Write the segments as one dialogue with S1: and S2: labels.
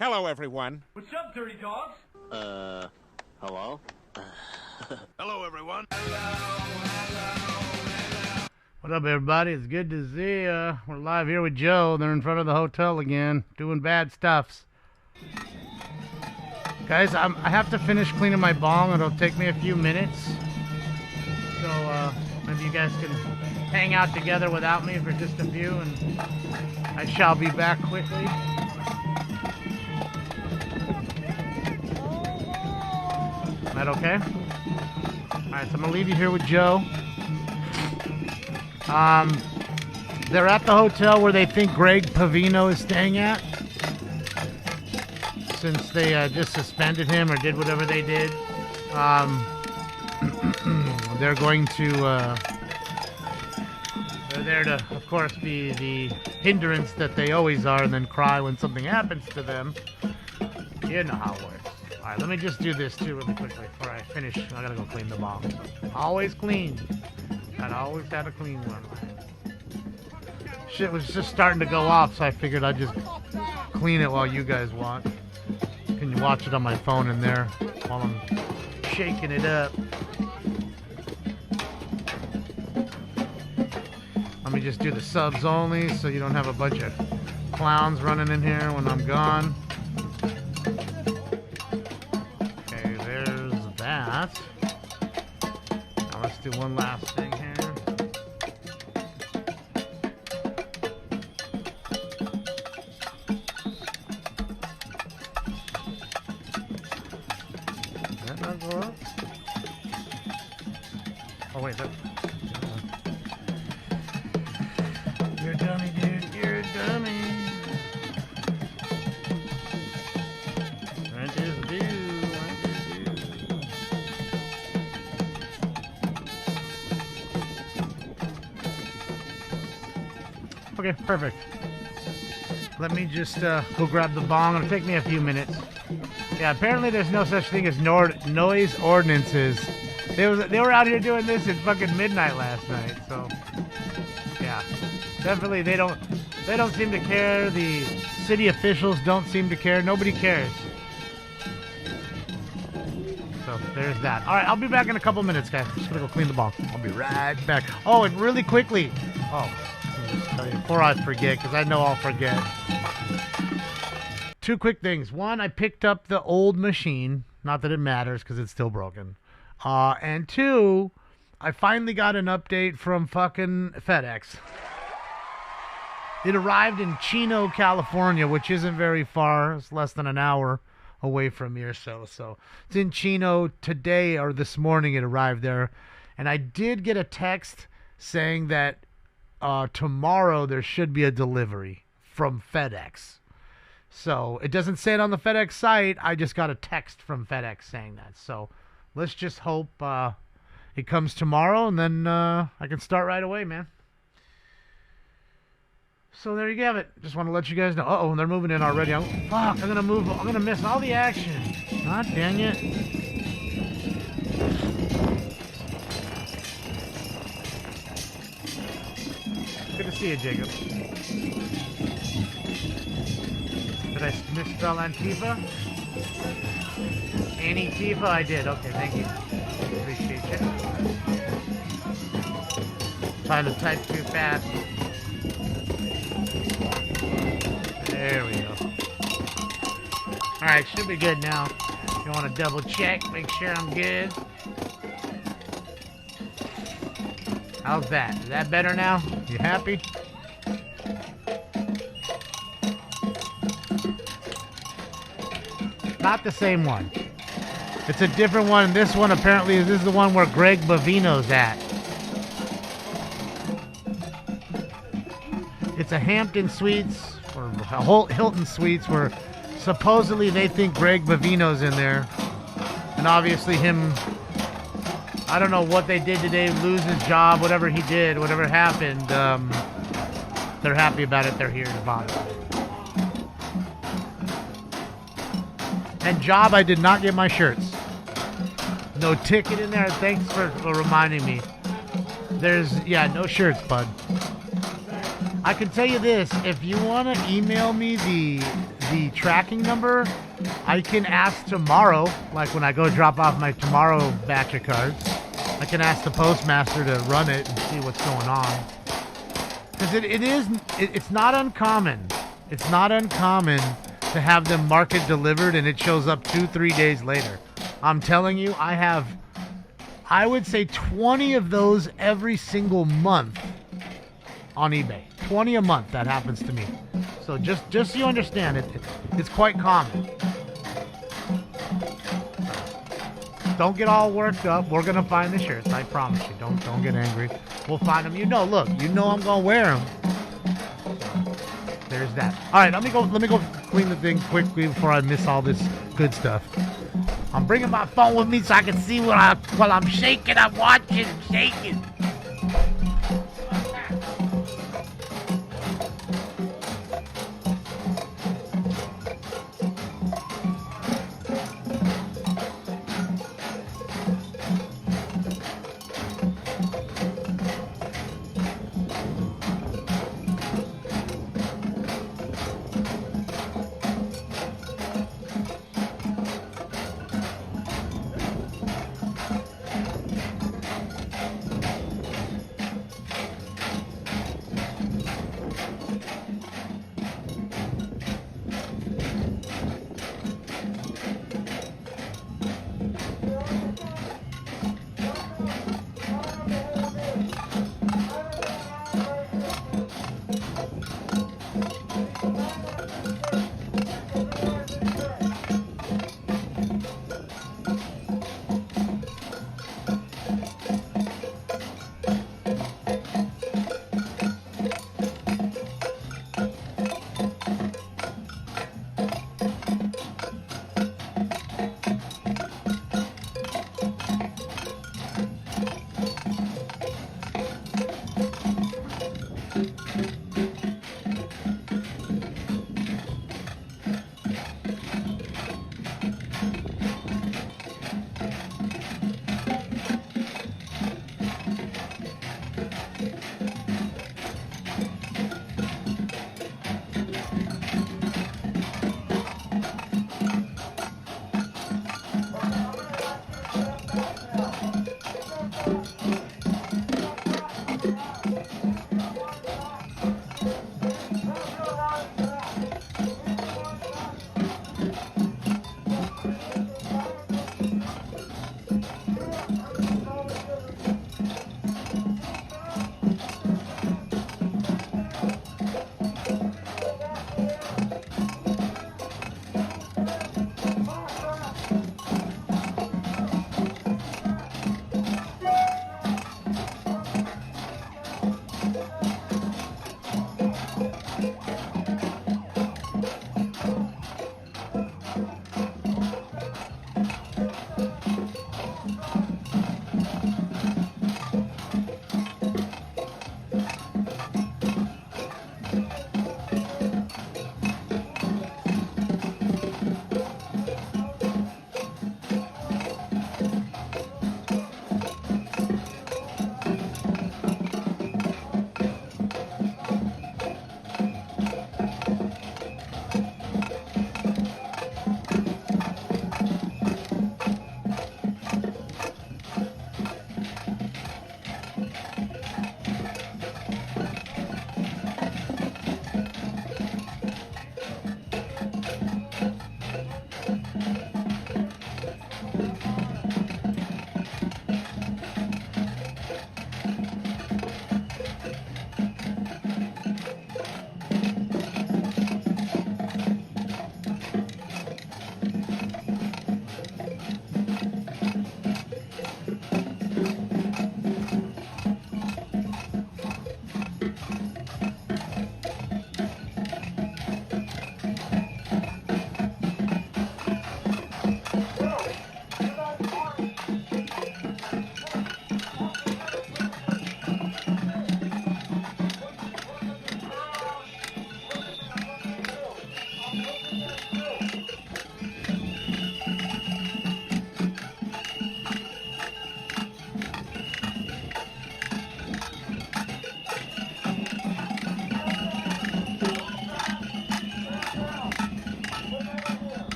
S1: Hello, everyone.
S2: What's up, dirty dogs?
S3: Hello?
S1: Hello, everyone.
S4: What up, everybody? It's good to see ya. We're live here with Joe. They're in front of the hotel again, doing bad stuffs. Guys, I have to finish cleaning my bong. It'll take me a few minutes. So, maybe you guys can hang out together without me for just a few, and I shall be back quickly. Is that okay? Alright, so I'm gonna leave you here with Joe. They're at the hotel where they think Greg Pavino is staying at, since they just suspended him or did whatever they did. They're going to, they're there to, of course, be the hindrance that they always are and then cry when something happens to them. You know how it works. Alright, let me just do this too really quickly before I finish. I gotta go clean the bong. Always clean. Gotta always have a clean one. Shit was just starting to go off, so I figured I'd just clean it while you guys watch. Can you watch it on my phone in there while I'm shaking it up? Let me just do the subs only so you don't have a bunch of clowns running in here when I'm gone. Okay, there's that. Now let's do one last thing here. Did that not go up? Oh wait, that... You're a dummy, dude. You're a dummy. Rent is due. Rent is due. Okay, perfect. Let me just go grab the bong. It'll take me a few minutes. Yeah, apparently there's no such thing as noise ordinances. They were out here doing this at fucking midnight last night, so yeah. Definitely they don't seem to care. The city officials don't seem to care. Nobody cares. So there's that. Alright, I'll be back in a couple minutes, guys. Just gonna go clean the bong. I'll be right back. Oh, and really quickly. Oh, tell you before I forget, because I know I'll forget. Two quick things. One, I picked up the old machine. Not that it matters, because it's still broken. And two, I finally got an update from fucking FedEx. It arrived in Chino, California, which isn't very far. It's less than an hour away from here. So it's in Chino today, or this morning it arrived there. And I did get a text saying that tomorrow there should be a delivery from FedEx. So it doesn't say it on the FedEx site. I just got a text from FedEx saying that. So let's just hope it comes tomorrow, and then I can start right away, man. So there you have it. Just want to let you guys know. Uh-oh, they're moving in already. I'm gonna miss all the action. God dang it. Good to see you, Jacob. Did I misspell Antifa? Antifa? I did. Okay, thank you. Appreciate you. Trying to type too fast. There we go. Alright, should be good now. If you want to double check, make sure I'm good. How's that? Is that better now? You happy? Not the same one. It's a different one. This one apparently this is the one where Greg Bavino's at. It's a Hampton Suites or a whole Hilton Suites where supposedly they think Greg Bavino's in there. And obviously him, I don't know what they did today, lose his job, whatever he did, whatever happened. They're happy about it. They're here to bother. And job, I did not get my shirts. No ticket in there. Thanks for reminding me. There's, yeah, no shirts, bud. I can tell you this: if you want to email me the tracking number, I can ask tomorrow. Like when I go drop off my tomorrow batch of cards, I can ask the postmaster to run it and see what's going on. Because it's not uncommon. It's not uncommon to have them market delivered and it shows up 2-3 days later. I'm telling you, I would say 20 of those every single month on eBay. 20 a month that happens to me. So just so you understand, it's quite common. Don't get all worked up. We're gonna find the shirts. I promise you. Don't get angry. We'll find them. Look, I'm gonna wear them. There's that. All right, let me go clean the thing quickly before I miss all this good stuff. I'm bringing my phone with me so I can see while I'm shaking. I'm watching and shaking.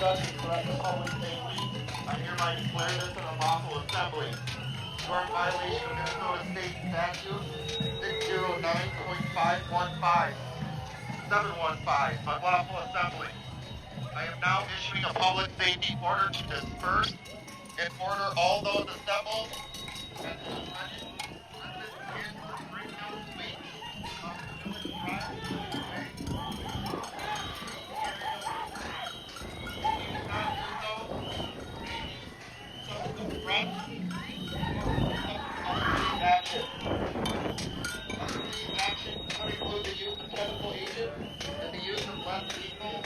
S2: conducting threat to public safety, I hereby declare this an unlawful assembly. You are in violation of Minnesota State Statute 609.515. 715, unlawful assembly. I am now issuing a public safety order to disperse and order all those assembled and suspended residents to bring down speech of the village private way. If you do not do so, subsequent threats, other action. Other action could include the use of chemical agents and the use of less lethal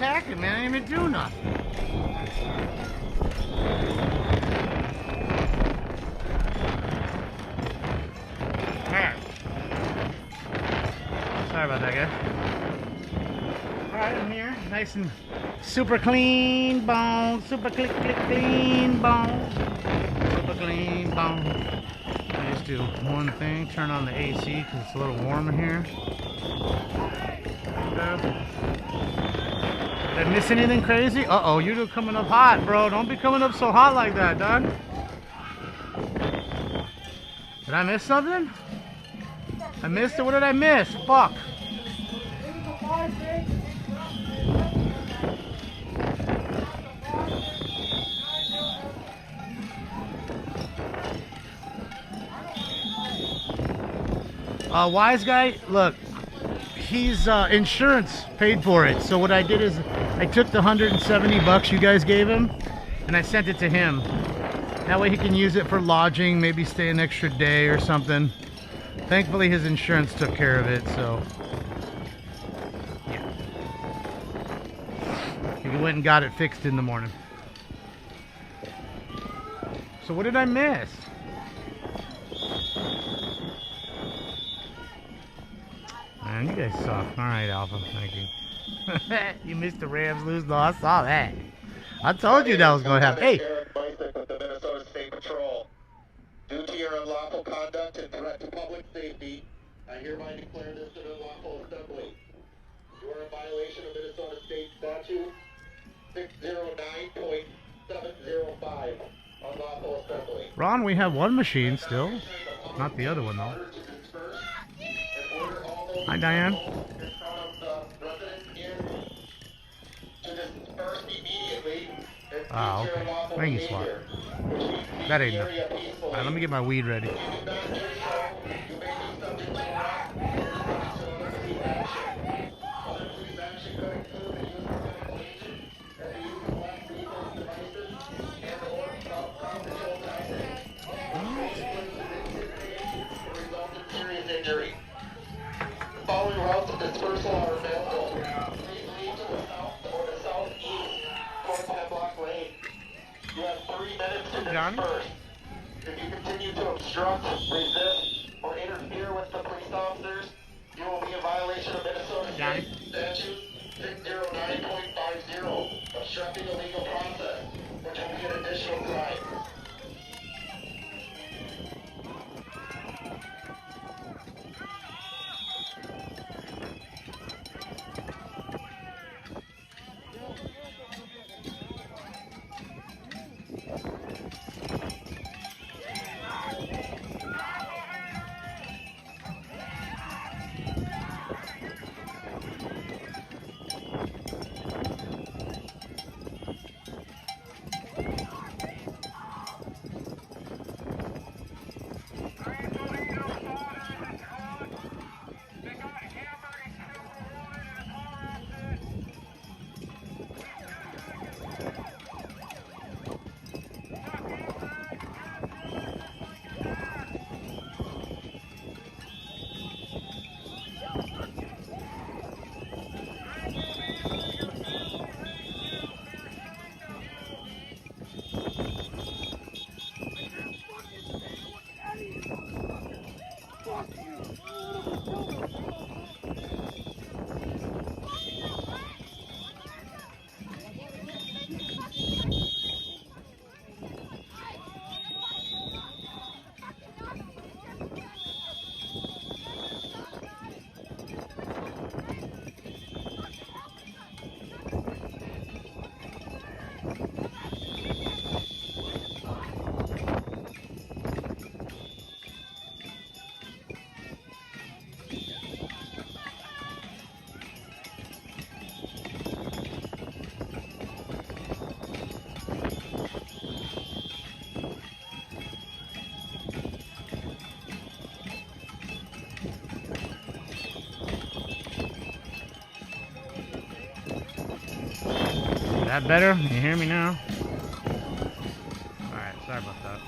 S4: attacking me. I didn't even do nothing. Alright. Sorry about that, guys. Alright, I'm here. Nice and super clean bone. Super clean bone. Super clean bone. I just do one thing. Turn on the AC because it's a little warm in here. Did I miss anything crazy? Uh-oh, you're coming up hot, bro. Don't be coming up so hot like that, dog. Did I miss something? I missed it? What did I miss? Fuck. Wise guy, look, he's insurance paid for it. So what I did is I took the $170 you guys gave him and I sent it to him. That way he can use it for lodging, maybe stay an extra day or something. Thankfully his insurance took care of it, so yeah. He went and got it fixed in the morning. So what did I miss? Man, you guys suck. Alright, Alpha. Thank you. You missed the Rams lose. No, I saw that. I told you that was going to happen. Hey!
S2: With the Minnesota State Patrol. Due to your unlawful conduct and threat to public safety, I hereby declare this an unlawful assembly. You are in violation of Minnesota State Statute 609.705. Unlawful assembly.
S4: Ron, we have one machine still. Not the other one, though. Hi, Diane. Oh, okay. Thank you, SWAT. That ain't enough. Alright, let me get my weed ready.
S2: Following routes of dispersal are available. Please leave to the south or the southeast towards Hemlock Lane. You have 3 minutes to disperse. If you continue to obstruct, resist, or interfere with the police officers, you will be in violation of Minnesota State Statute 609.50, obstructing a legal process, which will be an additional crime.
S4: That better? Can you hear me now? Alright, sorry about that.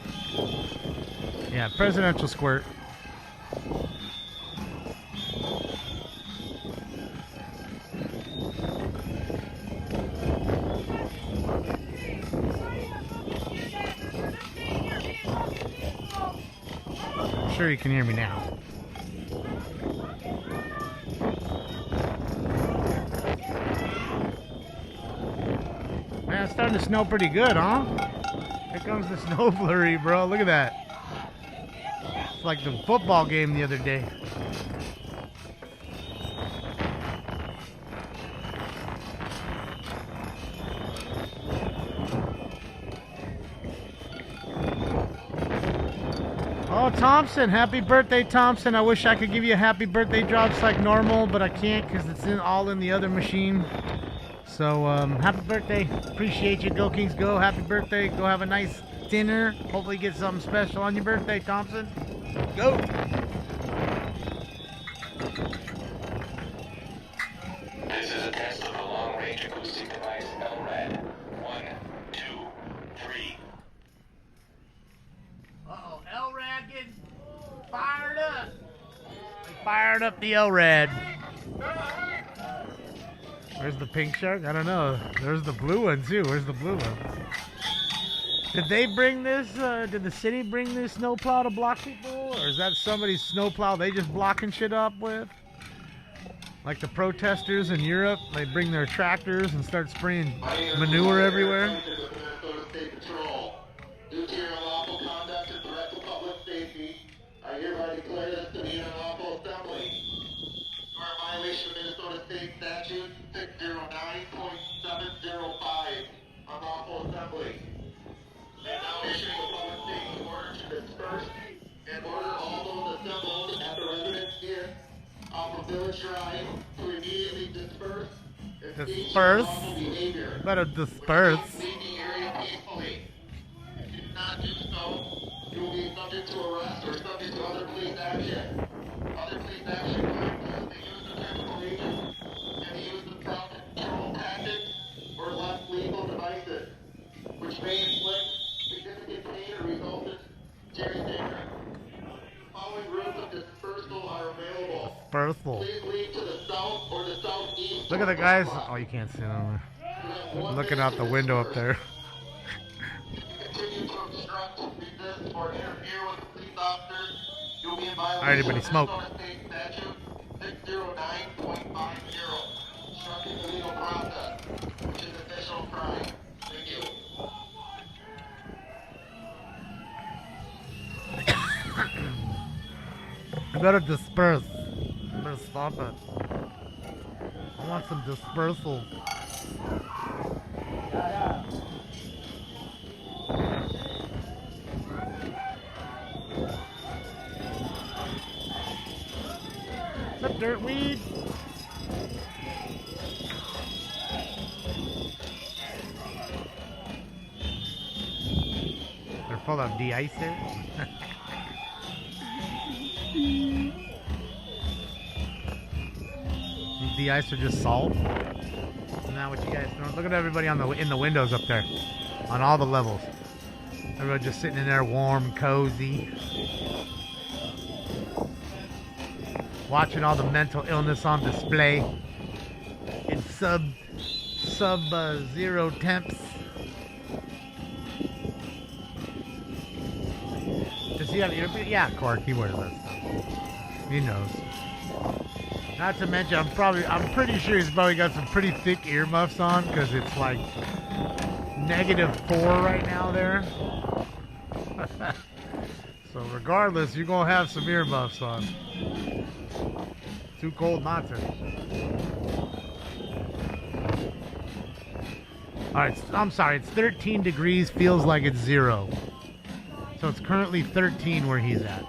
S4: Yeah, presidential squirt. sure you can hear me now. Man, it's starting to snow pretty good, huh? Here comes the snow flurry, bro. Look at that. It's like the football game the other day. Oh, Thompson. Happy birthday, Thompson. I wish I could give you happy birthday drops like normal, but I can't because it's all in the other machine. So, happy birthday. Appreciate you. Go Kings Go. Happy birthday. Go have a nice dinner. Hopefully get something special on your birthday, Thompson. Go.
S5: This is a test of the long-range acoustic device LRAD. 1, 2, 3.
S4: Uh-oh, LRAD getting fired up. They fired up the LRAD. Where's the pink shark? I don't know. There's the blue one too. Where's the blue one? Did they bring this? Did the city bring this snowplow to block people? Or is that somebody's snowplow they just blocking shit up with? Like the protesters in Europe, they bring their tractors and start spraying manure everywhere.
S2: Due to your unlawful conduct and threat to public safety, I hereby declare this to be an unlawful assembly. You are in violation of Minnesota State Statute 609.705, unlawful assembly. I am now issuing a public safety order to disperse and order all those assembled at the residence inn off of Village Drive to immediately disperse and cease
S4: Disperse?
S2: unlawful behavior.
S4: Better disperse.
S2: Leave the area peacefully. If you do not do so, you will be subject to arrest or subject to other police action. Other police action could include the use of chemical agents and the use of crowd control tactics or less lethal devices, which may inflict significant pain or result in serious injury. The following routes of dispersal are available.
S4: Dispersal.
S2: Please leave to the south or the southeast.
S4: Look at the guys. Oh, you can't see them. I'm looking out the window up there.
S2: Continue to obstruct, resist, or interfere with the police officers, you'll be in violation
S4: Everybody
S2: of
S4: smoke.
S2: Minnesota State Statute 609.50, obstructing the legal process, which is an additional crime. Thank you.
S4: You better disperse. You better stop it. I want some dispersal. What's up, dirtweed? They're full of de-icer. The ice are just salt. Isn't that what you guys know? Look at everybody on in the windows up there, on all the levels. Everybody just sitting in there, warm, cozy, watching all the mental illness on display in sub-zero temps. Does he have earbuds? Yeah, Cork, he wears that stuff. He knows. Not to mention, I'm pretty sure he's probably got some pretty thick earmuffs on because it's like -4 right now there. So regardless, you're gonna have some earmuffs on. Too cold not to. Alright, I'm sorry, it's 13 degrees, feels like it's 0. So it's currently 13 where he's at.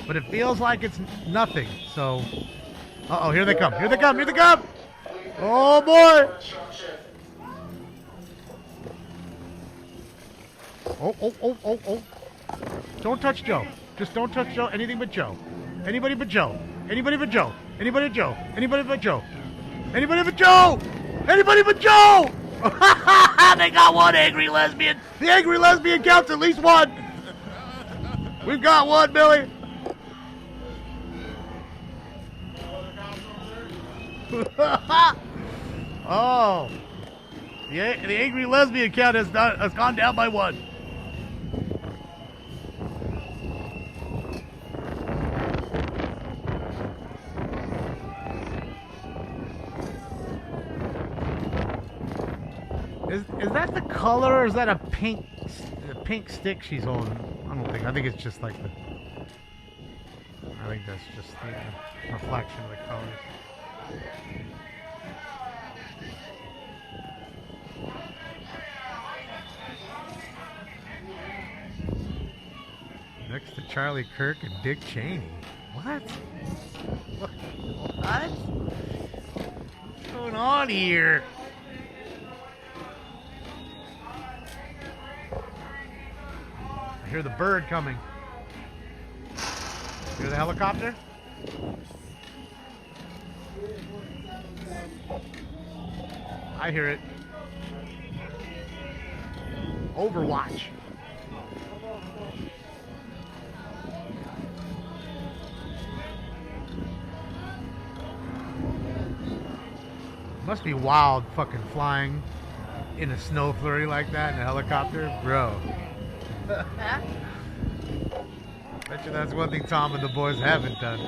S4: But it feels like it's nothing, so... Uh-oh, here they come, here they come, here they come! Oh boy! Oh. Don't touch Joe. Just don't touch Joe, anything but Joe. Anybody but Joe. Anybody but Joe. Anybody but Joe. Anybody but Joe. Anybody but Joe! Anybody but Joe! They got one angry lesbian. The angry lesbian counts at least one. We've got one, Billy. Oh. The angry lesbian count has gone down by one. Is that the color, or is that a pink stick she's holding? I don't think. I think it's just like the. I think that's just the reflection of the colors. Next to Charlie Kirk and Dick Cheney. What? What? What's going on here? I hear the bird coming. Hear the helicopter? I hear it. Overwatch. Must be wild fucking flying in a snow flurry like that in a helicopter, bro. Bet you that's one thing Tom and the boys haven't done.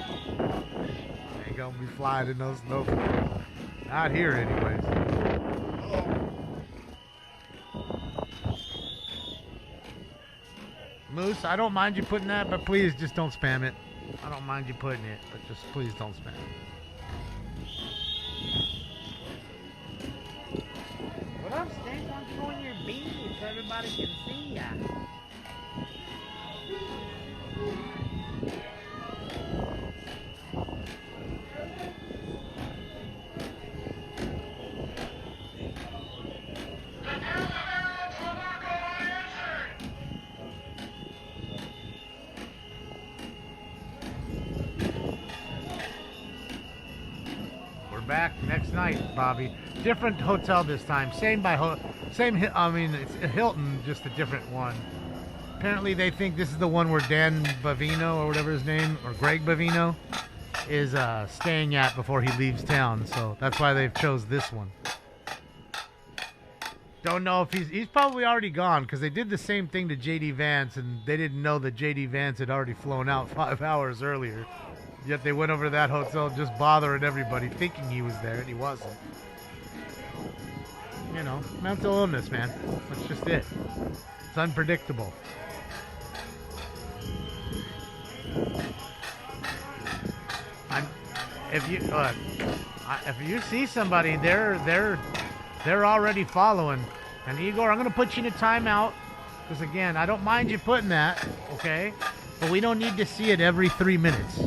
S4: Ain't gonna be flying in those snow flurries. Not here anyways. Moose, I don't mind you putting that, but please just don't spam it. I don't mind you putting it, but just please don't spam it. What up, Stink? Why don't you go in your beanie so everybody can see ya? Back next night, Bobby. Different hotel this time. I mean, it's a Hilton, just a different one. Apparently, they think this is the one where Dan Bavino, or whatever his name, or Greg Bavino, is staying at before he leaves town. So that's why they've chose this one. Don't know if he's probably already gone, because they did the same thing to JD Vance, and they didn't know that JD Vance had already flown out 5 hours earlier. Yet they went over to that hotel just bothering everybody, thinking he was there, and he wasn't. You know, mental illness, man. That's just it. It's unpredictable. If you see somebody, they're already following. And Igor, I'm gonna put you in a timeout, because again, I don't mind you putting that, okay? But we don't need to see it every 3 minutes.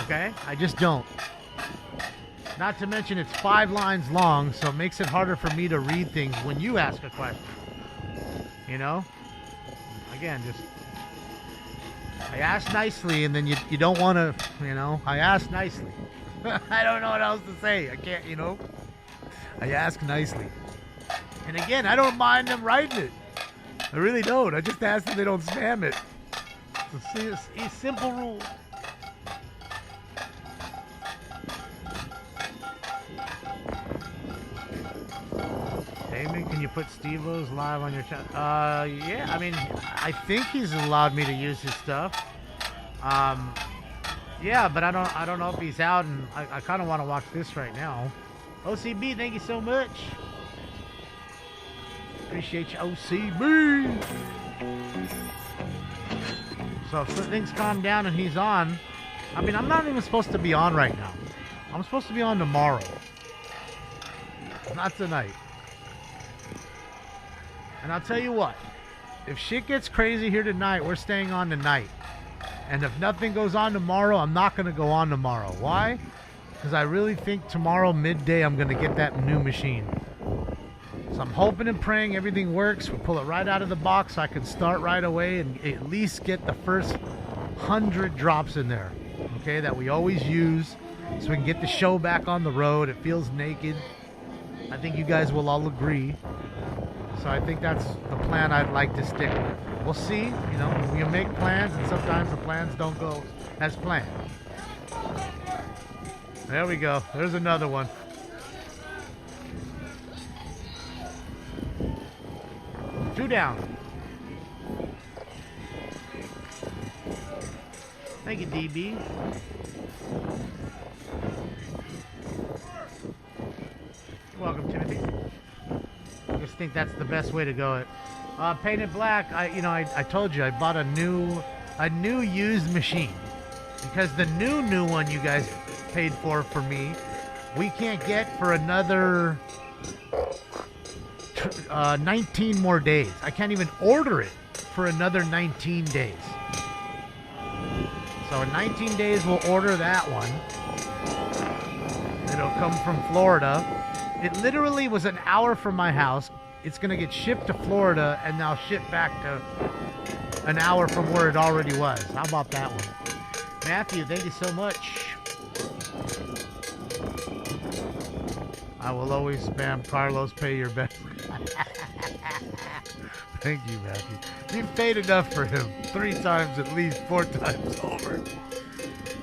S4: Okay? I just don't. Not to mention it's 5 lines long, so it makes it harder for me to read things when you ask a question. You know? Again, just... I ask nicely, and then you don't want to, you know? I ask nicely. I don't know what else to say. I can't, you know? I ask nicely. And again, I don't mind them writing it. I really don't. I just ask that they don't spam it. It's a simple rule. Damon, can you put Steve-O's live on your channel? Yeah, I mean, I think he's allowed me to use his stuff. Yeah, but I don't know if he's out, and I kind of want to watch this right now. OCB, thank you so much. Appreciate you, OCB. So if things calm down and he's on, I mean, I'm not even supposed to be on right now. I'm supposed to be on tomorrow. Not tonight. And I'll tell you what, if shit gets crazy here tonight, we're staying on tonight. And if nothing goes on tomorrow, I'm not going to go on tomorrow. Why? Because I really think tomorrow midday I'm going to get that new machine. So I'm hoping and praying everything works. We'll pull it right out of the box so I can start right away and at least get the first 100 drops in there. Okay, that we always use so we can get the show back on the road. It feels naked. I think you guys will all agree. So I think that's the plan I'd like to stick with. We'll see. You know, we make plans, and sometimes the plans don't go as planned. There we go. There's another one. Two down. Thank you, DB. You're welcome, Timothy. think that's the best way to go. It Painted Black. I told you I bought a new used machine because the new one you guys paid for me, we can't get for another 19 more days. I can't even order it for another 19 days. So in 19 days we'll order that one. It'll come from Florida. It literally was an hour from my house. It's going to get shipped to Florida and now shipped back to an hour from where it already was. How about that one? Matthew, thank you so much. I will always spam Carlos, pay your best. Thank you, Matthew. You've paid enough for him. 3 times at least, 4 times over.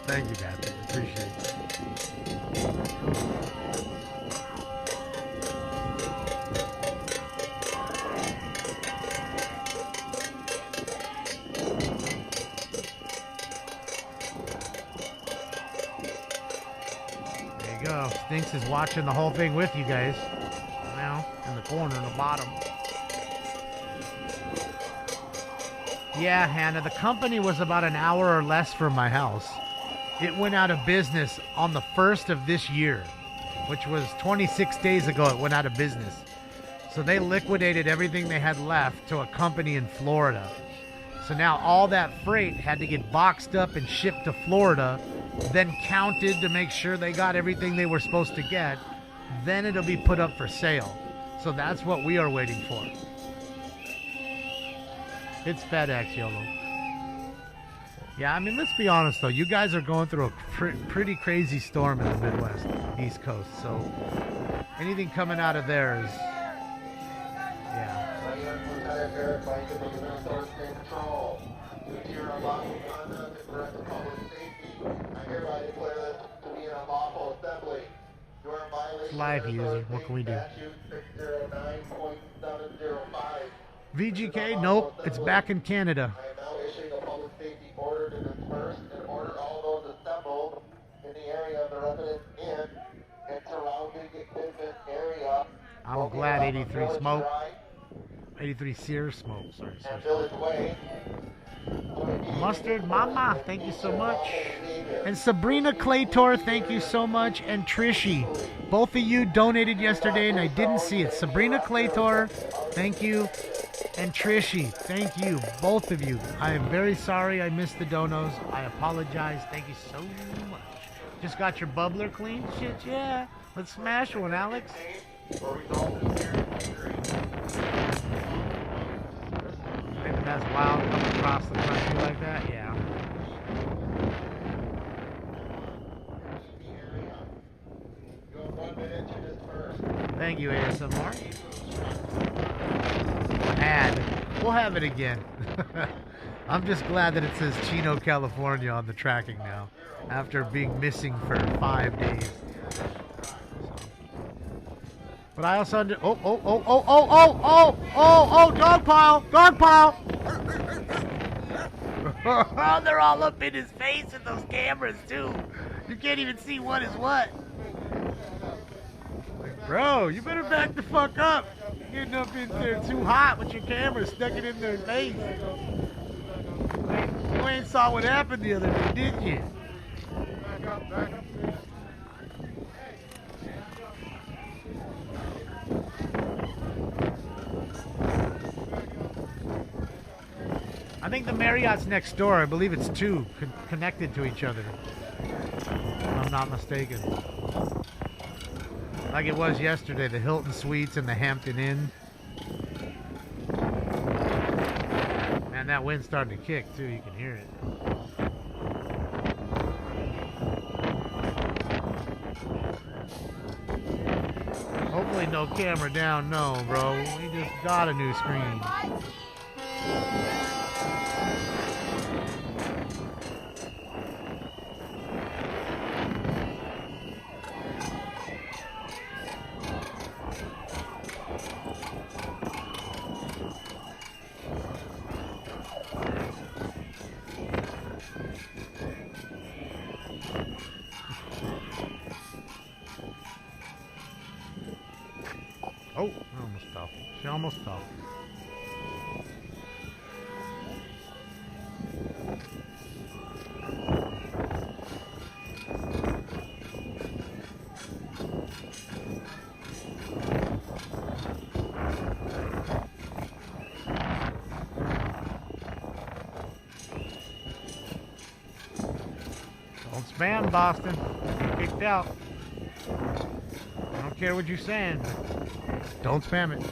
S4: Thank you, Matthew. Appreciate it. There you go. Stinks is watching the whole thing with you guys. Now, in the corner, in the bottom. Yeah, Hannah, the company was about an hour or less from my house. It went out of business on the 1st of this year, which was 26 days ago it went out of business. So they liquidated everything they had left to a company in Florida. So now all that freight had to get boxed up and shipped to Florida, then counted to make sure they got everything they were supposed to get. Then it'll be put up for sale. So that's what we are waiting for. It's FedEx, YOLO. Yeah, I mean, let's be honest, though. You guys are going through a pretty crazy storm in the Midwest, East Coast. So anything coming out of there is... Yeah. It's live, user. What can we do? VGK? Nope. It's back in Canada.
S2: I am now issuing a public safety order to disperse and order all those assembled in the area of the Residence Inn and surrounding business area.
S4: I'm glad 83 smoke. 83 Sears smoke. Sorry.
S2: And Village Way.
S4: Mustard Mama, thank you so much. And Sabrina Claytor, thank you so much. And Trishy, both of you donated yesterday and I didn't see it. Sabrina Claytor, thank you. And Trishy, thank you, both of you. I am very sorry I missed the donos. I apologize. Thank you so much. Just got your bubbler clean? Shit, yeah. Let's smash one, Alex. Maybe that's wild coming across the country like that, yeah. Thank you, ASMR. Ad. We'll have it again. I'm just glad that it says Chino, California on the tracking now, after being missing for 5 days. But I also dog pile! They're all up in his face with those cameras too. You can't even see what is what. Like, bro, you better back the fuck up. You're getting up in there too hot with your camera stuck it in their face. You ain't saw what happened the other day, did you? Back up. I think the Marriott's next door. I believe it's 2 connected to each other, if I'm not mistaken. Like it was yesterday, the Hilton Suites and the Hampton Inn. Man, that wind's starting to kick too. You can hear it. Hopefully no camera down. No, bro. We just got a new screen. almost fell. Don't spam, Boston. You're kicked out. I don't care what you're saying. Don't spam it.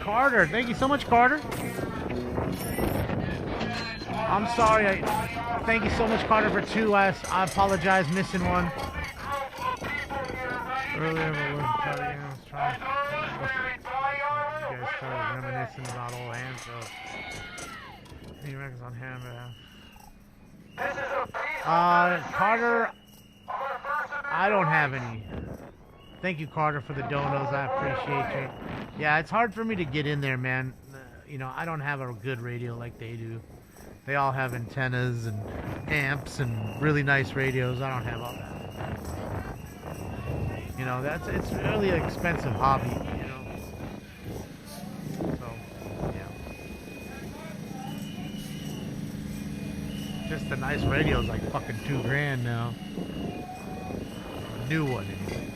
S4: Carter, thank you so much, Carter. I'm sorry. Thank you so much, Carter, for 2. I apologize, missing one. Earlier, I was trying. You guys started reminiscing about old hands, so. Any records on hand, Carter, I don't have any. Thank you, Carter, for the donos. I appreciate you. Yeah, it's hard for me to get in there, man. You know, I don't have a good radio like they do. They all have antennas and amps and really nice radios. I don't have all that. You know, it's really an expensive hobby, you know. So, yeah. Just a nice radio is like fucking $2,000 now. A new one, anyways.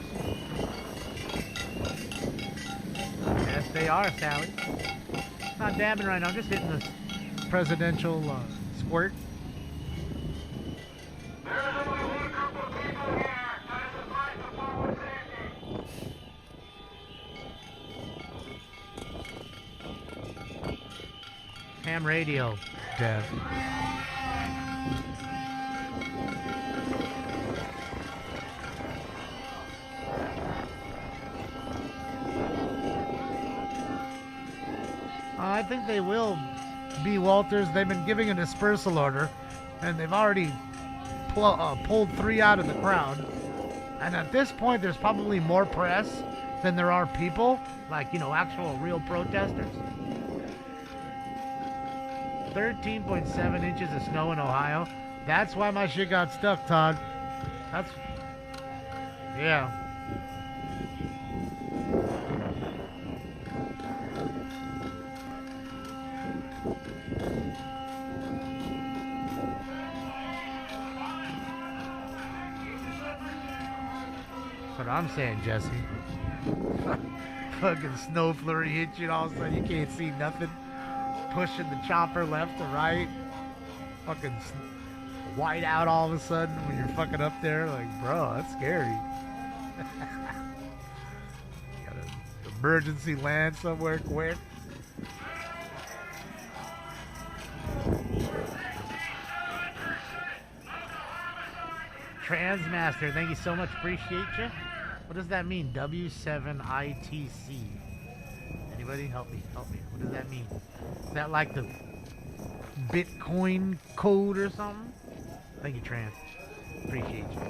S4: Yes, they are, Sally. It's not dabbing right now. I'm just hitting the presidential squirt. Ham radio, Dev. I think they will be, Walters. They've been giving a dispersal order, and they've already pulled 3 out of the crowd. And at this point, there's probably more press than there are people, like, you know, actual real protesters. 13.7 inches of snow in Ohio. That's why my shit got stuck, Todd. That's... yeah. That's what I'm saying, Jesse. Fucking snow flurry hits you and all of a sudden you can't see nothing. Pushing the chopper left to right. Fucking white out all of a sudden when you're fucking up there. Like, bro, that's scary. Got an emergency land somewhere quick. Transmaster, thank you so much. Appreciate you. What does that mean? W7ITC. Anybody? Help me. Help me. What does that mean? Is that like the Bitcoin code or something? Thank you, Trans. Appreciate you.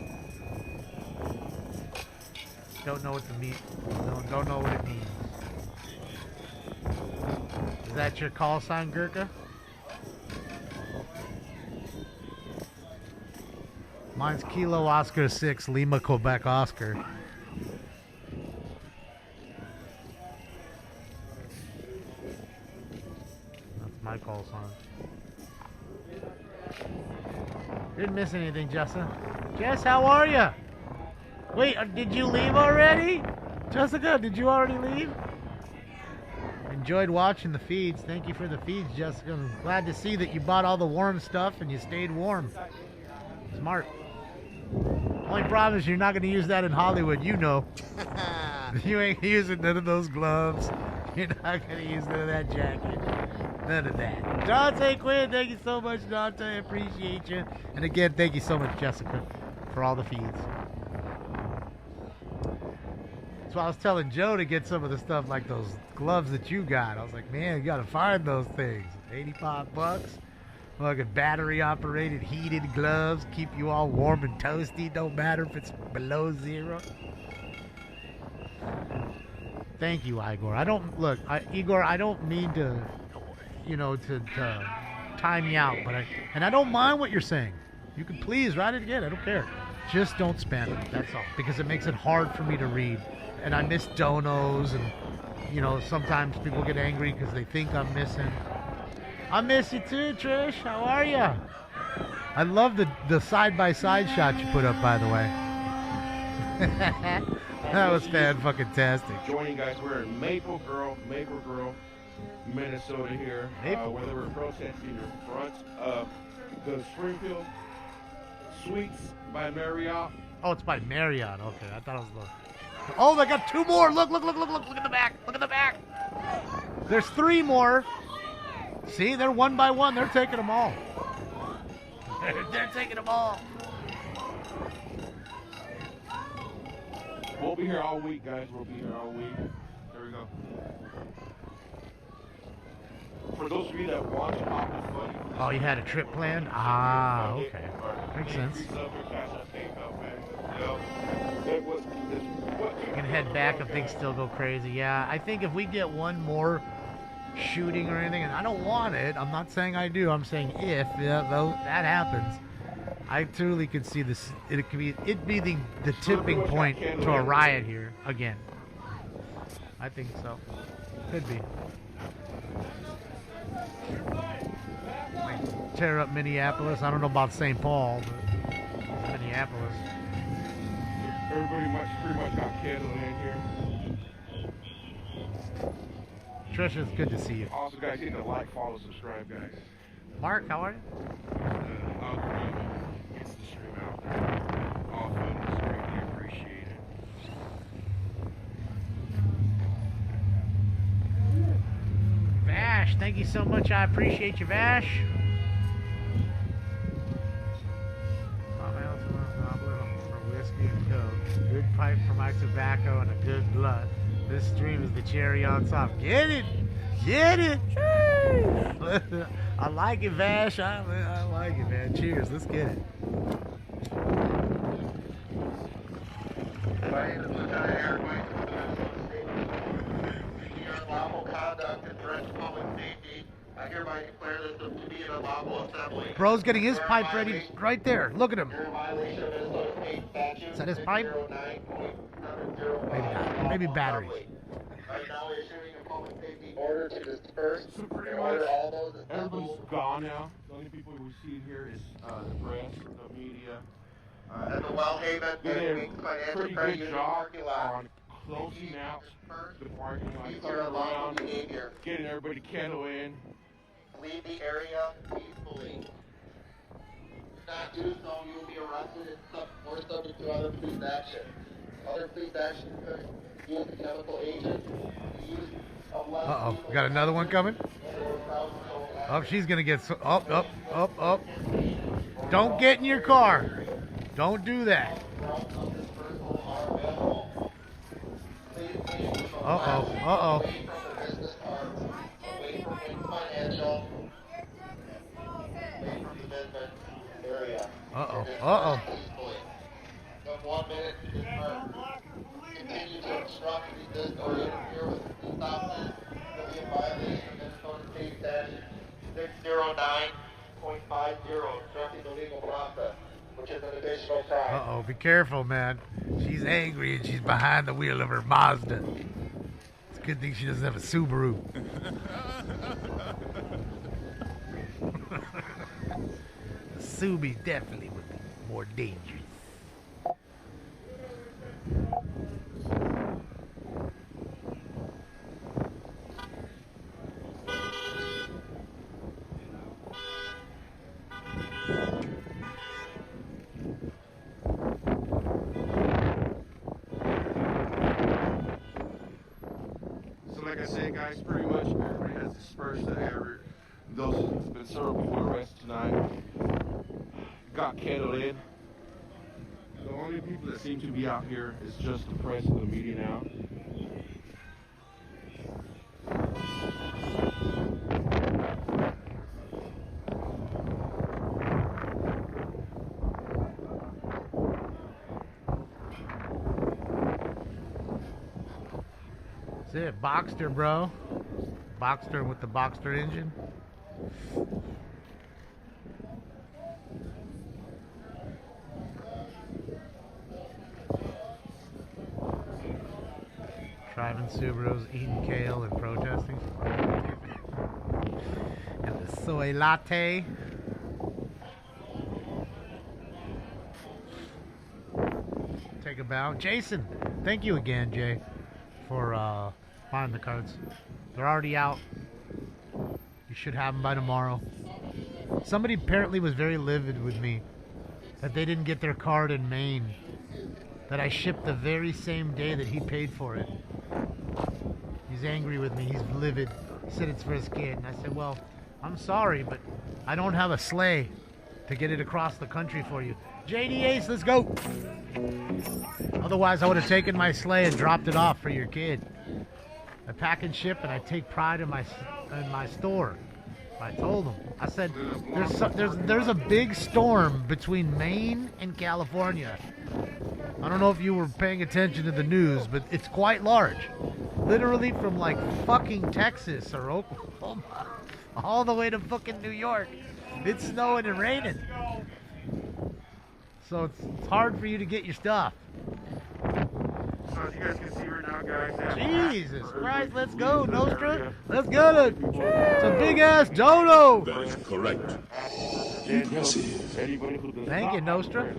S4: Don't know what the mean. Don't know what it means. Is that your call sign, Gurkha? Mine's Kilo Oscar 6 Lima Quebec Oscar. That's my call sign. Didn't miss anything, Jessa. Jess, how are you? Wait, did you leave already? Jessica, did you already leave? Enjoyed watching the feeds. Thank you for the feeds, Jessica. I'm glad to see that you bought all the warm stuff and you stayed warm. Smart. Only problem is you're not going to use that in Hollywood, you know. You ain't using none of those gloves. You're not going to use none of that jacket. None of that. Dante Quinn, thank you so much, Dante. I appreciate you. And again, thank you so much, Jessica, for all the feeds. That's why I was telling Joe to get some of the stuff like those gloves that you got. I was like, man, you got to find those things. $85. Fucking battery operated heated gloves. Keep you all warm and toasty. Don't matter if it's below 0. Thank you, Igor. Igor, I don't mean to, you know, to time you out. And I don't mind what you're saying. You can please write it again. I don't care. Just don't spam it. That's all. Because it makes it hard for me to read. And I miss donos, and you know, sometimes people get angry because they think I'm missing. I miss you too, Trish. How are you? I love the side-by-side shot you put up, by the way. That was fan-fucking-tastic.
S6: Joining guys, we're in Maple Grove, Minnesota here. Where they were protesting in front of the Springfield Suites by Marriott.
S4: Oh, it's by Marriott. Okay, I thought it was the... Oh, they got 2 more. Look at the back. Look at the back. There's 3 more. See, they're one by one. They're taking them all. They're taking them all.
S6: We'll be here all week, guys. We'll be here all week. There we go. For those of you that watch Pocket Funny.
S4: Oh, you had a trip planned? Ah, okay. Makes sense. You can head back if things still go crazy. Yeah, I think if we get one more shooting or anything, and I don't want it, I'm not saying I do, I'm saying if that happens, I truly could see this. It could be the tipping point to a riot here again. I think so. Could be. Might tear up Minneapolis. I don't know about St. Paul, but Minneapolis.
S6: Everybody pretty much got killed in here.
S4: Trisha, it's good to see you.
S6: Also, guys, hit the like, follow, subscribe, guys.
S4: Mark, how are you?
S6: It's the stream out there. All fun is greatly appreciated.
S4: Vash, thank you so much. I appreciate you, Vash. For whiskey and coke, good pipe for my tobacco, and a good blood. This stream is the cherry on top. Get it! Get it! I like it, Vash. I like it, man. Cheers. Let's get it.
S2: My name is Lieutenant Eric White. Your unlawful conduct and threat to public safety. I hereby declare this to be an unlawful assembly.
S4: Bro's getting his pipe ready right there. Look at him.
S2: You're in violation of Minnesota State Statute.
S4: Is that his pipe?
S2: 609.705.
S4: Maybe not. Maybe batteries.
S2: Right now, we're issuing a public safety order to disperse.
S6: So pretty
S2: and
S6: much,
S2: order all those
S6: everybody's
S2: assembled.
S6: gone now. The only people we see here is the press, the media.
S2: At the Wellhaven
S6: They did
S2: and Weeks
S6: a
S2: Financial
S6: pretty
S2: Credit
S6: good
S2: Union
S6: job
S2: parking lot.
S6: on closing out the parking lot,
S2: Use
S6: coming
S2: your unlawful
S6: around,
S2: behavior.
S6: getting everybody kettle in.
S2: Leave the area peacefully. Do not do so, you will be arrested or subject to other police action. Other police action could use a chemical agent, use of less
S4: Uh-oh. We got another one coming? Oh, she's going to get... Up. Don't get in your car. Don't do that. Uh-oh. Uh-oh.
S2: 1 minute to disperse. Continue to obstruct, resist, or interfere with the stop sign. You'll be in violation of Minnesota State Statute 609.50, obstructing the legal process, which is an additional crime.
S4: Uh-oh. Be careful, man. She's angry and she's behind the wheel of her Mazda. It's a good thing she doesn't have a Subaru. The Subi definitely would be more dangerous.
S6: So like I said, guys, pretty much everybody has dispersed the area. Those who've been several people arrested tonight got kettled in. The only people that seem to be out here is just the press and the media now.
S4: That's it. Boxster, bro. Boxster with the Boxster engine. Driving Subarus, eating kale, and protesting. And the soy latte. Take a bow. Jason, thank you again, Jay, for buying the cards. They're already out. You should have them by tomorrow. Somebody apparently was very livid with me that they didn't get their card in Maine, that I shipped the very same day that he paid for it. He's angry with me. He's livid. He said it's for his kid. And I said, well, I'm sorry, but I don't have a sleigh to get it across the country for you. JD Ace, let's go. Otherwise, I would have taken my sleigh and dropped it off for your kid. I pack and ship, and I take pride in my store. I told him. I said, there's a big storm between Maine and California. I don't know if you were paying attention to the news, but it's quite large. Literally from like fucking Texas or Oklahoma all the way to fucking New York. It's snowing and raining. So it's hard for you to get your stuff.
S6: So as you guys can see right now, guys.
S4: Jesus Christ, let's go, Nostra. Let's get it. It's a big ass dodo.
S7: That is correct.
S6: Impressive.
S4: Thank you, Nostra.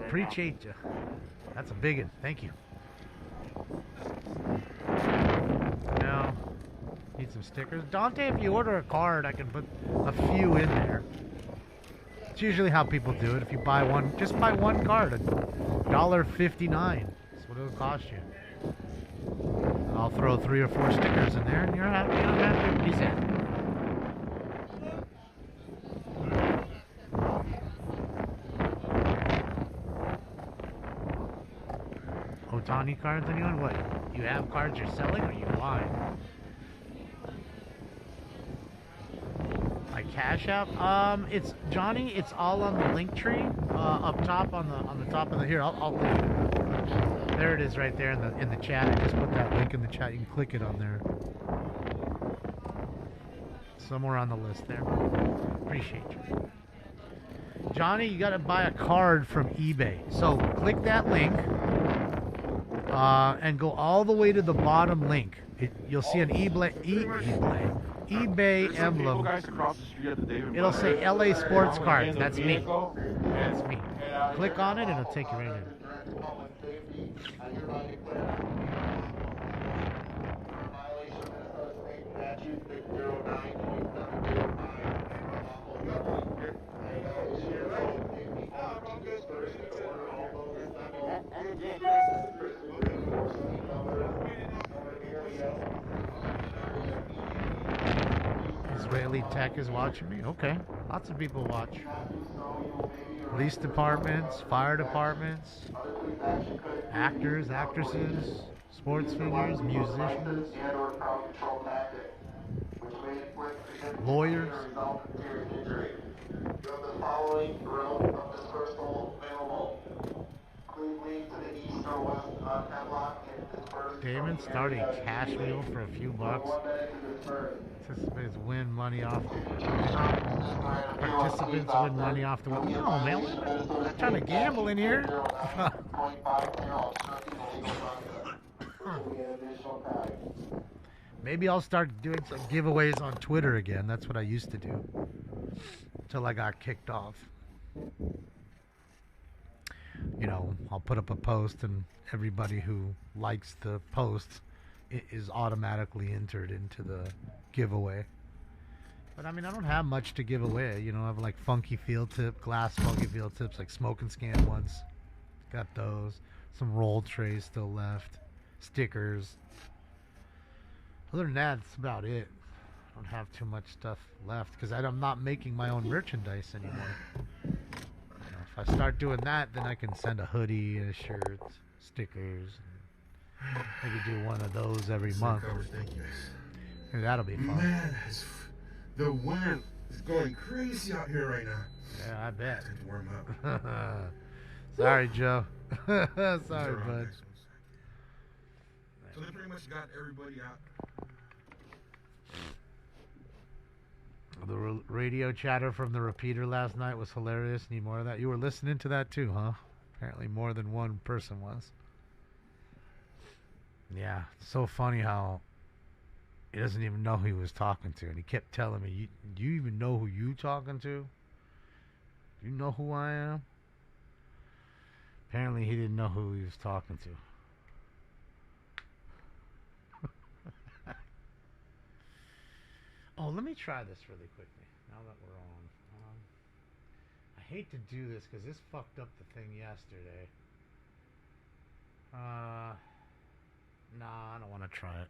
S4: Appreciate you. That's a big one. Thank you. Now, need some stickers. Dante, if you order a card, I can put a few in there. It's usually how people do it. If you buy one, just buy one card. $1.59. That's what it'll cost you. And I'll throw 3 or 4 stickers in there, and you're happy. I'm happy. He's happy. Otani cards, anyone? What? You have cards you're selling, or you buying? My Cash App? It's Johnny. It's all on the link tree up top on the top of the here. I'll link it. There it is, right there in the chat. I just put that link in the chat. You can click it on there. Somewhere on the list there. Appreciate you, Johnny. You got to buy a card from eBay. So click that link and go all the way to the bottom link. You'll see an eBay emblem. It'll say LA Sports Cards. That's me. That's me. Click on it and it'll take you right in. Israeli tech is watching me. Okay. Lots of people watch. Police departments, fire departments, actors, actresses, sports figures, musicians, lawyers. Damon started a cash wheel for a few bucks. Participants win money off. Participants win money off the wheel. No, man, we're not trying to gamble in here. Maybe I'll start doing some giveaways on Twitter again. That's what I used to do until I got kicked off. You know, I'll put up a post and everybody who likes the post is automatically entered into the giveaway. But I mean, I don't have much to give away. You know, I have like funky field tip, glass funky field tips, like smoke and scan ones. Got those. Some roll trays still left. Stickers. Other than that, that's about it. I don't have too much stuff left because I'm not making my own merchandise anymore. If I start doing that, then I can send a hoodie, a shirt, stickers. Maybe do one of those every month. Maybe that'll be fun.
S6: Man, the wind is going crazy out here right now.
S4: Yeah, I bet.
S6: Time to warm up.
S4: Sorry, Joe. Sorry, bud.
S6: So they pretty much got everybody out.
S4: The radio chatter from the repeater last night was hilarious. Need more of that? You were listening to that too, huh? Apparently more than one person was. Yeah, it's so funny how he doesn't even know who he was talking to, and he kept telling me, "Do you even know who you talking to? Do you know who I am?" Apparently, he didn't know who he was talking to. Oh, let me try this really quickly. Now that we're on, I hate to do this because this fucked up the thing yesterday. Nah, I don't want to try it.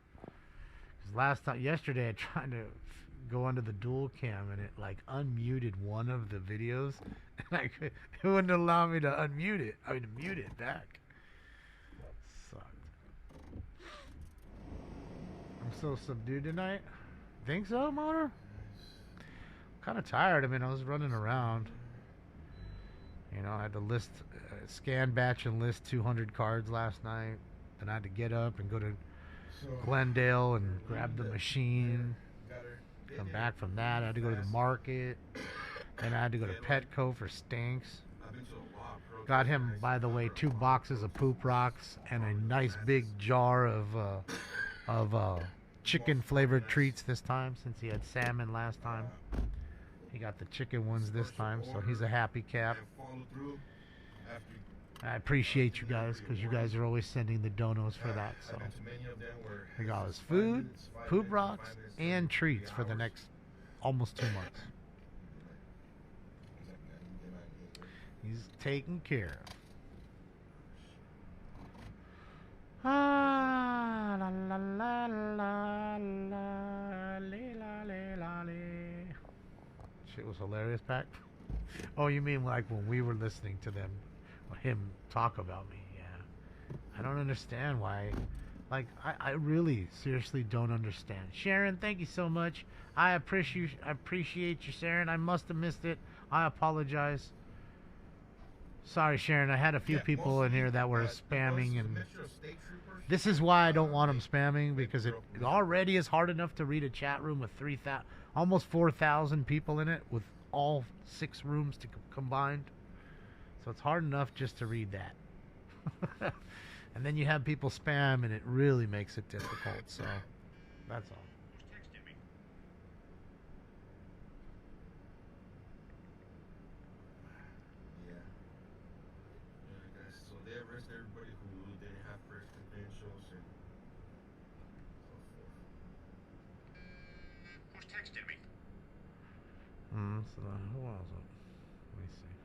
S4: Because yesterday, I tried to go under the dual cam and it like unmuted one of the videos, and it wouldn't allow me to unmute it. I mean, to mute it back. Sucked. I'm so subdued tonight. Think so, Motor? Kind of tired. I mean, I was running around. You know, I had to scan, batch, and list 200 cards last night. Then I had to get up and go to Glendale and grab the machine. Come back from that. I had to go to the market. Then I had to go to Petco for Stinks. Got him, by the way, 2 boxes of Poop Rocks and a nice big jar of chicken flavored treats this time, since he had salmon last time. He got the chicken ones this time, so he's a happy cap. I appreciate you guys, because you guys are always sending the donos for that. So we got his food, Poop Rocks, and treats for the next almost 2 months. He's taken care of. Ah, la la la la la la la. Shit was hilarious, Pac. Oh, you mean like when we were listening to them, or him talk about me? Yeah. I don't understand why. Like, I really, seriously don't understand. Sharon, thank you so much. I appreciate you, Sharon. I must have missed it. I apologize. Sorry, Sharon. I had a few people in here that were spamming, and this is why I don't want them spamming, because it already is hard enough to read a chat room with almost 4,000 people in it, with all 6 rooms combined. So it's hard enough just to read that. And then you have people spam, and it really makes it difficult. So that's all.
S6: So they arrest everybody who didn't have first credentials and so forth.
S1: Who's texting me?
S4: So who was it? Let me see.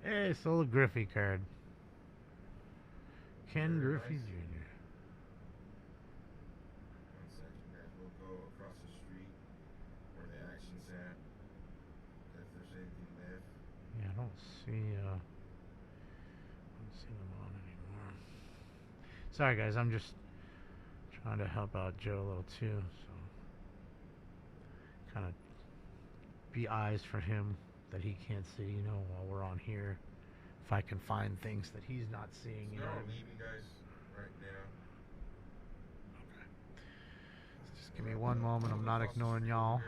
S4: Hey, sold a Griffey card. Ken Griffey Jr.
S6: 1 second, guys. We'll go across the street where the action's at. If there's anything left.
S4: Yeah, I don't see them on anymore. Sorry guys, I'm just trying to help out Joe a little too, so kind of be eyes for him that he can't see, you know, while we're on here. If I can find things that he's not seeing, you
S6: They're
S4: know.
S6: all leaving, guys, right now.
S4: Okay. Just give me one moment. I'm not ignoring y'all.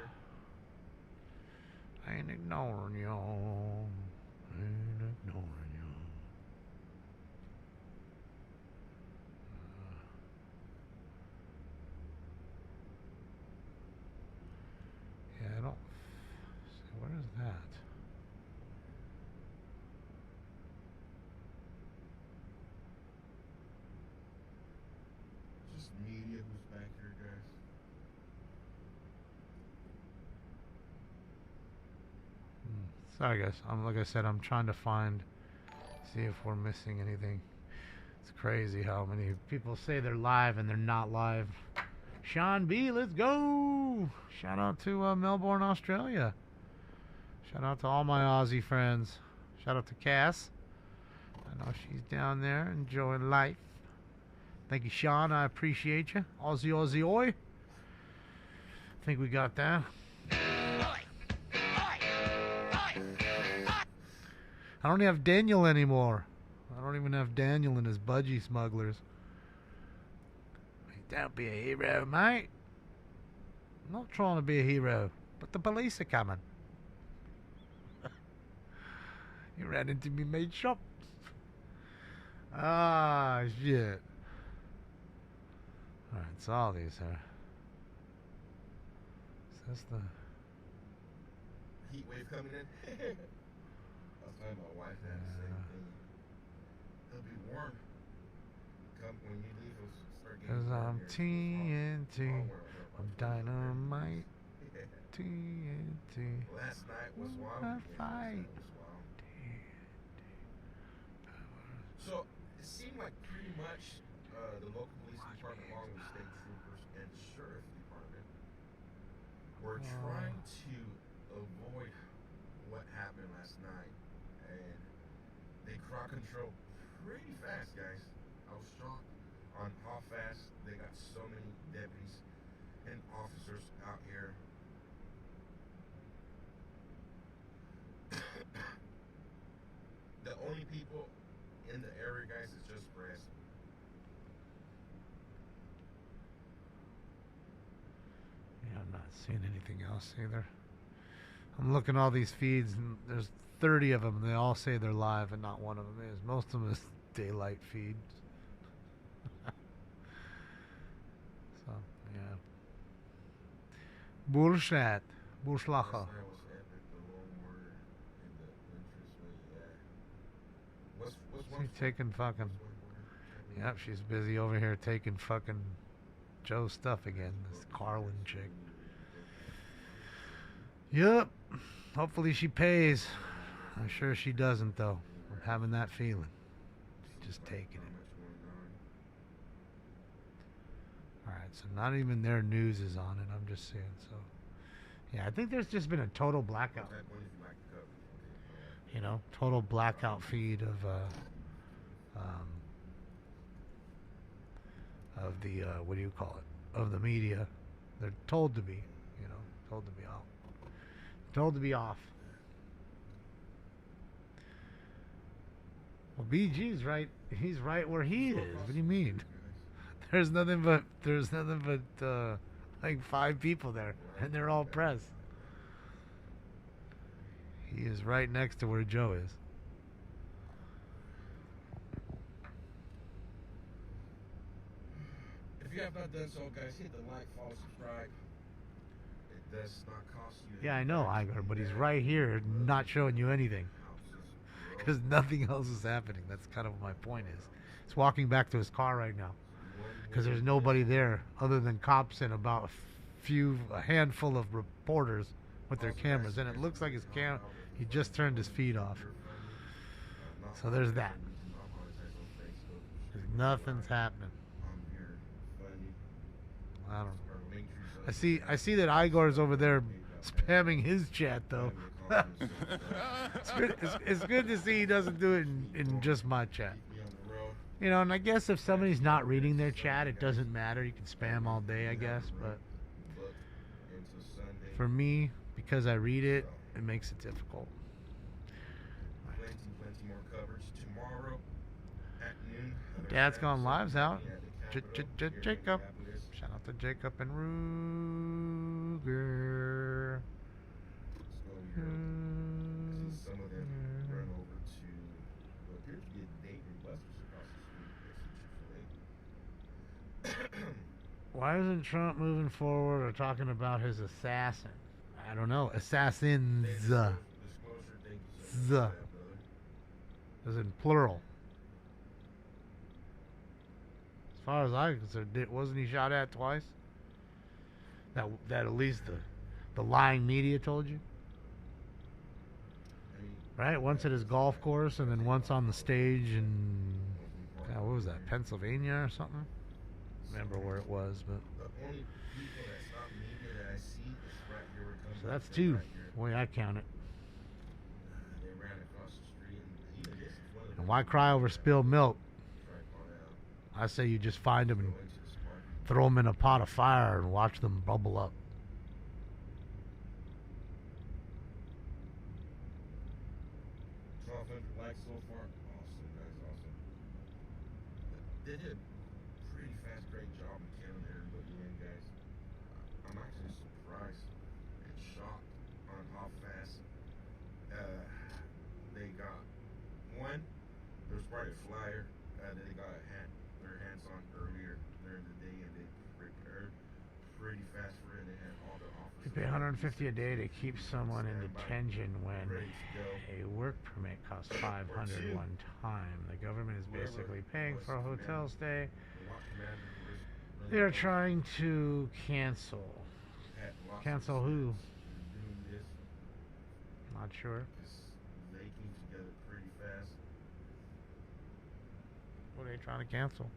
S4: I ain't ignoring y'all. I ain't ignoring y'all. Yeah, I don't. Where is that?
S6: Just media who's back here, guys.
S4: Sorry guys, like I said, I'm trying to see if we're missing anything. It's crazy how many people say they're live and they're not live. Sean B, let's go! Shout out to Melbourne, Australia. Shout out to all my Aussie friends. Shout out to Cass. I know she's down there enjoying life. Thank you, Sean. I appreciate you. Aussie, Aussie, oi. I think we got that. I don't have Daniel anymore. I don't even have Daniel and his budgie smugglers. Don't be a hero, mate. I'm not trying to be a hero, but the police are coming. You ran into me made shop. Ah, shit. Alright, it's all these are. Is this the...
S6: Heat wave coming in. I was telling my wife that same thing. It'll be warm. Come when you leave, it'll start getting
S4: Cause
S6: warm
S4: I'm
S6: here.
S4: TNT. I'm dynamite. TNT.
S6: Last night was
S4: Ooh,
S6: wild.
S4: I
S6: Yeah,
S4: fight.
S6: last night was wild. So it seemed like pretty much the local police department, along with state troopers and the sheriff department, were trying to avoid what happened last night, and they crowd control pretty fast, guys. I was shocked on how fast they got so many deputies and officers out here. The only people in the area, guys, is just press.
S4: Yeah, I'm not seeing anything else either. I'm looking at all these feeds, and there's 30 of them. They all say they're live, and not one of them is. Most of them is daylight feeds. So, yeah. Bullshit. Bullschlacher.
S6: Last night was epic. The lone murder in the entranceway. Yeah. What's one?
S4: She's taking fucking... Yep, she's busy over here taking fucking Joe's stuff again. This Carlin chick. Yep. Hopefully she pays. I'm sure she doesn't, though. I'm having that feeling. She's just taking it. Alright, so not even their news is on it. I'm just saying, so... Yeah, I think there's just been a total blackout. You know, total blackout feed of the, what do you call it? Of the media. They're told to be, you know, told to be off. Told to be off. Well, BG's right. He's right where he is. What do you mean? There's nothing but like 5 people there, and they're all press. He is right next to where Joe is.
S6: If you have not done so, guys, hit the like, follow, subscribe. It does not cost you.
S4: Yeah, I know, Igor, but he's right here, not showing you anything, because nothing else is happening. That's kind of what my point is. He's walking back to his car right now, because there's nobody there other than cops and about a handful of reporters with their cameras, and it looks like he just turned his feed off. So there's that. Nothing's happening. I don't know. I see that Igor's over there spamming his chat though. It's good to see he doesn't do it in just my chat. You know, and I guess if somebody's not reading their chat, it doesn't matter. You can spam all day, I guess. But for me, because I read it, it makes it difficult.
S6: Plenty more coverage tomorrow at noon.
S4: Dad's Gone Live's out. Jacob. Shout out to Jacob and Ruger.
S6: Some of them run over to what appears to be a Dave and Buster's across the street.
S4: Why isn't Trump moving forward or talking about his assassin? I don't know. Assassins.
S6: Disclosure, thank you so much.
S4: As in plural. As far as I'm concerned, wasn't he shot at twice? That at least the lying media told you? Right? Once at his golf course and then once on the stage in, God, what was that, Pennsylvania or something? Remember where it was, but...
S6: The only people that's not media that I see is right here where it comes
S4: So that's
S6: from,
S4: 2,
S6: right here.
S4: the way I count it.
S6: They ran across the street and even this is one of the...
S4: And why cry over spilled milk?
S6: Right on out.
S4: I say you just find them and
S6: Go into this park.
S4: throw them in a pot of fire and watch them bubble up.
S6: 500 likes so far. Awesome, guys, awesome. They did a pretty fast, great job in counting everybody in, guys. I'm actually surprised and shocked on how fast they got. One, there's probably a flyer that they got their hands on earlier during the day, and they prepared pretty fast for it. They had all the offers.
S4: You pay $150 a day to keep someone in detention when
S6: ready to go.
S4: a work permit costs $500 one time. The government is basically paying for a hotel stay. They are trying to cancel. Cancel who?
S6: Doing this,
S4: Not sure.
S6: they came together pretty fast.
S4: What are they trying to cancel?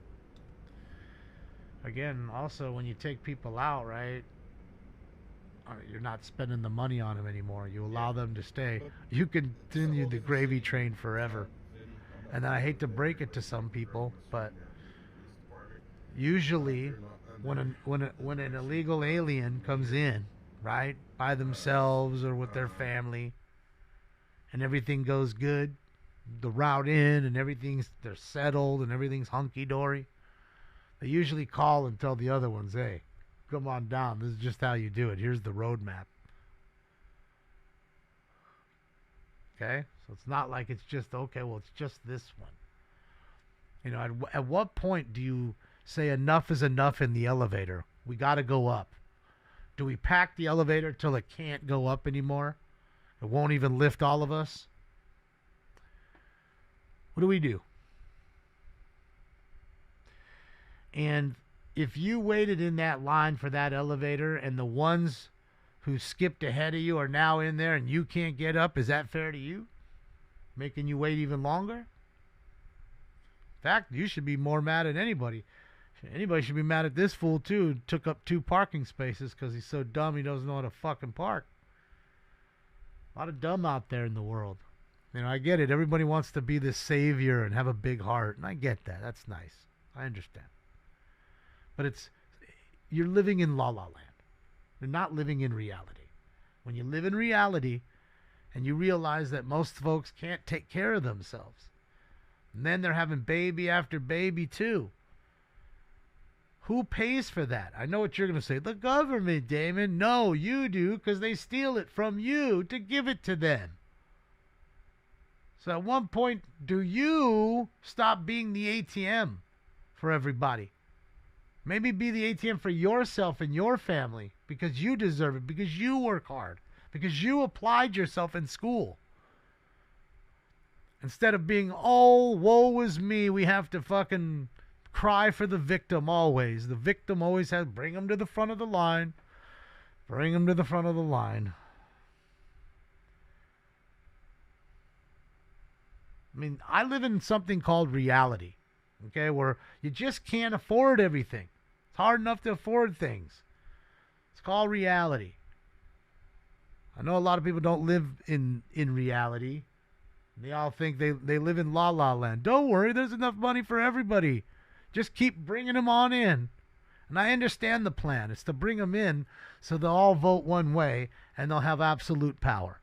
S4: Again, also, when you take people out, right, you're not spending the money on them anymore. You allow them to stay. You continue the gravy train forever. And I hate to break it to some people, but usually when an illegal alien comes in, right, by themselves or with their family, and everything goes good, the route in and they're settled and everything's hunky-dory, they usually call and tell the other ones, hey, come on down. This is just how you do it. Here's the roadmap. Okay? So it's not like it's just, okay, well, it's just this one. You know, at what point do you say enough is enough in the elevator? We got to go up. Do we pack the elevator till it can't go up anymore? It won't even lift all of us? What do we do? And if you waited in that line for that elevator and the ones who skipped ahead of you are now in there and you can't get up, is that fair to you? Making you wait even longer? In fact, you should be more mad at anybody. Anybody should be mad at this fool too, who took up 2 parking spaces because he's so dumb he doesn't know how to fucking park. A lot of dumb out there in the world. You know, I get it. Everybody wants to be the savior and have a big heart, and I get that. That's nice. I understand. But you're living in la la land. You're not living in reality. When you live in reality and you realize that most folks can't take care of themselves, and then they're having baby after baby too. Who pays for that? I know what you're going to say. The government, Damon. No, you do, because they steal it from you to give it to them. So at one point, do you stop being the ATM for everybody? Maybe be the ATM for yourself and your family because you deserve it, because you work hard, because you applied yourself in school. Instead of being, oh, woe is me, we have to fucking cry for the victim always. The victim always has, bring them to the front of the line. Bring them to the front of the line. I mean, I live in something called reality, okay, where you just can't afford everything. It's hard enough to afford things. It's called reality. I know a lot of people don't live in reality. They all think they live in la la land. Don't worry, there's enough money for everybody. Just keep bringing them on in. And I understand the plan. It's to bring them in so they'll all vote one way and they'll have absolute power.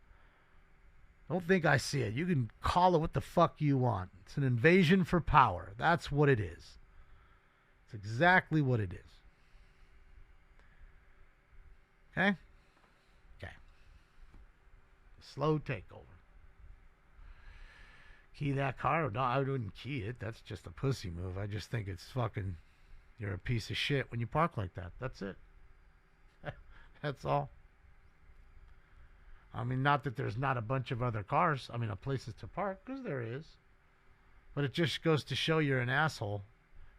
S4: Don't think I see it. You can call it what the fuck you want. It's an invasion for power. That's what it is. It's exactly what it is. Okay? Okay. Slow takeover. Key that car? No, I wouldn't key it. That's just a pussy move. I just think it's fucking, you're a piece of shit when you park like that. That's it. That's all. I mean, not that there's not a bunch of other cars, places to park, because there is. But it just goes to show you're an asshole.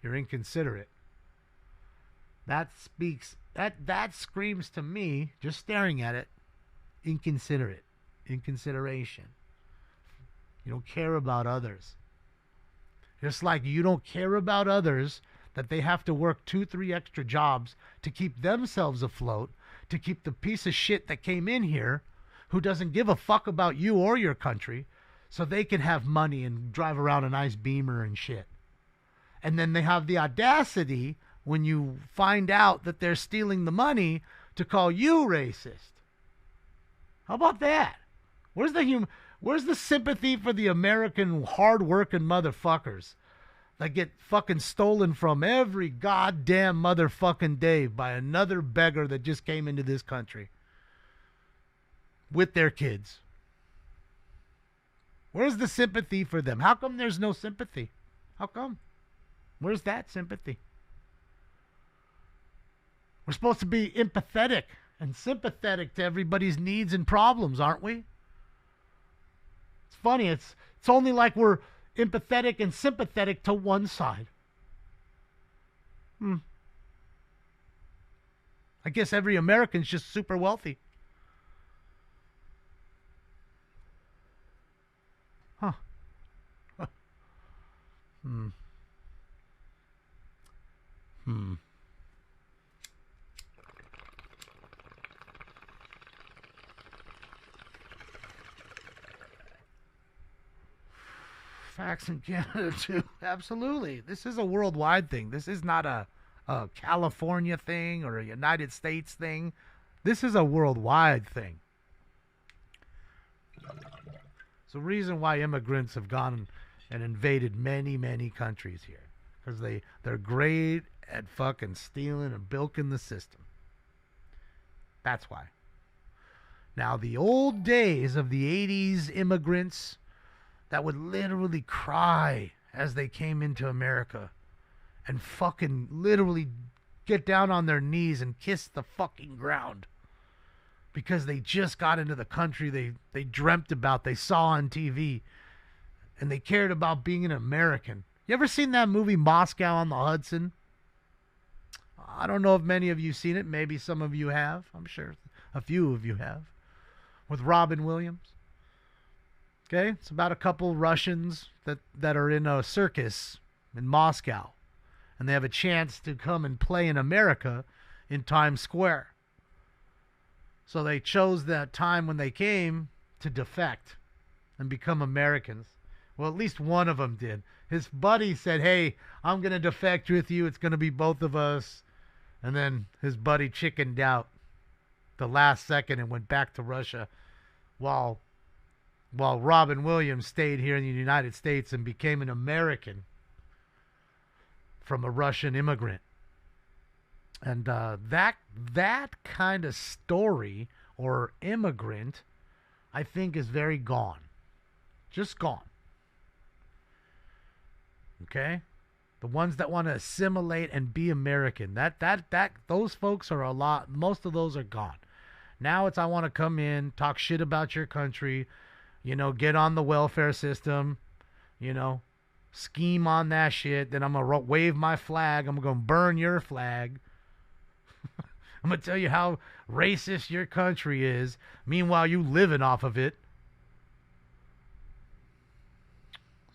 S4: You're inconsiderate. That screams to me, just staring at it, inconsiderate. Inconsideration. You don't care about others. Just like you don't care about others, that they have to work 2-3 extra jobs to keep themselves afloat, to keep the piece of shit that came in here, who doesn't give a fuck about you or your country, so they can have money and drive around a nice Beamer and shit. And then they have the audacity, when you find out that they're stealing the money, to call you racist. How about that? Where's the sympathy for the American hard-working motherfuckers that get fucking stolen from every goddamn motherfucking day by another beggar that just came into this country with their kids? Where's the sympathy for them? How come there's no sympathy? How come? Where's that sympathy? We're supposed to be empathetic and sympathetic to everybody's needs and problems, aren't we? It's funny. It's only like we're empathetic and sympathetic to one side. I guess every American's just super wealthy. Huh. Facts in Canada too. Absolutely. This is a worldwide thing. This is not a California thing or a United States thing. This is a worldwide thing. It's the reason why immigrants have gone and invaded many, many countries here. Because they're great at fucking stealing and bilking the system. That's why. Now, the old days of the 80s immigrants that would literally cry as they came into America and fucking literally get down on their knees and kiss the fucking ground because they just got into the country they dreamt about, they saw on TV, and they cared about being an American. You ever seen that movie Moscow on the Hudson? I don't know if many of you seen it. Maybe some of you have. I'm sure a few of you have. With Robin Williams. Okay? It's about a couple Russians that are in a circus in Moscow. And they have a chance to come and play in America in Times Square. So they chose that time when they came to defect and become Americans. Well, at least one of them did. His buddy said, hey, I'm going to defect with you. It's going to be both of us. And then his buddy chickened out the last second and went back to Russia while Robin Williams stayed here in the United States and became an American from a Russian immigrant. And that kind of story or immigrant, I think, is very gone. Just gone. Okay? The ones that want to assimilate and be American, those folks are most of those are gone. Now it's I want to come in, talk shit about your country, get on the welfare system, scheme on that shit. Then I'm going to wave my flag. I'm going to burn your flag. I'm going to tell you how racist your country is. Meanwhile, you living off of it.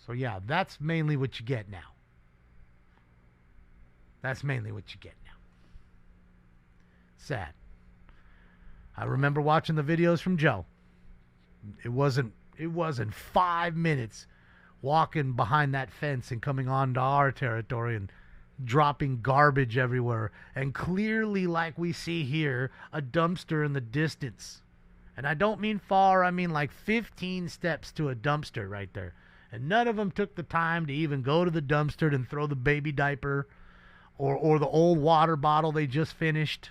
S4: So, yeah, that's mainly what you get now. That's mainly what you get now. Sad. I remember watching the videos from Joe. It wasn't 5 minutes walking behind that fence and coming onto our territory and dropping garbage everywhere. And clearly, like we see here, a dumpster in the distance. And I don't mean far, I mean like 15 steps to a dumpster right there. And none of them took the time to even go to the dumpster and throw the baby diaper or the old water bottle they just finished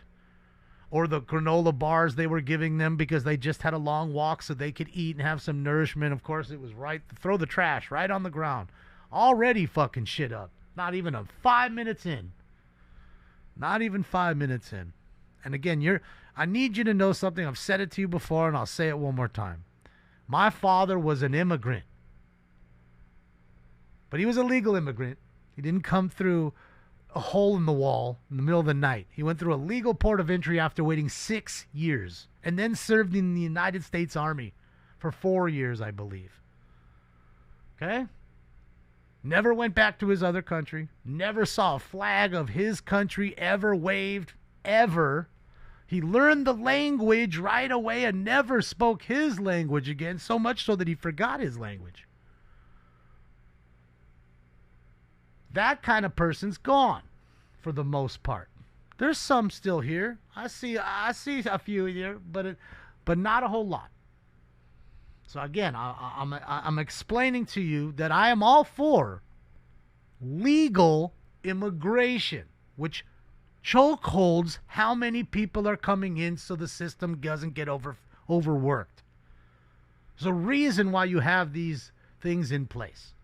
S4: or the granola bars they were giving them because they just had a long walk so they could eat and have some nourishment. Of course, it was right. Throw the trash right on the ground. Already fucking shit up. Not even 5 minutes in. Not even 5 minutes in. And again, I need you to know something. I've said it to you before and I'll say it one more time. My father was an immigrant. But he was a legal immigrant. He didn't come through a hole in the wall in the middle of the night. He went through a legal port of entry after waiting 6 years and then served in the United States Army for 4 years, I believe. Okay? Never went back to his other country. Never saw a flag of his country ever waved, ever. He learned the language right away and never spoke his language again, so much so that he forgot his language. That kind of person's gone for the most part. There's some still here. I see a few here, but not a whole lot. So again, I'm explaining to you that I am all for legal immigration, which chokeholds how many people are coming in so the system doesn't get overworked. There's a reason why you have these things in place.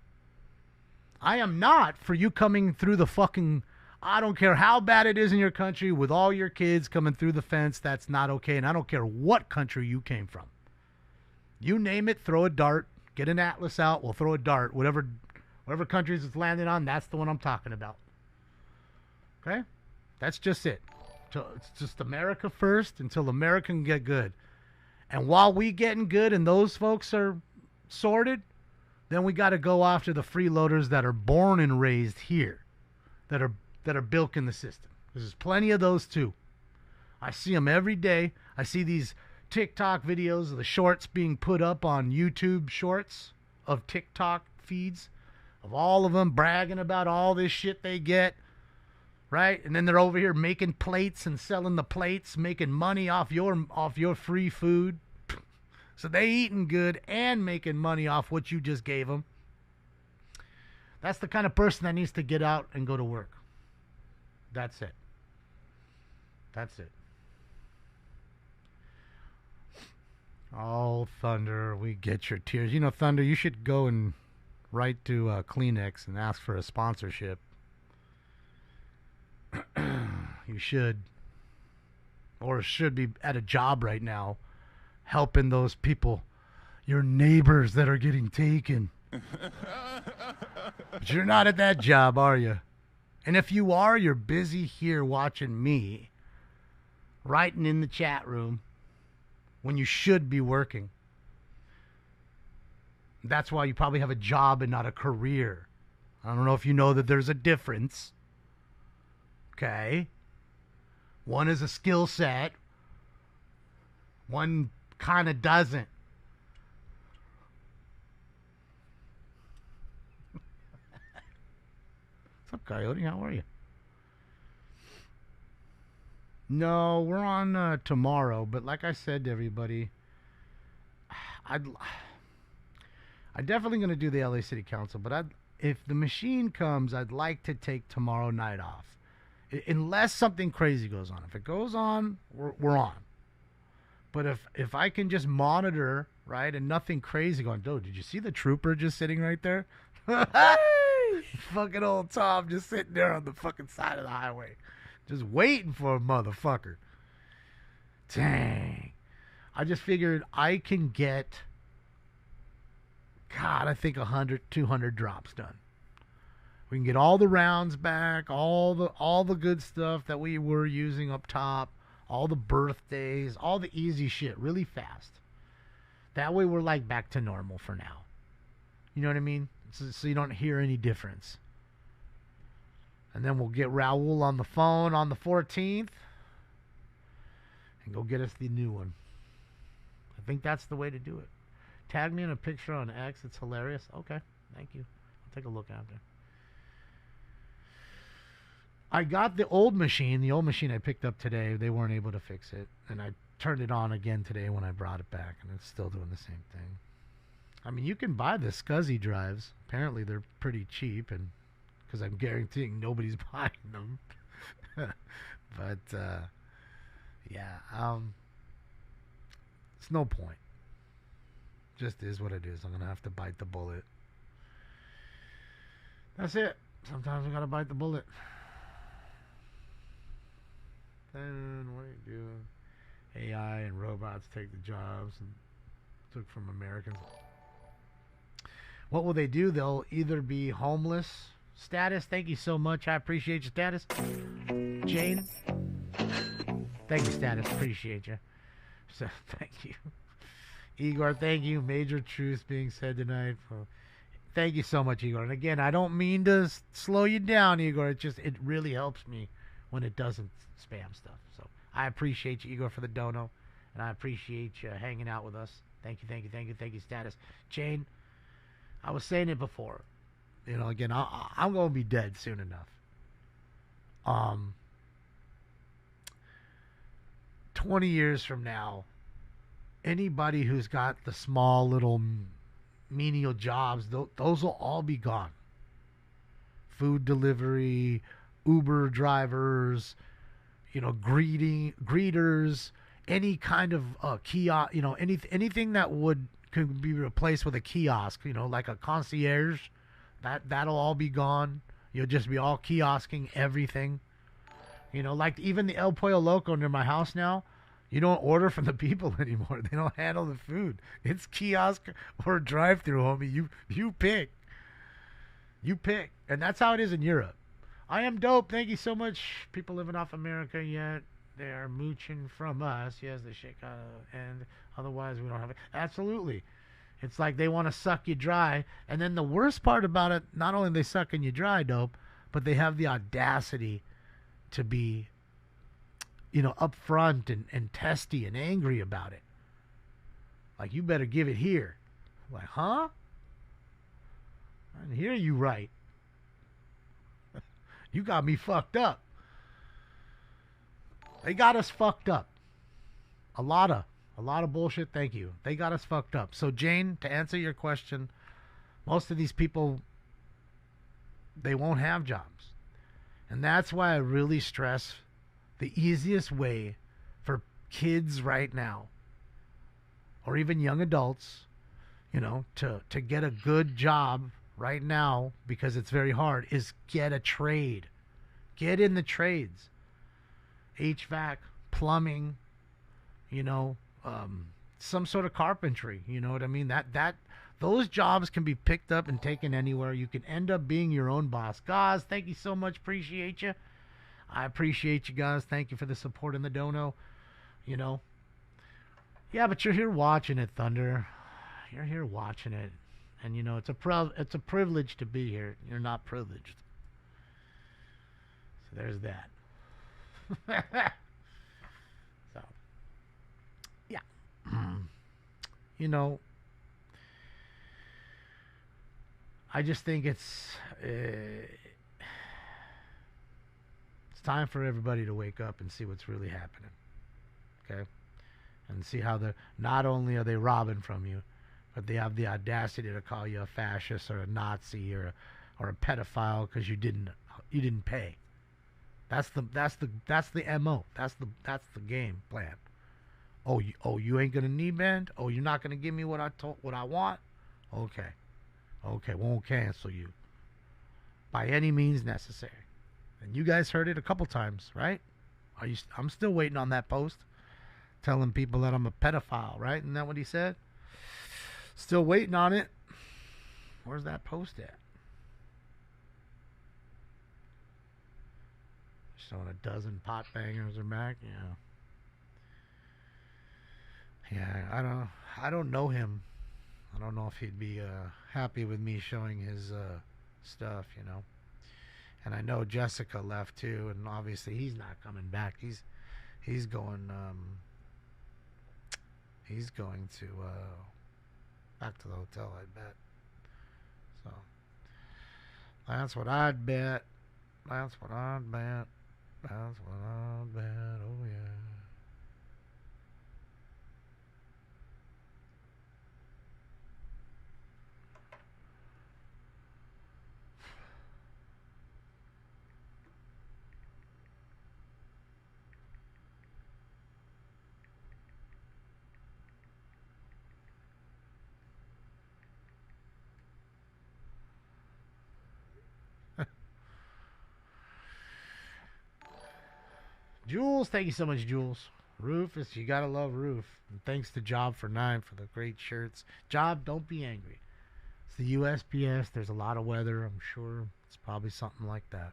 S4: I am not for you coming through the fucking, I don't care how bad it is in your country with all your kids coming through the fence. That's not okay. And I don't care what country you came from. You name it, throw a dart, get an atlas out, we'll throw a dart. Whatever countries it's landing on, that's the one I'm talking about. Okay? That's just it. It's just America first until America can get good. And while we getting good and those folks are sorted, then we got to go after the freeloaders that are born and raised here, that are bilking the system. There's plenty of those too. I see them every day. I see these TikTok videos of the shorts being put up on YouTube shorts of TikTok feeds of all of them bragging about all this shit they get, right? And then they're over here making plates and selling the plates, making money off your free food. So they eating good and making money off what you just gave them. That's the kind of person that needs to get out and go to work. That's it. That's it. Oh, Thunder, we get your tears. You know, Thunder, you should go and write to Kleenex and ask for a sponsorship. You should. Or should be at a job right now helping those people, your neighbors that are getting taken. But you're not at that job, are you? And if you are, you're busy here watching me, writing in the chat room, when you should be working. That's why you probably have a job and not a career. I don't know if you know that there's a difference. Okay? One is a skill set. One kind of doesn't. What's up, Coyote? How are you? No, we're on tomorrow, but like I said to everybody, I'm definitely going to do the LA City Council, but if the machine comes, I'd like to take tomorrow night off. Unless something crazy goes on. If it goes on, we're on. But if I can just monitor, right, and nothing crazy going, dude, did you see the trooper just sitting right there? Fucking old Tom just sitting there on the fucking side of the highway. Just waiting for a motherfucker. Dang. I just figured I can get, God, I think 100, 200 drops done. We can get all the rounds back, all the good stuff that we were using up top, all the birthdays, all the easy shit really fast. That way we're like back to normal for now. You know what I mean? So you don't hear any difference. And then we'll get Raul on the phone on the 14th and go get us the new one. I think that's the way to do it. Tag me in a picture on X. It's hilarious. Okay. Thank you. I'll take a look after. I got the old machine I picked up today. They weren't able to fix it. And I turned it on again today when I brought it back, and it's still doing the same thing. I mean, you can buy the SCSI drives. Apparently, they're pretty cheap, and because I'm guaranteeing nobody's buying them. But, yeah, it's no point. Just is what it is. I'm going to have to bite the bullet. That's it. Sometimes I got to bite the bullet. Then what do you do? AI and robots take the jobs and took from Americans. What will they do? They'll either be homeless. Status, thank you so much. I appreciate your status. Jane, thank you, Status. Appreciate you. So, thank you. Igor, thank you. Major truths being said tonight. Thank you so much, Igor. And again, I don't mean to slow you down, Igor. It really helps me when it doesn't spam stuff. So I appreciate you, Igor, for the dono, and I appreciate you hanging out with us. Thank you, Status. Jane, I was saying it before. You know, again, I'm going to be dead soon enough. 20 years from now, anybody who's got the small little menial jobs, those will all be gone. Food delivery, Uber drivers, greeters, any kind of kiosk, anything that could be replaced with a kiosk, like a concierge, that'll all be gone. You'll just be all kiosking everything. Like even the El Pollo Loco near my house now, you don't order from the people anymore. They don't handle the food. It's kiosk or drive-through, homie. You pick. You pick. And that's how it is in Europe. I am dope. Thank you so much. People living off America yet. They are mooching from us. Yes, the shit gotta end. Otherwise, we don't have it. Absolutely. It's like they want to suck you dry. And then the worst part about it, not only are they sucking you dry, dope, but they have the audacity to be, upfront and testy and angry about it. Like, you better give it here. Like, huh? I didn't hear you right. You got me fucked up. They got us fucked up. A lot of bullshit. Thank you. They got us fucked up. So Jane, to answer your question, most of these people, they won't have jobs. And that's why I really stress the easiest way for kids right now, or even young adults, to get a good job right now, because it's very hard, is get a trade. Get in the trades. HVAC, plumbing, some sort of carpentry. You know what I mean? Those jobs can be picked up and taken anywhere. You can end up being your own boss. Guys, thank you so much. Appreciate you. I appreciate you guys. Thank you for the support in the dono. Yeah, but you're here watching it, Thunder. You're here watching it. And, it's a privilege to be here. You're not privileged. So there's that. So, yeah. I just think it's time for everybody to wake up and see what's really happening. Okay? And see how not only are they robbing from you, but they have the audacity to call you a fascist or a Nazi or a pedophile because you didn't pay. That's the MO. That's the game plan. Oh, you ain't gonna knee bend. Oh, you're not gonna give me what I want. Okay, won't cancel you by any means necessary. And you guys heard it a couple times, right? I'm still waiting on that post telling people that I'm a pedophile, right? Isn't that what he said? Still waiting on it. Where's that post at? Showing a dozen pot bangers are back. Yeah, I don't know him. I don't know if he'd be happy with me showing his stuff, And I know Jessica left too, and obviously he's not coming back. He's going to back to the hotel, I bet. So that's what I'd bet. Oh yeah. Jules, thank you so much, Jules. Rufus, you gotta love Roof. And thanks to Job for 9 for the great shirts. Job, don't be angry. It's the USPS. There's a lot of weather. I'm sure it's probably something like that.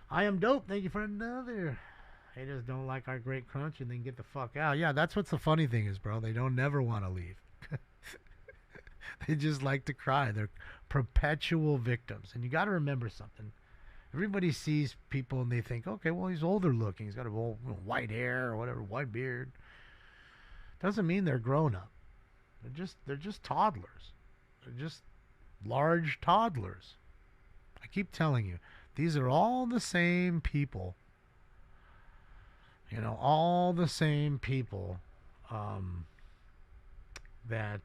S4: I am dope. Thank you for another. Haters don't like our great crunch and then get the fuck out. Yeah, that's what's the funny thing is, bro. They don't never want to leave. They just like to cry. They're perpetual victims. And you got to remember something. Everybody sees people and they think, okay, well, he's older looking. He's got a white hair or whatever, white beard. Doesn't mean they're grown up. They're just toddlers. They're just large toddlers. I keep telling you, these are all the same people. All the same people that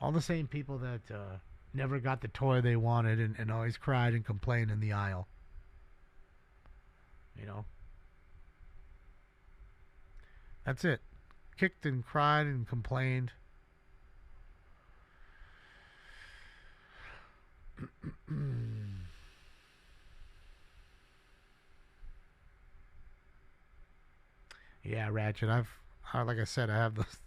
S4: all the same people that never got the toy they wanted and always cried and complained in the aisle. You know? That's it. Kicked and cried and complained. Yeah, Ratchet. Like I said, I have those.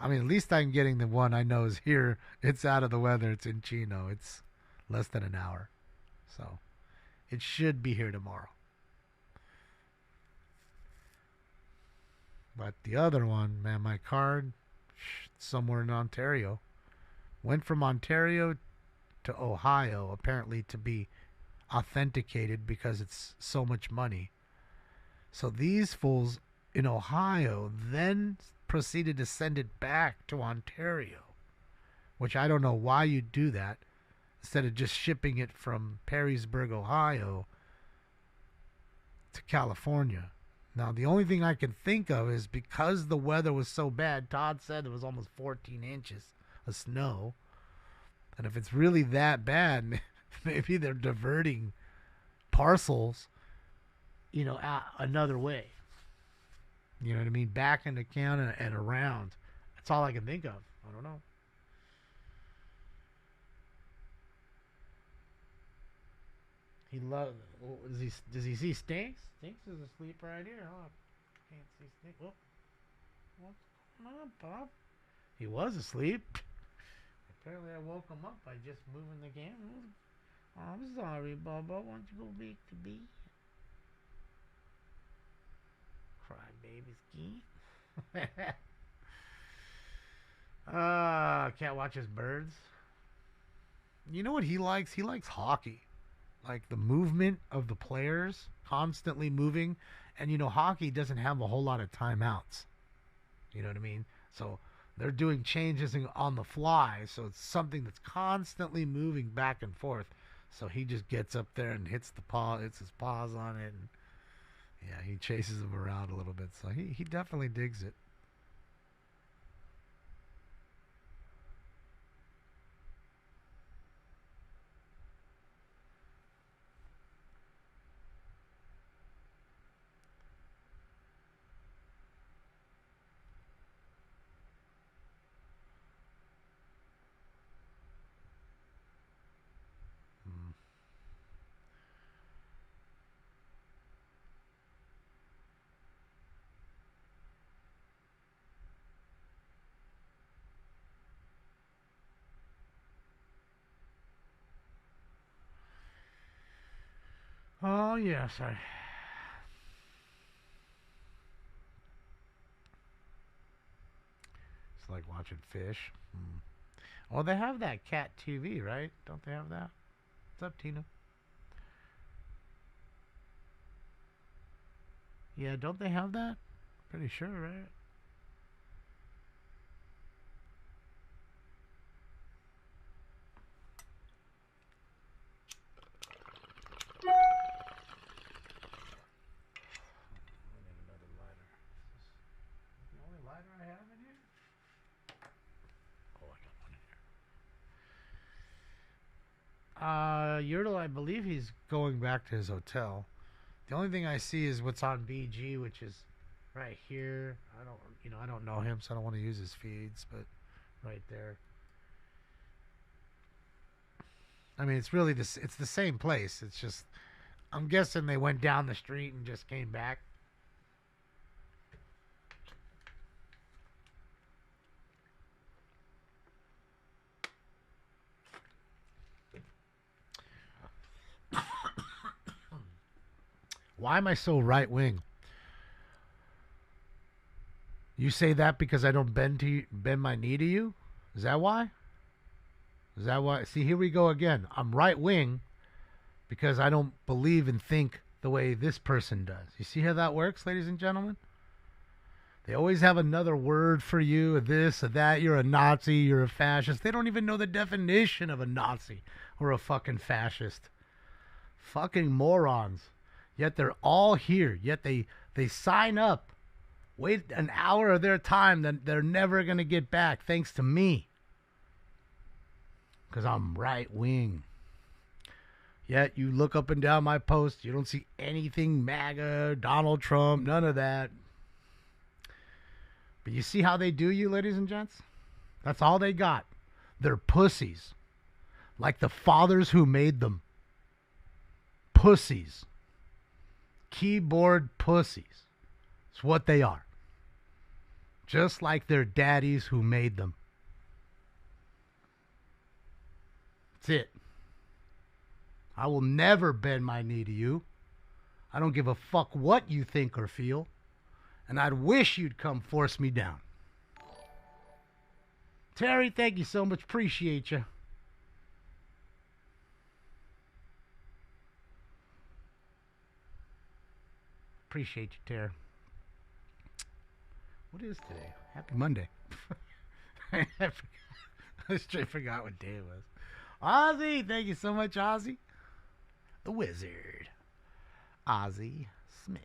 S4: I mean, at least I'm getting the one I know is here. It's out of the weather. It's in Chino. It's less than an hour. So it should be here tomorrow. But the other one, man, my card, somewhere in Ontario. Went from Ontario to Ohio, apparently to be authenticated because it's so much money. So these fools in Ohio then proceeded to send it back to Ontario, which I don't know why you do that instead of just shipping it from Perrysburg, Ohio to California. Now, the only thing I can think of is because the weather was so bad, Todd said there was almost 14 inches of snow. And if it's really that bad, maybe they're diverting parcels, another way. You know what I mean? Back into Canada and around. That's all I can think of. I don't know. He loves. Does he see Stinks? Stinks is asleep right here. Oh, can't see Stinks. Oh, what's going on, Bob? He was asleep. Apparently, I woke him up by just moving the camera. I'm sorry, Bubba. Why don't you go back to bed? Cry babies, ski. Cat watches birds. You know what he likes? He likes hockey. Like the movement of the players constantly moving. And, hockey doesn't have a whole lot of timeouts. You know what I mean? So they're doing changes on the fly. So it's something that's constantly moving back and forth. So he just gets up there and hits his paws on it. And yeah, he chases them around a little bit. So he definitely digs it. Oh, yes. It's like watching fish. Oh, they have that cat TV, right? Don't they have that? What's up, Tina? Yeah, don't they have that? Pretty sure, right? Yertle, I believe he's going back to his hotel. The only thing I see is what's on BG, which is right here. I don't know him, so I don't want to use his feeds, but right there. I mean, it's really it's the same place. It's just, I'm guessing they went down the street and just came back. Why am I so right wing? You say that because I don't bend my knee to you? Is that why? Is that why? See, here we go again. I'm right wing because I don't believe and think the way this person does. You see how that works, ladies and gentlemen? They always have another word for you, or this or that. You're a Nazi, you're a fascist. They don't even know the definition of a Nazi or a fucking fascist. Fucking morons. Yet they're all here. Yet they sign up Wait an hour of their time that they're never going to get back thanks to me. Because I'm right wing. Yet you look up and down my posts, you don't see anything MAGA, Donald Trump, none of that. But you see how they do you, ladies and gents? That's all they got. They're pussies. Like the fathers who made them. Pussies. Keyboard pussies. It's what they are. Just like their daddies who made them. That's it. I will never bend my knee to you. I don't give a fuck what you think or feel. And I'd wish you'd come force me down. Terry, thank you so much. Appreciate you. Appreciate you, Terry. What is today? Happy Monday. I straight forgot what day it was. Ozzy, thank you so much, Ozzy. The Wizard. Ozzy Smith.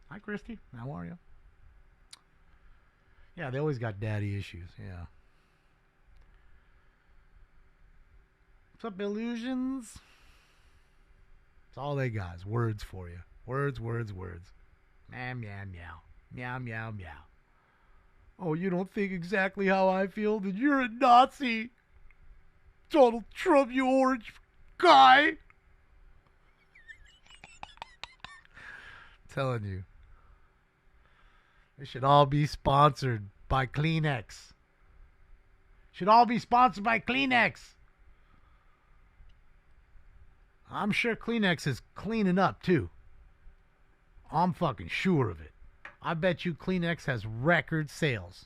S4: Hi, Christy. How are you? Yeah, they always got daddy issues. Yeah. What's up, Illusions? It's all they got is words for you. Words, words, words. Meow, meow, meow. Meow, meow, meow. Oh, you don't think exactly how I feel? Then you're a Nazi. Donald Trump, you orange guy. I'm telling you. They should all be sponsored by Kleenex. Should all be sponsored by Kleenex. I'm sure Kleenex is cleaning up, too. I'm fucking sure of it. I bet you Kleenex has record sales.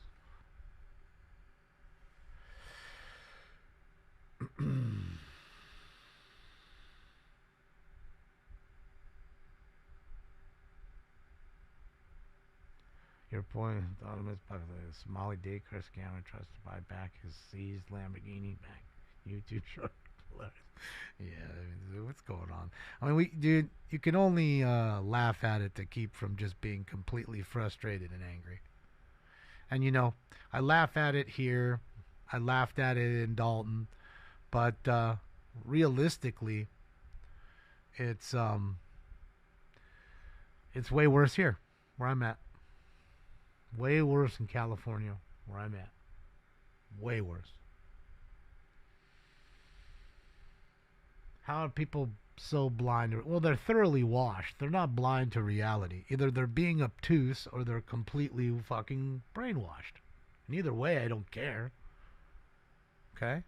S4: Your point, Autonomous Somali daycare scammer tries to buy back his seized Lamborghini back. YouTube short. Yeah, I mean, what's going on? I mean, dude, you can only laugh at it to keep from just being completely frustrated and angry. And you know, I laugh at it here. I laughed at it in Dalton, but realistically, it's way worse here, where I'm at. Way worse in California, where I'm at. Way worse. How are people so blind? Well, they're thoroughly washed. They're not blind to reality. Either they're being obtuse or they're completely fucking brainwashed. And either way, I don't care. Okay?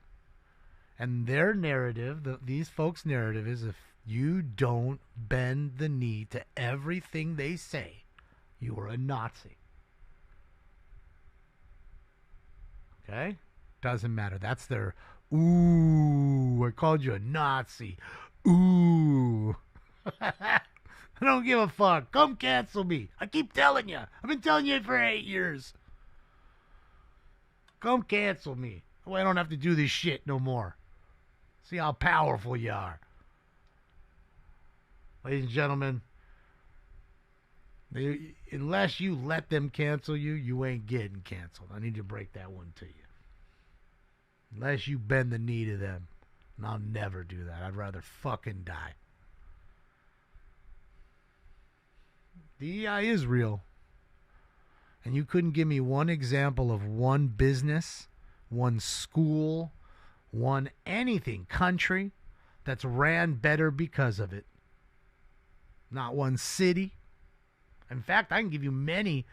S4: And their narrative, these folks' narrative is if you don't bend the knee to everything they say, you are a Nazi. Okay? Doesn't matter. That's their, ooh, I called you a Nazi. Ooh. I don't give a fuck. Come cancel me. I keep telling you. I've been telling you for 8 years. Come cancel me. That way I don't have to do this shit no more. See how powerful you are. Ladies and gentlemen, unless you let them cancel you, you ain't getting canceled. I need to break that one to you. Unless you bend the knee to them. And I'll never do that. I'd rather fucking die. DEI is real. And you couldn't give me one example of one business, one school, one anything, country, that's ran better because of it. Not one city. In fact, I can give you many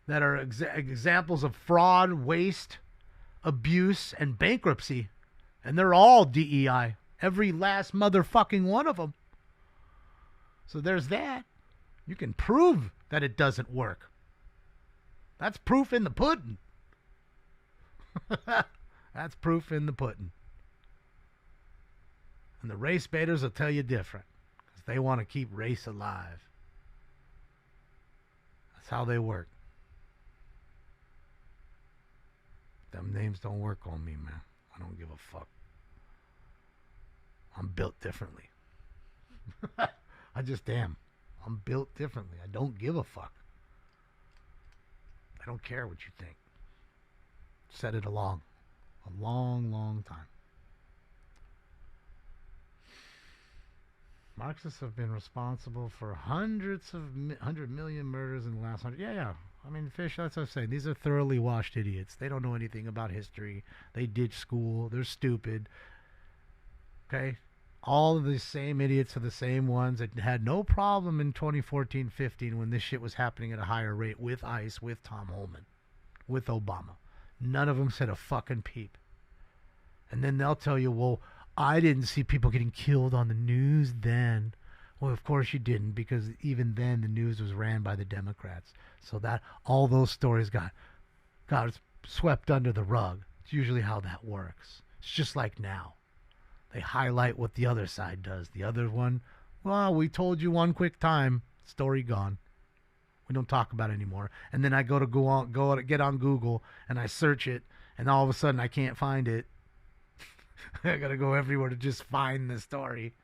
S4: that are examples of fraud, waste, abuse, and bankruptcy. And they're all DEI. Every last motherfucking one of them. So there's that. You can prove that it doesn't work. That's proof in the pudding. That's proof in the pudding. And the race baiters will tell you different. Because they want to keep race alive. That's how they work. Them names don't work on me, man. I don't give a fuck. I'm built differently. I just am. I'm built differently. I don't give a fuck. I don't care what you think. Said it a long, long time. Marxists have been responsible for 100 million murders in the last 100. Yeah. I mean, Fish, that's what I'm saying. These are thoroughly washed idiots. They don't know anything about history. They ditch school. They're stupid. Okay? All of the same idiots are the same ones that had no problem in 2014-15 when this shit was happening at a higher rate with ICE, with Tom Holman, with Obama. None of them said a fucking peep. And then they'll tell you, well, I didn't see people getting killed on the news then. Well, of course you didn't, because even then the news was ran by the Democrats. So that all those stories got swept under the rug. It's usually how that works. It's just like now. They highlight what the other side does. The other one, well, we told you one quick time, story gone. We don't talk about it anymore. And then I go to get on Google and I search it, and all of a sudden I can't find it. I gotta go everywhere to just find the story.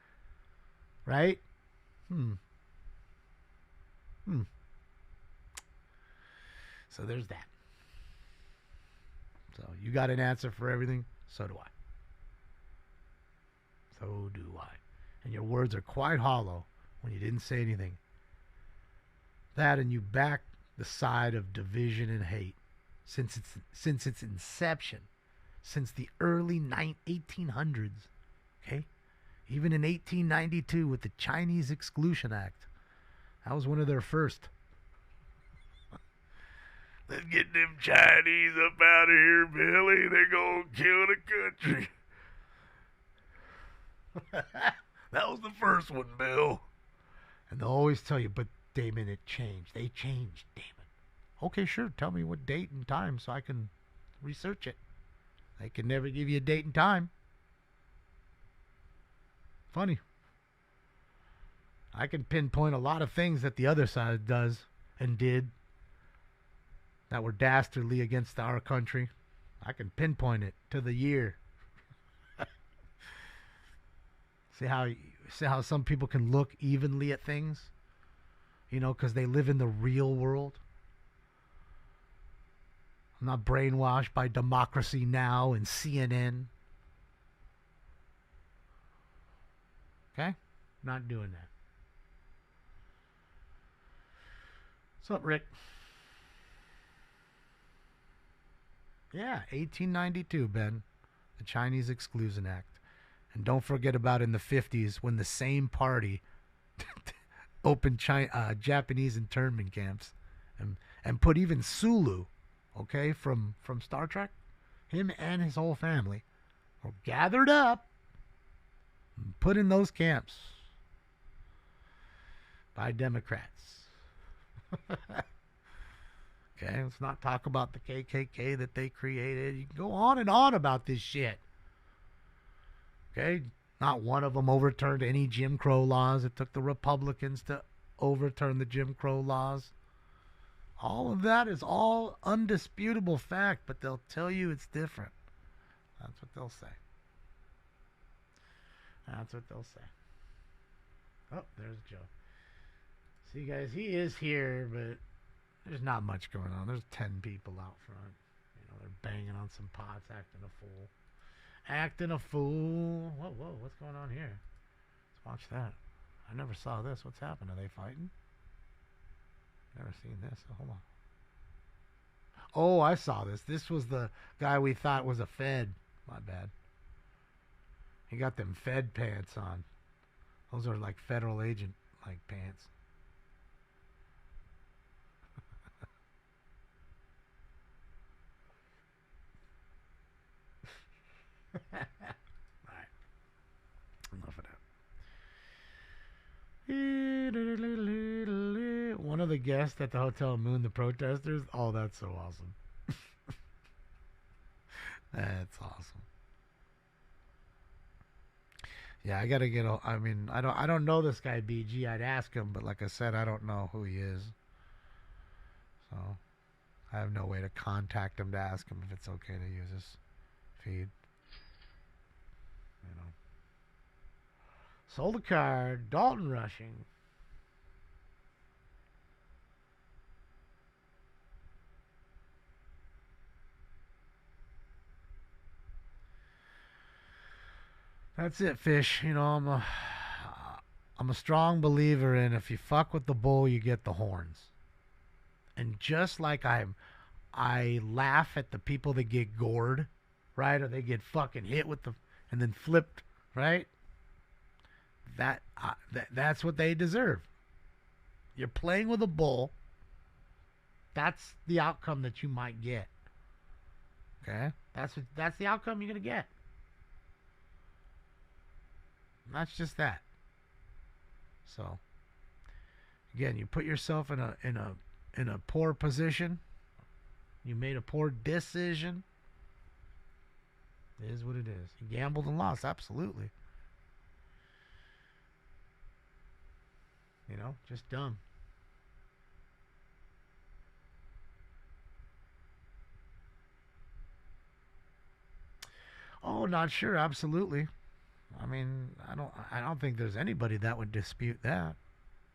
S4: Right? So there's that. So you got an answer for everything? So do I. So do I. And your words are quite hollow when you didn't say anything. That, and you back the side of division and hate since its inception. Since the early 1800s, okay? Even in 1892 with the Chinese Exclusion Act. That was one of their first. Let's get them Chinese up out of here, Billy. They're going to kill the country. That was the first one, Bill. And they'll always tell you, but Damon, it changed. They changed, Damon. Okay, sure. Tell me what date and time so I can research it. They can never give you a date and time. Funny. I can pinpoint a lot of things that the other side does and did that were dastardly against our country. I can pinpoint it to the year. See how some people can look evenly at things? You know, because they live in the real world. I'm not brainwashed by Democracy Now! And CNN. Okay? Not doing that. What's up, Rick? Yeah, 1892, Ben. The Chinese Exclusion Act. And don't forget about in the 50s when the same party opened Japanese internment camps and put even Sulu, okay, from Star Trek, him and his whole family were gathered up and put in those camps by Democrats. Okay, let's not talk about the KKK that they created. You can go on and on about this shit. Okay, not one of them overturned any Jim Crow laws. It took the Republicans to overturn the Jim Crow laws. All of that is all undisputable fact, but they'll tell you it's different. That's what they'll say. That's what they'll say. Oh, there's Joe. See, guys, he is here, but there's not much going on. There's 10 people out front. You know, they're banging on some pots, acting a fool. Acting a fool. Whoa, what's going on here? Let's watch that. I never saw this. What's happened? Are they fighting? Never seen this. Oh, hold on. Oh, I saw this. This was the guy we thought was a Fed. My bad. He got them Fed pants on. Those are like federal agent like pants. Alright. Enough of that. One of the guests at the Hotel Moon, the protesters. Oh, that's so awesome. That's awesome. Yeah, I gotta get. I mean, I don't know this guy BG. I'd ask him, but like I said, I don't know who he is. So I have no way to contact him to ask him if it's okay to use his feed. You know. Sold a car. Dalton rushing. That's it, Fish. I'm a strong believer in if you fuck with the bull, you get the horns. And just like I laugh at the people that get gored, right? Or they get fucking hit with and then flipped, right? That's what they deserve. You're playing with a bull. That's the outcome that you might get. Okay? That's the outcome you're gonna get. And that's just that. So, again, you put yourself in a poor position. You made a poor decision. It is what it is. You gambled and lost, absolutely. Just dumb. Oh, not sure. Absolutely. I mean, I don't think there's anybody that would dispute that.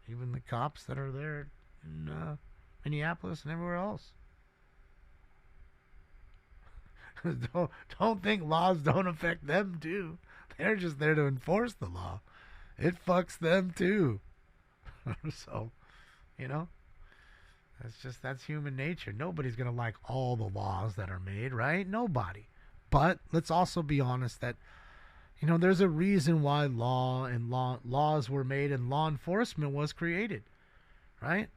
S4: Even the cops that are there in Minneapolis and everywhere else. don't think laws don't affect them too. They're just there to enforce the law. It fucks them too. So, that's human nature. Nobody's gonna like all the laws that are made, right? Nobody. But let's also be honest that there's a reason why laws were made and law enforcement was created, right?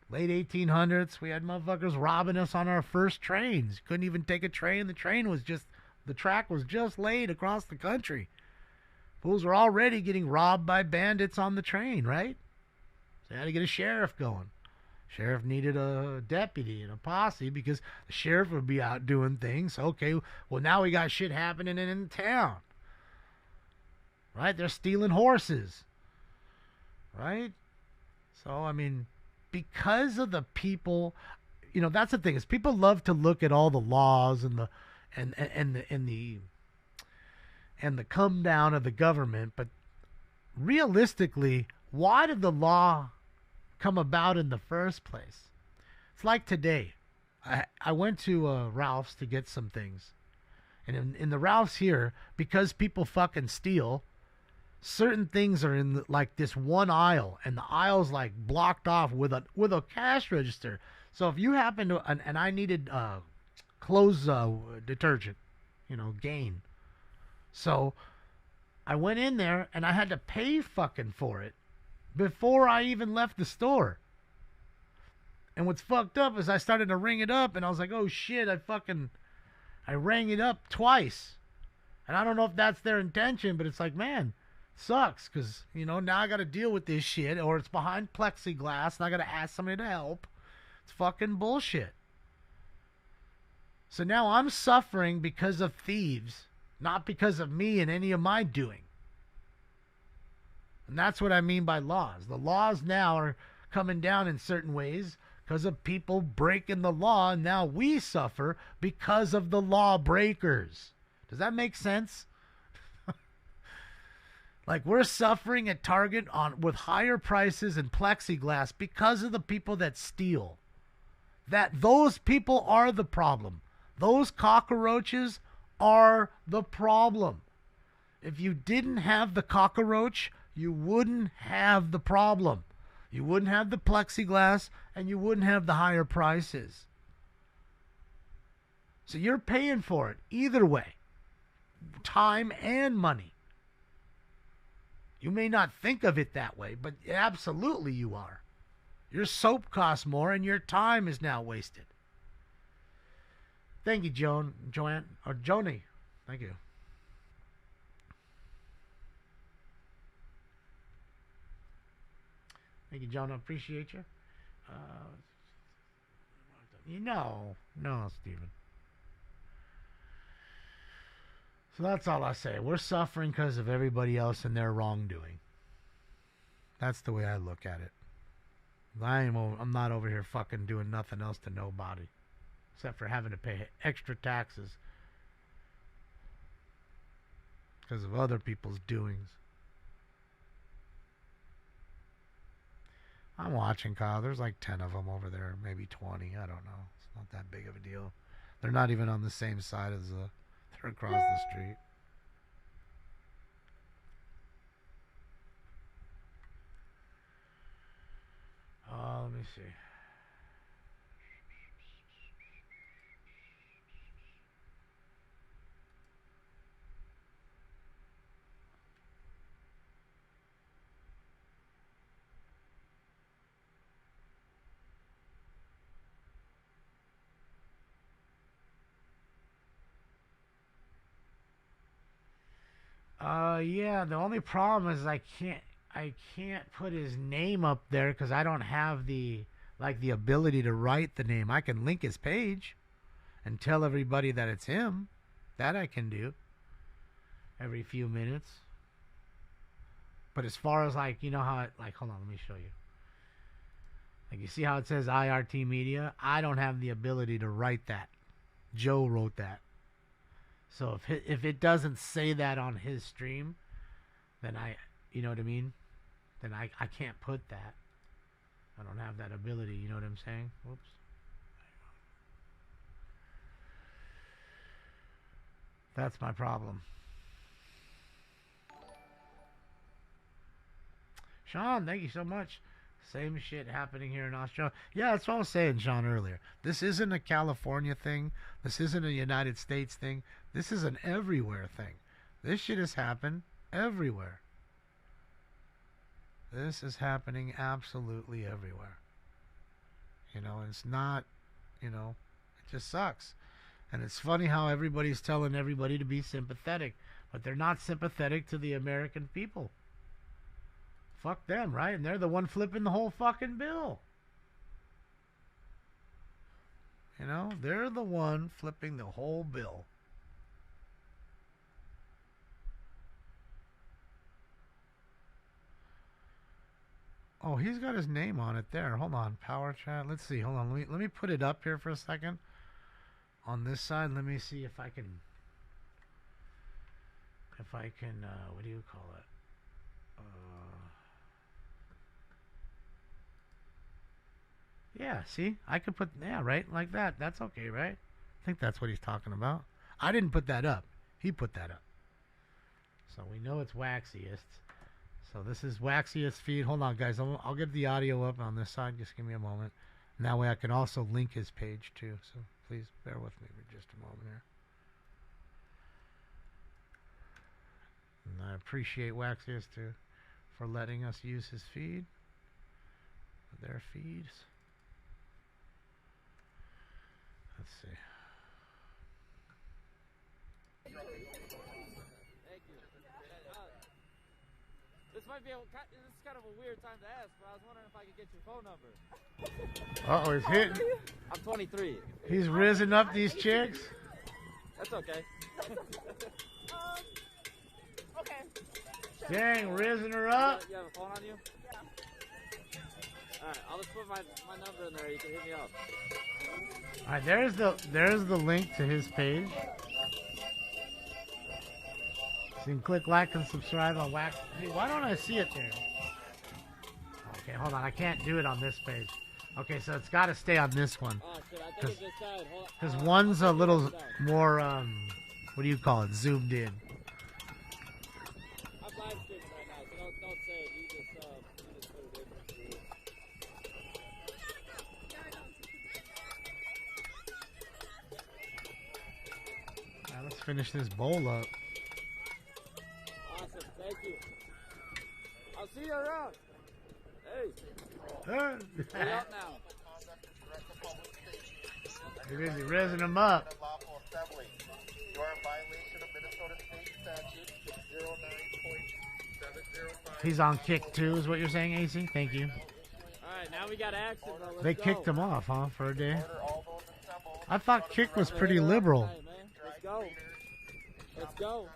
S4: Late 1800s, we had motherfuckers robbing us on our first trains. Couldn't even take a train. The track was just laid across the country. Fools were already getting robbed by bandits on the train, right? So they had to get a sheriff going. Sheriff needed a deputy and a posse because the sheriff would be out doing things. Okay, well, now we got shit happening in town. Right? They're stealing horses. Right? So, I mean, because of the people, that's the thing, is people love to look at all the laws and the come down of the government, but realistically, why did the law come about in the first place? It's like today. I went to Ralph's to get some things. And in the Ralph's here, because people fucking steal, certain things are in like this one aisle, and the aisle's like blocked off with a cash register. So if you happen to, and I needed clothes detergent, Gain. So I went in there and I had to pay fucking for it before I even left the store. And what's fucked up is I started to ring it up and I was like, oh shit, I rang it up twice. And I don't know if that's their intention, but it's like, man, sucks, because, now I got to deal with this shit, or it's behind plexiglass and I got to ask somebody to help. It's fucking bullshit. So now I'm suffering because of thieves, not because of me and any of my doing. And that's what I mean by laws. The laws now are coming down in certain ways because of people breaking the law, and now we suffer because of the lawbreakers. Does that make sense? Like, we're suffering at Target with higher prices and plexiglass because of the people that steal. Those people are the problem. Those cockroaches are the problem. If you didn't have the cockroach, you wouldn't have the problem. You wouldn't have the plexiglass, and you wouldn't have the higher prices. So you're paying for it either way. Time and money. You may not think of it that way, but absolutely you are. Your soap costs more, and your time is now wasted. Thank you, Joanne, or Joni. Thank you. Thank you, Jonah. Appreciate you. No, Stephen. So that's all I say. We're suffering because of everybody else and their wrongdoing. That's the way I look at it. I'm not over here fucking doing nothing else to nobody, except for having to pay extra taxes because of other people's doings. I'm watching, Kyle. There's like 10 of them over there, maybe 20. I don't know. It's not that big of a deal. They're not even on the same side as they're across the street. see. Yeah, the only problem is I can't put his name up there because I don't have the ability to write the name. I can link his page and tell everybody that it's him. That I can do every few minutes. But as far as you know how hold on, let me show you. You see how it says IRT Media? I don't have the ability to write that. Joe wrote that. So if it doesn't say that on his stream, then you know what I mean? Then I can't put that. I don't have that ability, you know what I'm saying? Whoops. That's my problem. Sean, thank you so much. Same shit happening here in Australia. Yeah, that's what I was saying, Sean, earlier. This isn't a California thing. This isn't a United States thing. This is an everywhere thing. This shit has happened everywhere. This is happening absolutely everywhere. It's not, it just sucks. And it's funny how everybody's telling everybody to be sympathetic, but they're not sympathetic to the American people. Fuck them, right? And they're the one flipping the whole fucking bill. They're the one flipping the whole bill. Oh, he's got his name on it there. Hold on, power chat. Let's see. Hold on. Let me put it up here for a second. On this side, let me see if I can. What do you call it? Yeah, see? I could put, right? Like that. That's okay, right? I think that's what he's talking about. I didn't put that up. He put that up. So we know it's Waxiest. So this is Waxiest feed. Hold on, guys. I'll get the audio up on this side. Just give me a moment. And that way I can also link his page, too. So please bear with me for just a moment here. And I appreciate Waxiest, too, for letting us use his feed. Their feeds. Let's see.
S7: Thank you. This might be this is kind of a weird time to ask, but I was wondering if I could get your phone number.
S4: Uh-oh, he's hitting.
S7: I'm 23.
S4: He's risen up these chicks.
S7: That's okay.
S8: Okay.
S4: Dang, risen her up.
S7: You have a phone on you?
S8: Yeah.
S7: Alright, I'll just put my number in there. You can hit me up.
S4: All right, there's the link to his page. So you can click like and subscribe on Wax. Hey, why don't I see it there? Okay, hold on. I can't do it on this page. Okay, so it's got to stay on this one.
S7: Oh shit, I think it just died.
S4: Because one's a little more, what do you call it, zoomed in.
S7: I'm live streaming right now, so don't say it. You just put it in.
S4: All right, let's finish this bowl up.
S7: Awesome, thank you. I'll see you around. Hey, hurry up now.
S4: You're busy raising them up.
S2: Unlawful assembly. You are in violation of Minnesota State Statute 609.705.
S4: He's on kick too, is what you're saying, AC? Thank you.
S7: Alright, now we got action though. Let's
S4: They
S7: go.
S4: kicked him off, huh, for a day?
S2: Order all those assembled.
S4: I thought kick was pretty liberal.
S7: Hey, man. Let's go. Let's go.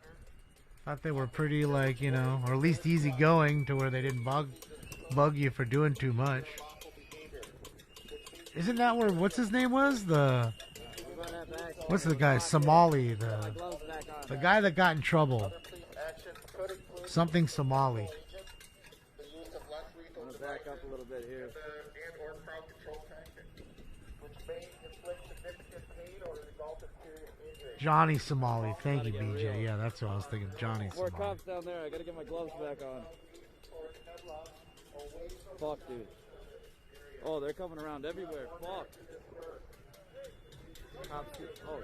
S4: Thought they were pretty, like, you know, or at least easygoing to where they didn't bug you for doing too much. Isn't that where, what's his name was? What's the guy? Somali, the guy that got in trouble. Something Somali.
S2: The use of less lethal
S7: I'm gonna back up a little bit here.
S2: and/or crowd control tactics, which may inflict significant pain or result in serious injury.
S4: Johnny Somali. Thank you, BJ. Yeah, that's what I was thinking. Johnny
S7: Four
S4: Somali.
S7: cops down there. I gotta get my gloves back on. Fuck, dude. Oh, they're coming around everywhere. Fuck.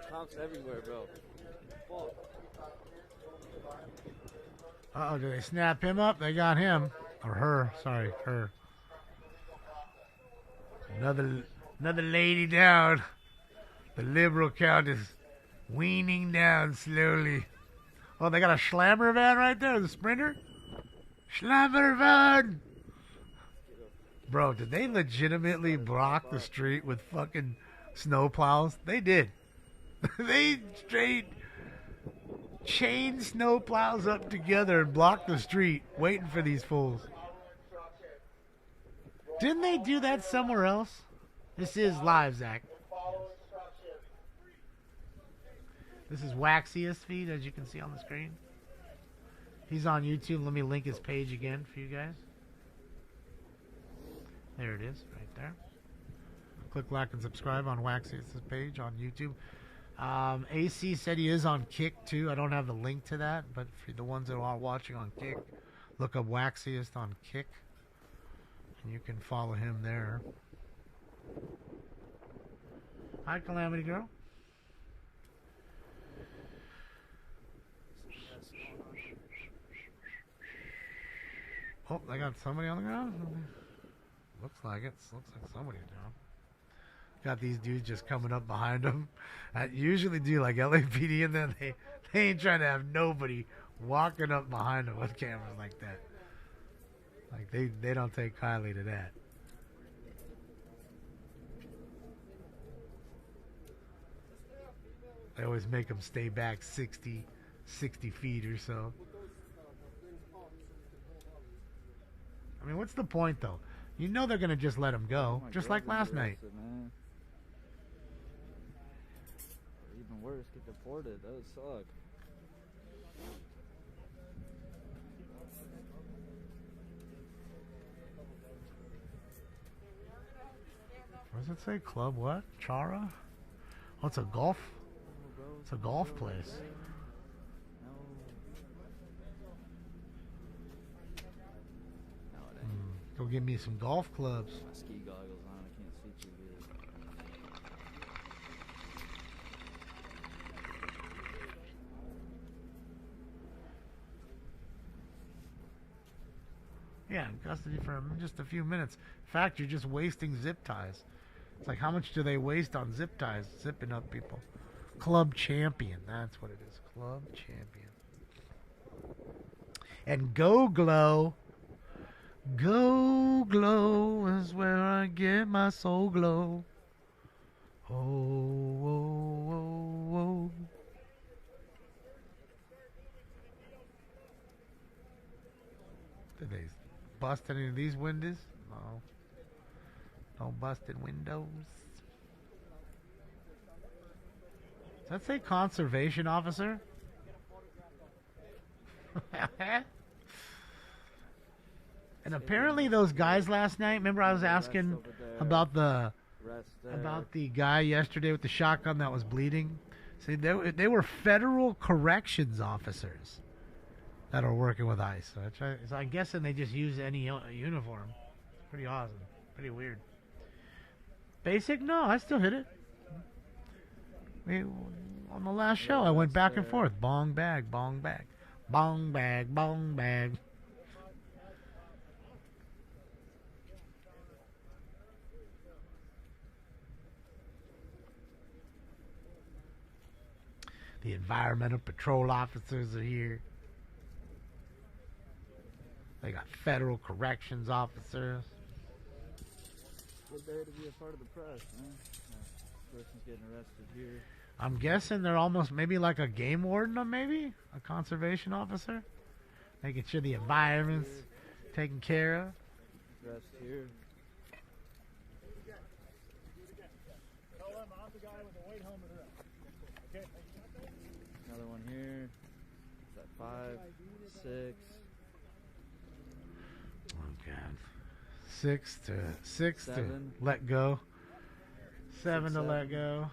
S7: Cops everywhere, bro. Fuck.
S4: Uh-oh, did they snap him up? They got him. Or her. Sorry, her. Another lady down. The liberal count is weaning down slowly. Oh, they got a Schlammer van right there, the Sprinter. Schlammer van! Bro, did they legitimately block the street with fucking snowplows? They did. They straight chain snowplows up together and blocked the street waiting for these fools. Didn't they do that somewhere else? This is live, Zach. This is Waxiest feed, as you can see on the screen. He's on YouTube. Let me link his page again for you guys. There it is, right there. Click like and subscribe on Waxiest's page on YouTube. AC said he is on Kick too. I don't have the link to that, but for the ones that are watching on Kick, look up Waxiest on Kick, and you can follow him there. Hi, Calamity Girl. Oh, they got somebody on the ground? Looks like it. Looks like somebody down. Got these dudes just coming up behind them. I usually do like LAPD, and then they ain't trying to have nobody walking up behind them with cameras like that. Like they don't take kindly to that. They always make them stay back 60 feet or so. I mean, what's the point, though? You know they're going to just let him go, just like last night.
S7: Man. Even worse, get deported. That would suck.
S4: What does it say? Club what? Chara? Oh, it's a golf. It's a golf place. Go give me some golf clubs.
S7: My ski goggles on, I can't see too good.
S4: Yeah, in custody for just a few minutes. In fact, you're just wasting zip ties. It's like, how much do they waste on zip ties, zipping up people? Club champion, that's what it is. Club champion. And Go Glow. Go Glow is where I get my soul glow. Oh, oh, oh, oh. Did they bust any of these windows? No. No busted windows. Does that say conservation officer? And apparently those guys last night, remember I was asking about the guy yesterday with the shotgun that was bleeding? See, they were federal corrections officers that are working with ICE. So I'm guessing they just use any uniform. It's pretty awesome. Pretty weird. Basic? No, I still hit it. On the last show, I went back and forth. Bong bag, bong bag. Bong bag, bong bag. The environmental patrol officers are here. They got federal corrections officers.
S7: Good day to be a part of the press, man. Person's getting arrested here.
S4: I'm guessing they're almost maybe like a game warden, or maybe a conservation officer, making sure the environment's taken care of.
S7: Arrest here. Another one here. Is that 5, 6?
S4: Oh God. 6 to
S7: 7.
S4: Let go. 7 to let go.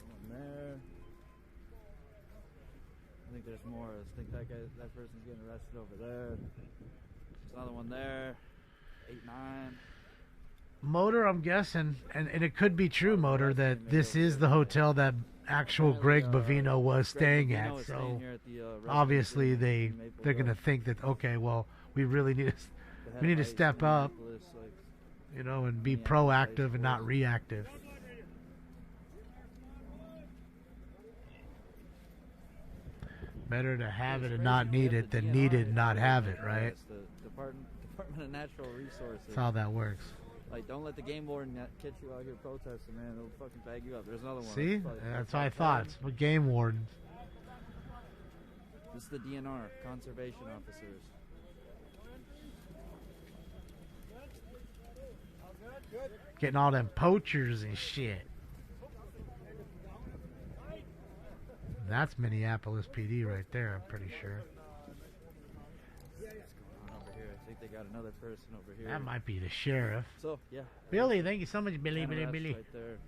S7: One there. I think there's there's more. I think that person's getting arrested over there. There's another one there. 8-9.
S4: Motor, I'm guessing, and it could be true, Motor, that this is the hotel that actual Greg Bovino was staying at. So obviously they're gonna think that, okay, well, we really need to step up, you know, and be proactive and not reactive. Better to have it and not need it than need it and not have it, right?
S7: The Department of Natural Resources.
S4: That's how that works.
S7: Like, don't let the game warden catch you out here protesting, man. They'll fucking bag you up. There's another one.
S4: See? That's what I thought. It's what game wardens.
S7: This is the DNR, conservation officers.
S4: Getting all them poachers and shit. That's Minneapolis PD right there, I'm pretty sure.
S7: Over here. I think they got another person over here.
S4: That might be the sheriff.
S7: So, yeah.
S4: Billy, thank you so much, Billy.
S7: Billy.
S4: Billy.
S7: Right there.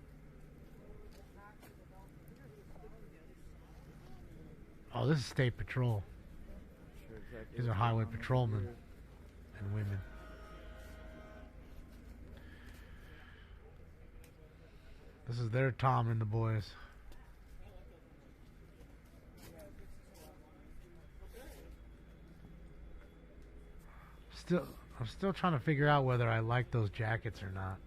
S4: Oh, this is State Patrol.
S7: Sure exactly
S4: These are
S7: what's
S4: highway
S7: going on over
S4: patrolmen
S7: here.
S4: and women. This is their Tom and the boys. I'm still trying to figure out whether I like those jackets or not.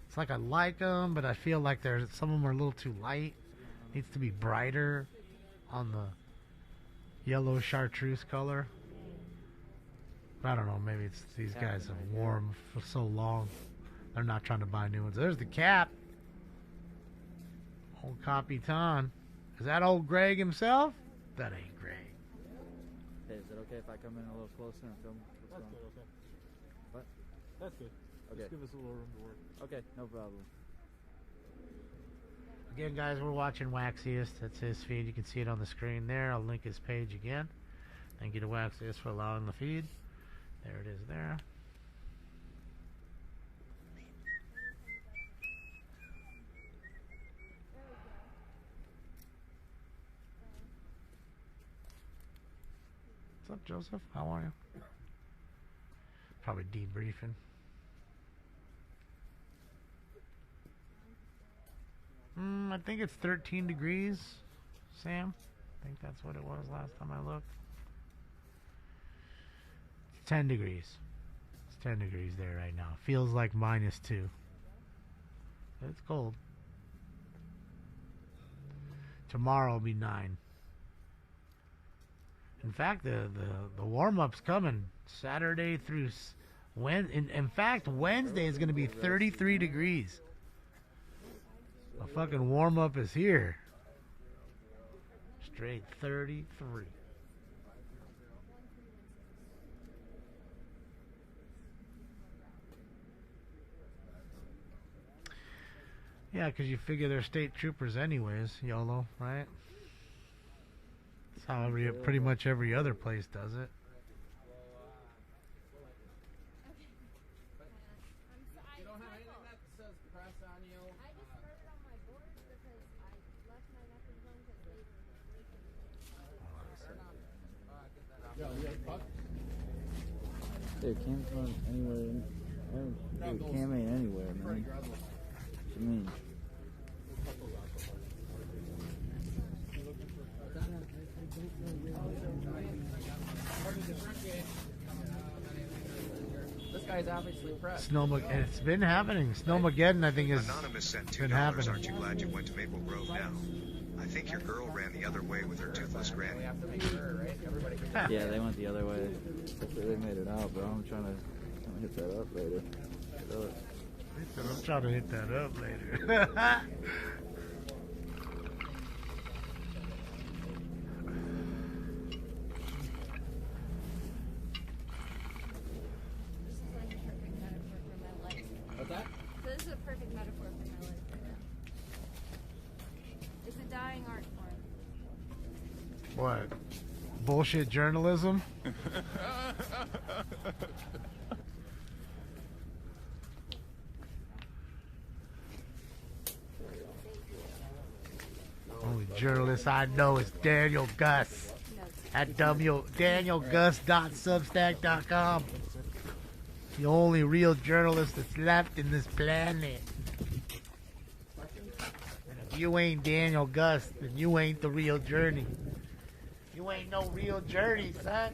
S4: It's like I like them, but I feel like some of them are a little too light. Needs to be brighter on the yellow chartreuse color. But I don't know, maybe it's these guys have worn them for so long. They're not trying to buy new ones. There's the cap. Old Capitan. Is that old Greg himself? That ain't Greg.
S7: Hey, is it okay if I come in a little closer and film what's going on?
S8: Okay.
S7: What?
S8: That's good.
S7: Okay.
S8: Just give us a little room to work.
S7: Okay, no problem.
S4: Again, guys, we're watching Waxiest. That's his feed. You can see it on the screen there. I'll link his page again. Thank you to Waxiest for allowing the feed. There it is there. What's up, Joseph? How are you? Probably debriefing. I think it's 13 degrees, Sam. I think that's what it was last time I looked. It's 10 degrees. It's 10 degrees there right now. Feels like -2. But it's cold. Tomorrow will be 9. In fact, the warm-up's coming Saturday through Wednesday. In fact, Wednesday is going to be 33 degrees. The fucking warm-up is here. Straight 33. Yeah, because you figure they're state troopers anyways, YOLO, right? That's how pretty much every other place does it.
S9: You don't have anything that says press on you? I just wrote it on my board because I left my weapons on because they were breaking.
S7: Dude, can't run anywhere. Dude, can't ain't anywhere, man. What you mean?
S9: This guy's obviously pressed.
S4: It's been happening. Snowmageddon, I think, is
S10: Anonymous sent
S4: been
S10: $2.
S4: happening.
S10: Aren't you glad you went to Maple Grove now? I think your girl ran the other way with her toothless granny.
S7: Yeah, they went the other way. Hopefully they made it out, bro. I'm trying to hit that up later.
S4: I'm trying to hit that up later.
S9: What's that? So this is a perfect metaphor for my life right now. It's a dying art form.
S4: What? Bullshit journalism? Holy journalist I know is Daniel Gus at danielgus.substack.com. The only real journalist that's left in this planet. And if you ain't Daniel Gus, then you ain't the real journey. You ain't no real journey, son.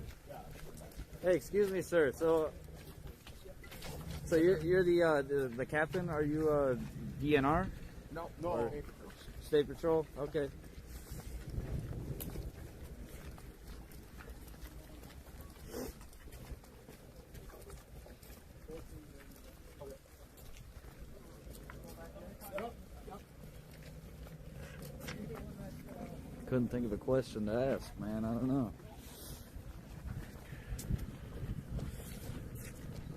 S7: Hey, excuse me, sir. So you're the captain? Are you DNR?
S6: No.
S7: Or State Patrol? Okay. Couldn't think of a question to ask, man. I don't know.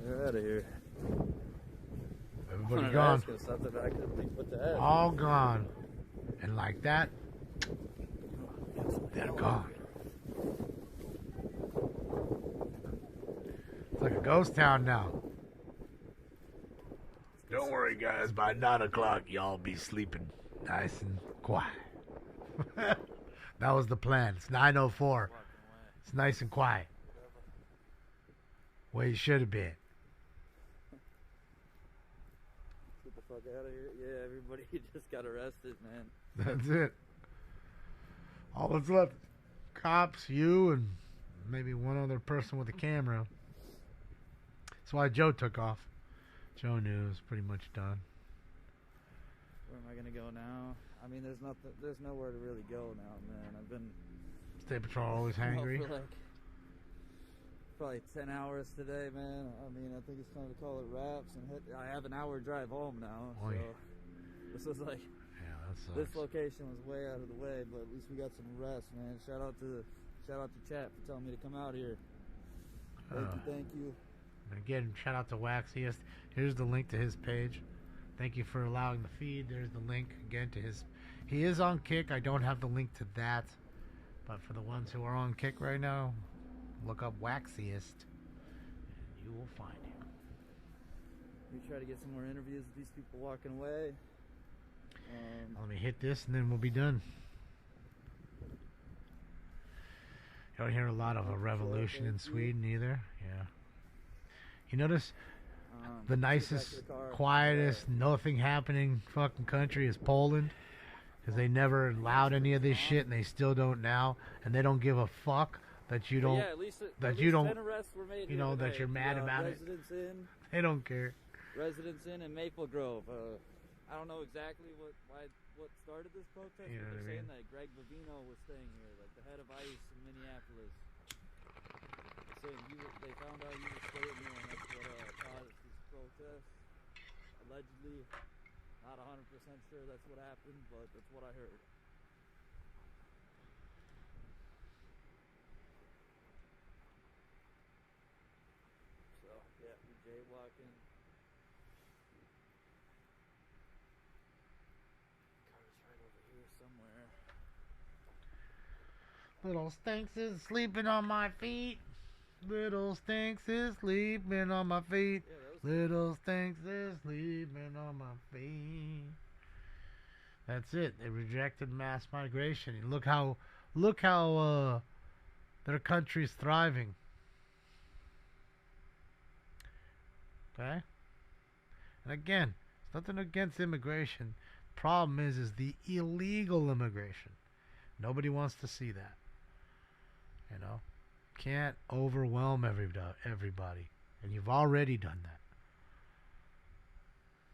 S7: They're out of here.
S4: Everybody
S7: I
S4: gone.
S7: ask him something, but I couldn't think what to ask.
S4: All gone. And like that, they're gone. It's like a ghost town now. Don't worry, guys. By 9 o'clock, y'all be sleeping nice and quiet. That was the plan. It's 9:04. It's nice and quiet. Where you should have been.
S7: Get the fuck out of here. Yeah, everybody just got arrested, man.
S4: That's it. All that's left. Cops, you, and maybe one other person with a camera. That's why Joe took off. Joe knew it was pretty much done.
S7: Where am I gonna go now? I mean, there's nowhere to really go now, man. I've been
S4: State Patrol always hangry.
S7: for like probably 10 hours today, man. I mean, I think it's time to call it wraps and hit. I have an hour drive home now, so this was like this location was way out of the way, but at least we got some rest, man. Shout out to chat for telling me to come out here. Thank you.
S4: Again, shout out to Waxiest. Here's the link to his page. Thank you for allowing the feed. There's the link again to his. He is on Kick. I don't have the link to that, but for the ones who are on Kick right now, look up Waxiest, and you will find him.
S7: We try to get some more interviews with these people walking away.
S4: Let me hit this, and then we'll be done. You don't hear a lot of a revolution in Sweden either. Yeah. You notice the nicest, quietest, nothing happening fucking country is Poland, because they never allowed any of this shit, and they still don't now, and they don't give a fuck that you don't,
S7: at least 10 arrests were made
S4: you know,
S7: today.
S4: that you're mad about it. They don't care.
S7: Residents in Maple Grove. I don't know exactly what started this protest,
S4: You know
S7: but
S4: what I
S7: they're saying
S4: mean?
S7: that Greg Bavino was staying here, like the head of ICE in Minneapolis. Saying they found out he was staying here, and that's what caused this protest. Allegedly, not 100% sure that's what happened, but that's what I heard. So, yeah, we jaywalking. Car's right over here somewhere.
S4: Little Stinks is sleeping on my feet. Little Stinks is sleeping on my feet. Little Stinks is sleeping on my feet. That's it. They rejected mass migration. And look how their country's thriving. Okay? And again, it's nothing against immigration. Problem is the illegal immigration. Nobody wants to see that. You know? Can't overwhelm everybody. And you've already done that.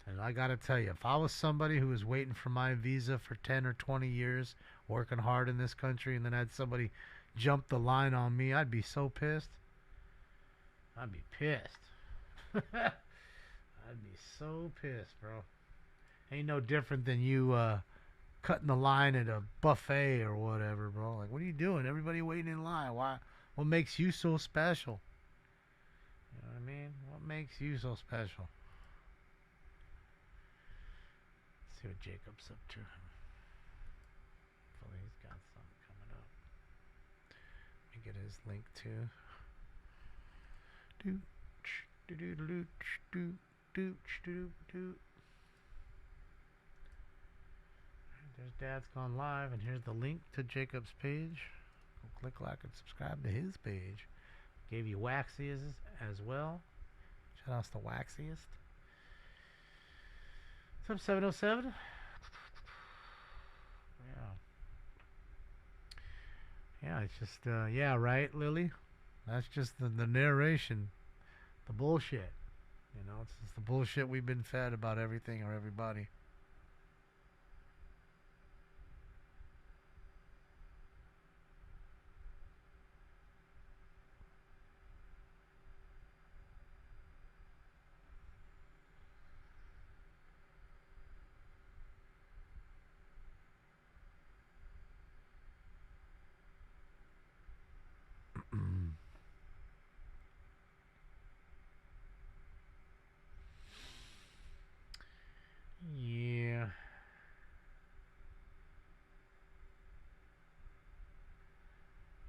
S4: And I gotta tell you, if I was somebody who was waiting for my visa for 10 or 20 years, working hard in this country, and then had somebody jump the line on me, I'd be so pissed. I'd be pissed. I'd be so pissed, bro. Ain't no different than you cutting the line at a buffet or whatever, bro. Like, what are you doing? Everybody waiting in line. Why? What makes you so special? You know what I mean? What makes you so special? Let's see what Jacob's up to. Hopefully he's got something coming up. Let me get his link too. There's Dad's gone live, and here's the link to Jacob's page. Go click like and subscribe to his page. Gave you Waxiest as well. Shout out to Waxiest. What's up, 707? Yeah, it's just, yeah, right, Lily? That's just the narration. The bullshit. You know, it's just the bullshit we've been fed about everything or everybody. Yeah.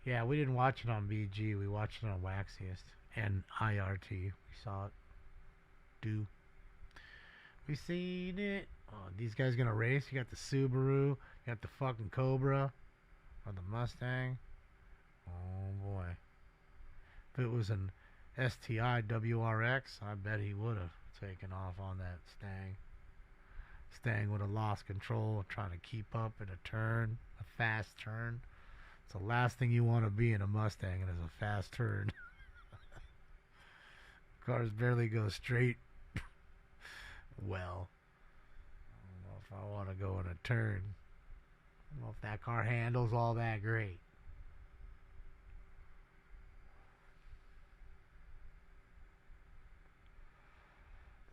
S4: Yeah, we didn't watch it on BG. We watched it on Waxiest and IRT. We saw it. We seen it. Oh, these guys gonna race. You got the Subaru. You got the fucking Cobra. Or the Mustang. Oh, boy. If it was an STI WRX, I bet he would have taken off on that Stang. Stang would have lost control trying to keep up in a turn, a fast turn. It's the last thing you want to be in a Mustang, and it's a fast turn. Cars barely go straight. Well, I don't know if I want to go in a turn. I don't know if that car handles all that great.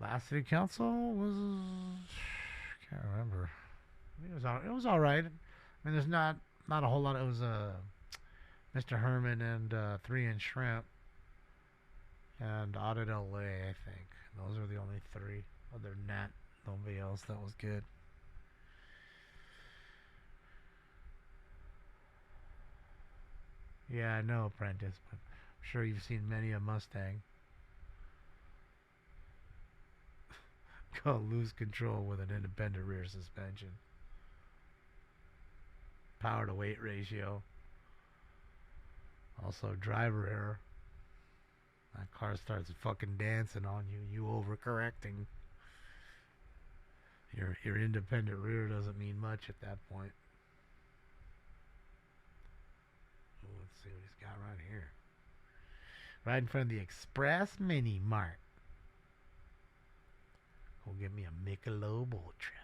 S4: Last city council was, can't remember. I mean, it was all right. I mean, there's not a whole lot. It was Mr. Herman and 3-inch Shrimp and Audit LA, I think. Those are the only three. Other than that, nobody else that was good. Yeah, I know, Apprentice, but I'm sure you've seen many a Mustang go lose control with an independent rear suspension. Power to weight ratio. Also driver error. That car starts fucking dancing on you. You overcorrecting. Your independent rear doesn't mean much at that point. Ooh, let's see what he's got right here. Right in front of the Express Mini Mart. Go get me a Michelob Ultra.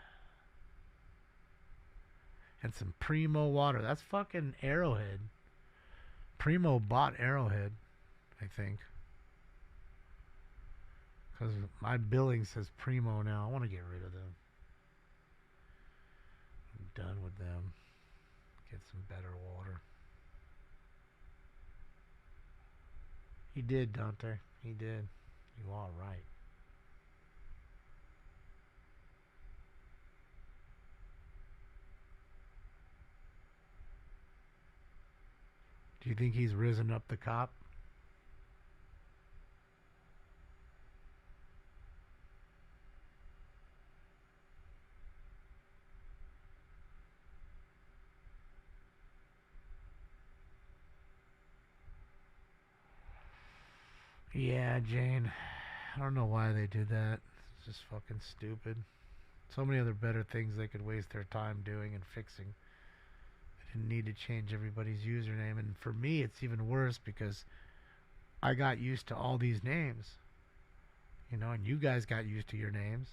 S4: And some Primo water. That's fucking Arrowhead. Primo bought Arrowhead, I think. Because my billing says Primo now. I want to get rid of them. I'm done with them. Get some better water. He did, Dante. He did. You all right. Do you think he's risen up the cop? Yeah, Jane. I don't know why they did that. It's just fucking stupid. So many other better things they could waste their time doing and fixing. They didn't need to change everybody's username. And for me, it's even worse because I got used to all these names. You know, and you guys got used to your names.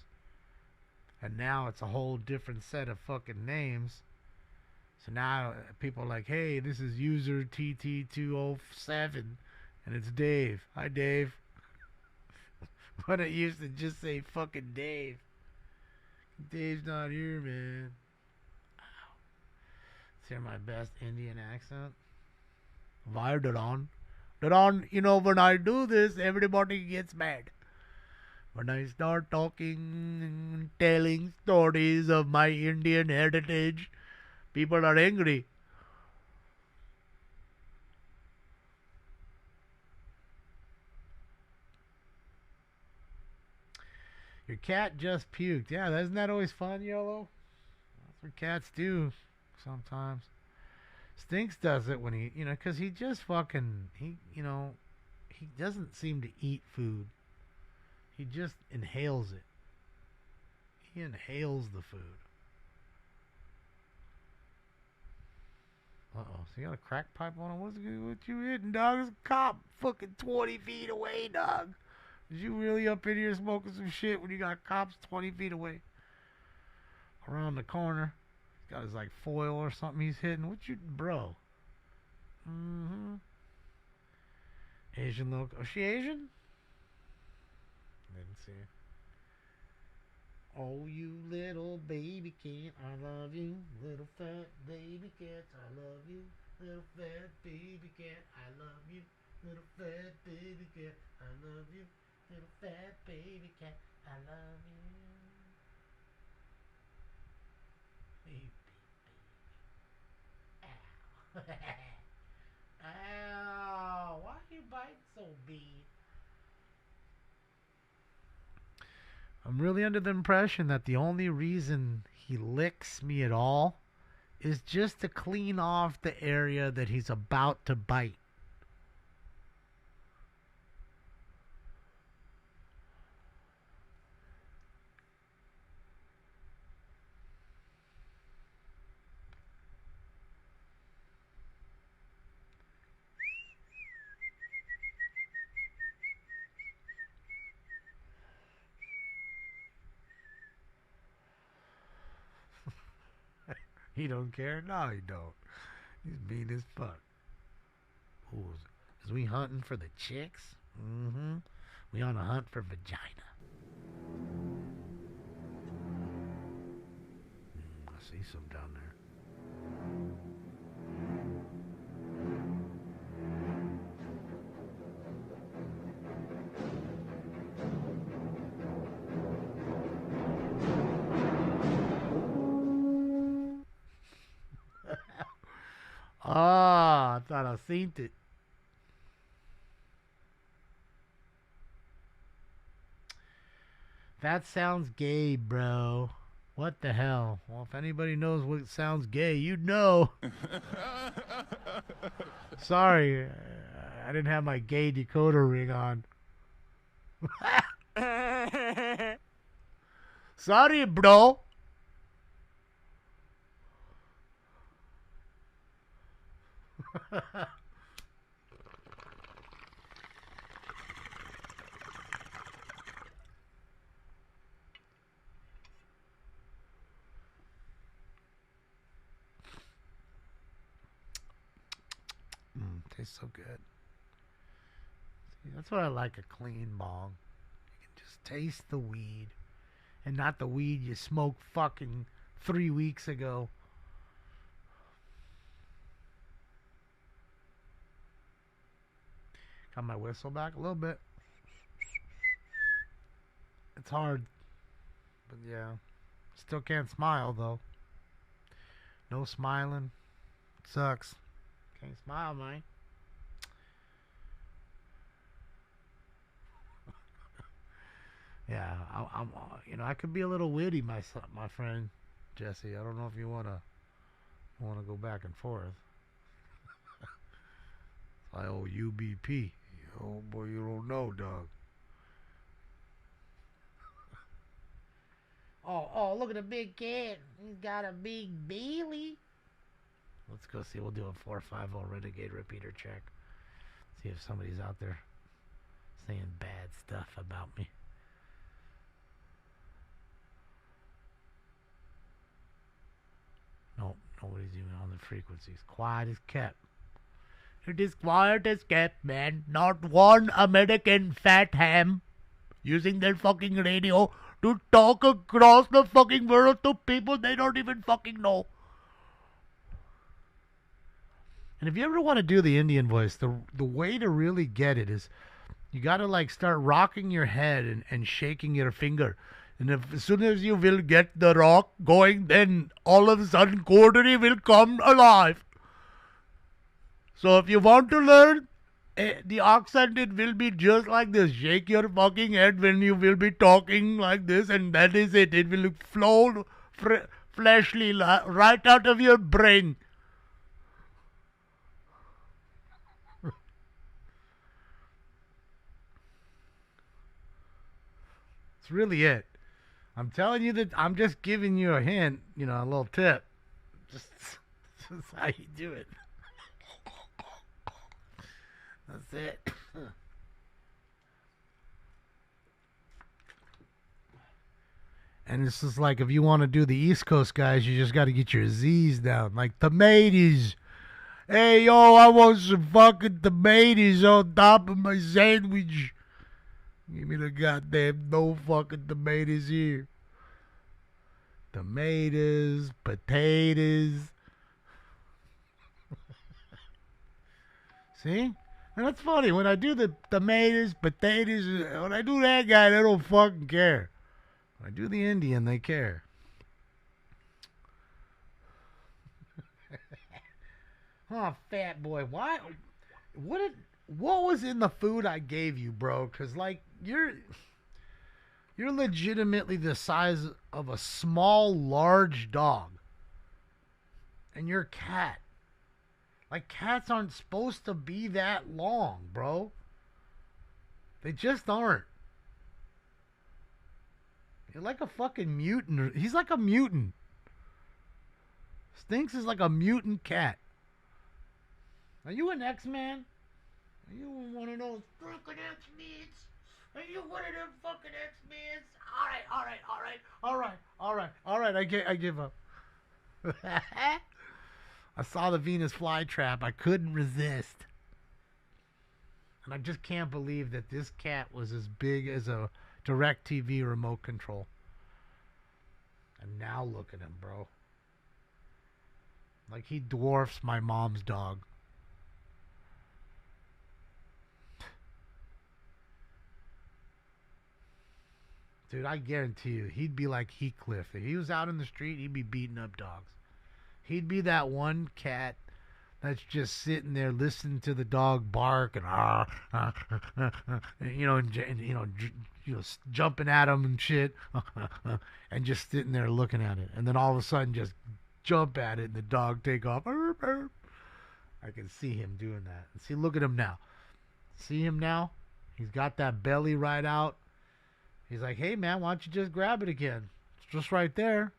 S4: And now it's a whole different set of fucking names. So now people are like, hey, this is user TT207. And it's Dave. Hi, Dave. When it used to just say fucking Dave. Dave's not here, man. Ow. Let's hear my best Indian accent. Why, Daron? Daron, you know, when I do this, everybody gets mad. When I start talking and telling stories of my Indian heritage, people are angry. Your cat just puked. Yeah, isn't that always fun, YOLO? That's That's what cats do sometimes. Stinks does it when he, because he just fucking, he doesn't seem to eat food. He just inhales it. He inhales the food. Uh-oh. So you got a crack pipe on him? What you hitting, dog? There's a cop fucking 20 feet away, dog. Is you really up in here smoking some shit when you got cops 20 feet away? Around the corner. He's got his, like, foil or something he's hitting. What you... Bro. Mm-hmm. Asian look. Oh, she Asian? Didn't see her. Oh, you little baby cat, I love you. Little fat baby cat, I love you. Little fat baby cat, I love you. Little fat baby cat, I love you. Little fat baby cat, I love you. Baby, baby. Ow. Ow. Why are you biting so big? I'm really under the impression that the only reason he licks me at all is just to clean off the area that he's about to bite. He don't care? No, he don't. He's mean as fuck. Ooh, is we hunting for the chicks? Mm-hmm. We on a hunt for vagina. I see some down there. Ah, I thought I seen it. That sounds gay, bro. What the hell? Well, if anybody knows what sounds gay, you'd know. Sorry, I didn't have my gay decoder ring on. Sorry, bro. Tastes so good. See, that's what I like, a clean bong. You can just taste the weed. And not the weed you smoked fucking 3 weeks ago. Got my whistle back a little bit. It's hard. But yeah. Still can't smile though. No smiling. Sucks. Can't smile, man. Yeah, I'm I could be a little witty, my friend Jesse. I don't know if you wanna go back and forth. I owe UBP. Oh boy, you don't know, dog. Oh, look at the big cat. He's got a big Bailey. Let's go see. We'll do a 450 Renegade repeater check. See if somebody's out there saying bad stuff about me. Nope, nobody's even on the frequencies. Quiet as kept. It is quiet as kept, man. Not one American fat ham using their fucking radio to talk across the fucking world to people they don't even fucking know. And if you ever want to do the Indian voice, the way to really get it is you got to like start rocking your head and shaking your finger. And as soon as you will get the rock going, then all of a sudden Quartery will come alive. So if you want to learn the accent, it will be just like this. Shake your fucking head when you will be talking like this, and that is it. It will flow fleshly right out of your brain. It's really it. I'm telling you that I'm just giving you a hint, you know, a little tip. Just how you do it. That's it. And it's just like if you want to do the East Coast guys, you just got to get your Z's down. Like tomatoes. Hey, yo, I want some fucking tomatoes on top of my sandwich. Give me the goddamn no fucking tomatoes here. Tomatoes, potatoes. See? And that's funny. When I do the tomatoes, potatoes, when I do that guy, they don't fucking care. When I do the Indian, they care. Oh, fat boy. Why? What was in the food I gave you, bro? Because, like, you're legitimately the size of a small, large dog. And you're a cat. Like, cats aren't supposed to be that long, bro. They just aren't. You're like a fucking mutant. He's like a mutant. Stinks is like a mutant cat. Are you an X-Man? Are you one of those fucking X-Men? Are you one of them fucking X-Men? All right. I give up. I saw the Venus flytrap. I couldn't resist. And I just can't believe that this cat was as big as a DirecTV remote control. And now look at him, bro. Like he dwarfs my mom's dog. Dude, I guarantee you, he'd be like Heathcliff. If he was out in the street, he'd be beating up dogs. He'd be that one cat that's just sitting there listening to the dog bark and jumping at him and shit, and just sitting there looking at it, and then all of a sudden just jump at it and the dog take off. I can see him doing that. And see, look at him now. See him now? He's got that belly right out. He's like, hey man, why don't you just grab it again? It's just right there.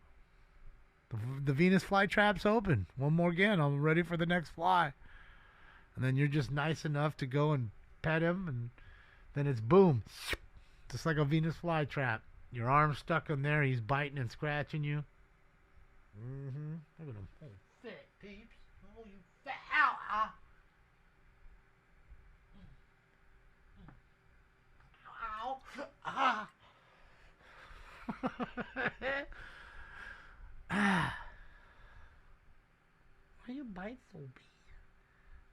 S4: The Venus flytrap's open. One more again. I'm ready for the next fly. And then you're just nice enough to go and pet him, and then it's boom. Just like a Venus flytrap. Your arm's stuck in there. He's biting and scratching you. Mm-hmm. Look at him. Oh, fat peeps. Oh, you fat. Ow. Ow. Ah. Why you bite so big?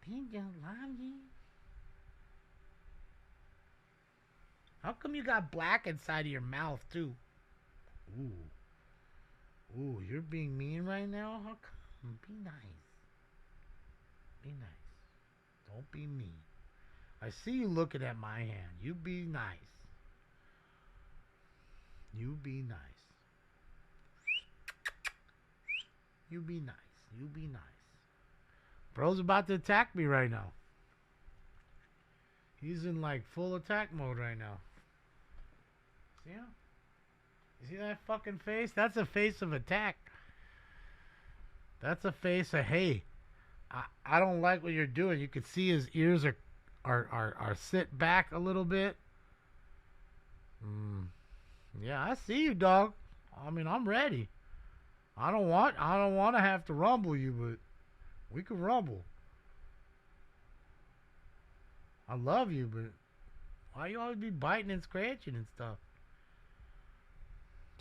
S4: He just love you. How come you got black inside of your mouth too? Ooh, you're being mean right now? How come? Be nice. Be nice. Don't be mean. I see you looking at my hand. You be nice. You be nice. You be nice. You be nice. Bro's about to attack me right now. He's in like full attack mode right now. See him? You see that fucking face? That's a face of attack. That's a face of, hey, I don't like what you're doing. You can see his ears are sit back a little bit. Yeah, I see you, dog. I mean, I'm ready. I don't want to have to rumble you, but we can rumble. I love you, but why you always be biting and scratching and stuff?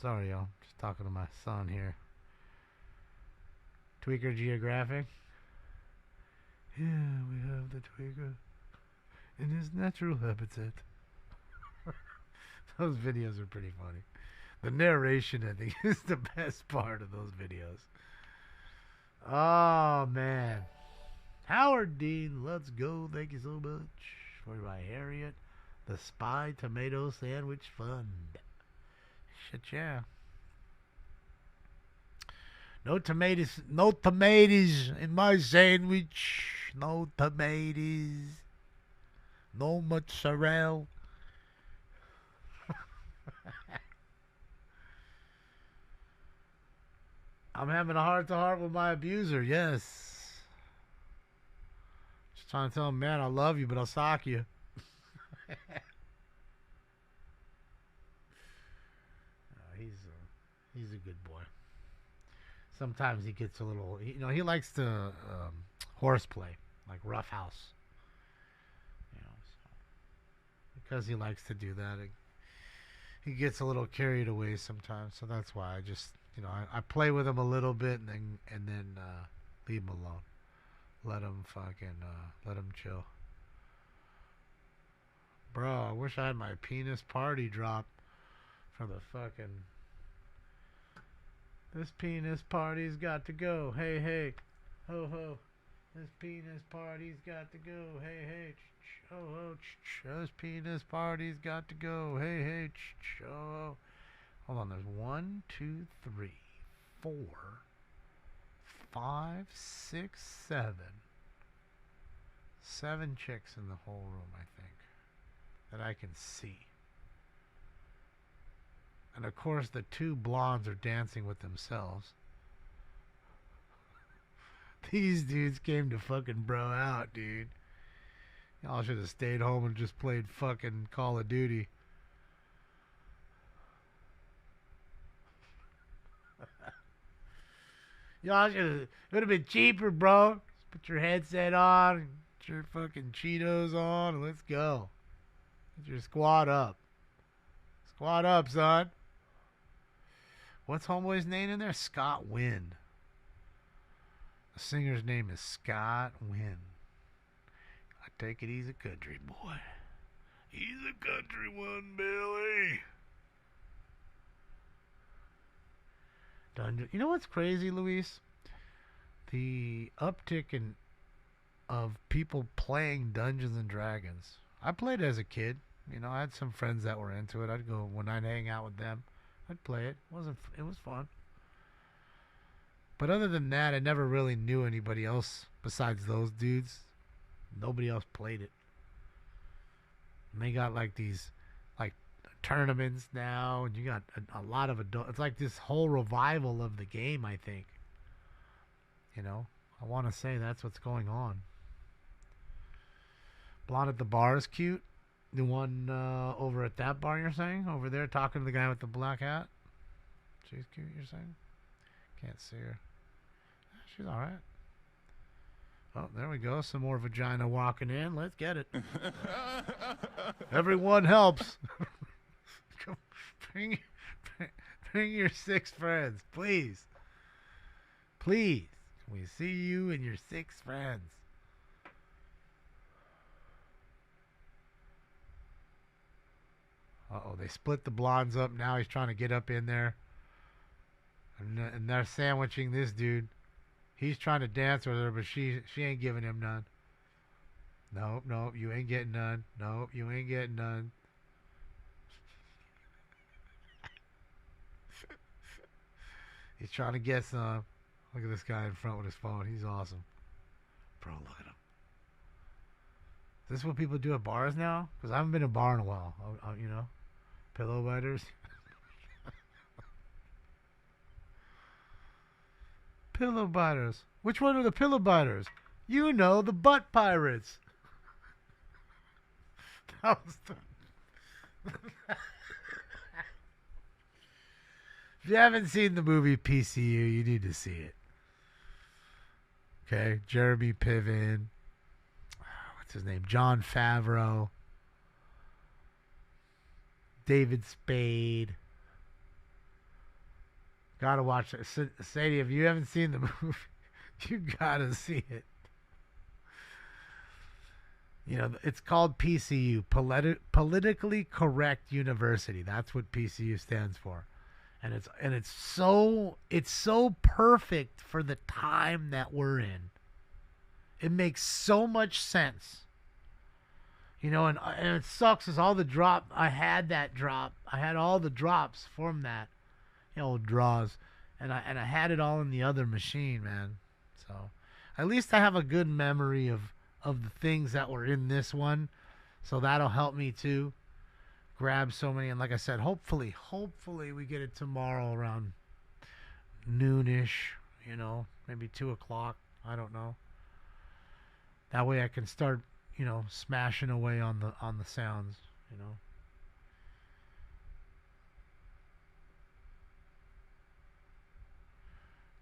S4: Sorry, y'all. Just talking to my son here. Tweaker Geographic. Yeah, we have the tweaker in his natural habitat. Those videos are pretty funny. The narration, I think, is the best part of those videos. Oh, man. Howard Dean, let's go. Thank you so much. For my Harriet, the Spy Tomato Sandwich Fund. Shit, yeah. No tomatoes. No tomatoes in my sandwich. No tomatoes. No mozzarella. I'm having a heart-to-heart with my abuser, yes. Just trying to tell him, man, I love you, but I'll sock you. He's a good boy. Sometimes he gets a little, he likes to horseplay, like roughhouse. So because he likes to do that, he gets a little carried away sometimes. So that's why I just, I play with him a little bit and then leave him alone. Let him chill. Bro, I wish I had my penis party drop for the fucking. This penis party's got to go. Hey, hey. Ho, ho. This penis party's got to go. Hey, hey. Ho, ho. This penis party's got to go. Hey, hey. Ho, ho. Hold on. There's 1, 2, 3, 4, 5, 6, 7. 7 chicks in the whole room, I think, that I can see. And of course, the 2 blondes are dancing with themselves. These dudes came to fucking bro out, dude. Y'all should have stayed home and just played fucking Call of Duty. Y'all should have. It would have been cheaper, bro. Just put your headset on, get your fucking Cheetos on, and let's go. Get your squad up. Squad up, son. What's homeboy's name in there? Scott Wynn. The singer's name is Scott Wynn. I take it he's a country boy. He's a country one, Billy. You know what's crazy, Luis? The uptick of people playing Dungeons and Dragons. I played as a kid. I had some friends that were into it. I'd go when I'd hang out with them. I'd play it. It was fun. But other than that, I never really knew anybody else besides those dudes. Nobody else played it. And they got like these tournaments now, and you got a lot of adults. It's like this whole revival of the game, I think. I want to say that's what's going on. Blonde at the bar is cute. The one over at that bar, you're saying? Over there talking to the guy with the black hat? She's cute, you're saying? Can't see her. She's alright. Oh, there we go. Some more vagina walking in. Let's get it. Everyone helps. bring your 6 friends, please. Please. Can we see you and your 6 friends? Uh-oh, they split the blondes up. Now he's trying to get up in there. And they're sandwiching this dude. He's trying to dance with her, but she ain't giving him none. Nope, you ain't getting none. Nope, you ain't getting none. He's trying to get some. Look at this guy in front with his phone. He's awesome. Bro, look at him. Is this what people do at bars now? Because I haven't been to a bar in a while. Pillow biters. Pillow biters. Which one are the pillow biters? The butt pirates. That was the... If you haven't seen the movie PCU, you need to see it. Okay, Jeremy Piven. What's his name? Jon Favreau. David Spade. Gotta watch it. Sadie, if you haven't seen the movie, you gotta see it. It's called PCU, Politically Correct University. That's what PCU stands for. And it's so perfect for the time that we're in. It makes so much sense. And it sucks is all the drop. I had all the drops from that. Old draws. and I had it all in the other machine, man. So at least I have a good memory of the things that were in this one. So that'll help me too. Grab so many, and like I said, hopefully we get it tomorrow around noonish, maybe 2 o'clock. I don't know. That way I can start, smashing away on the sounds,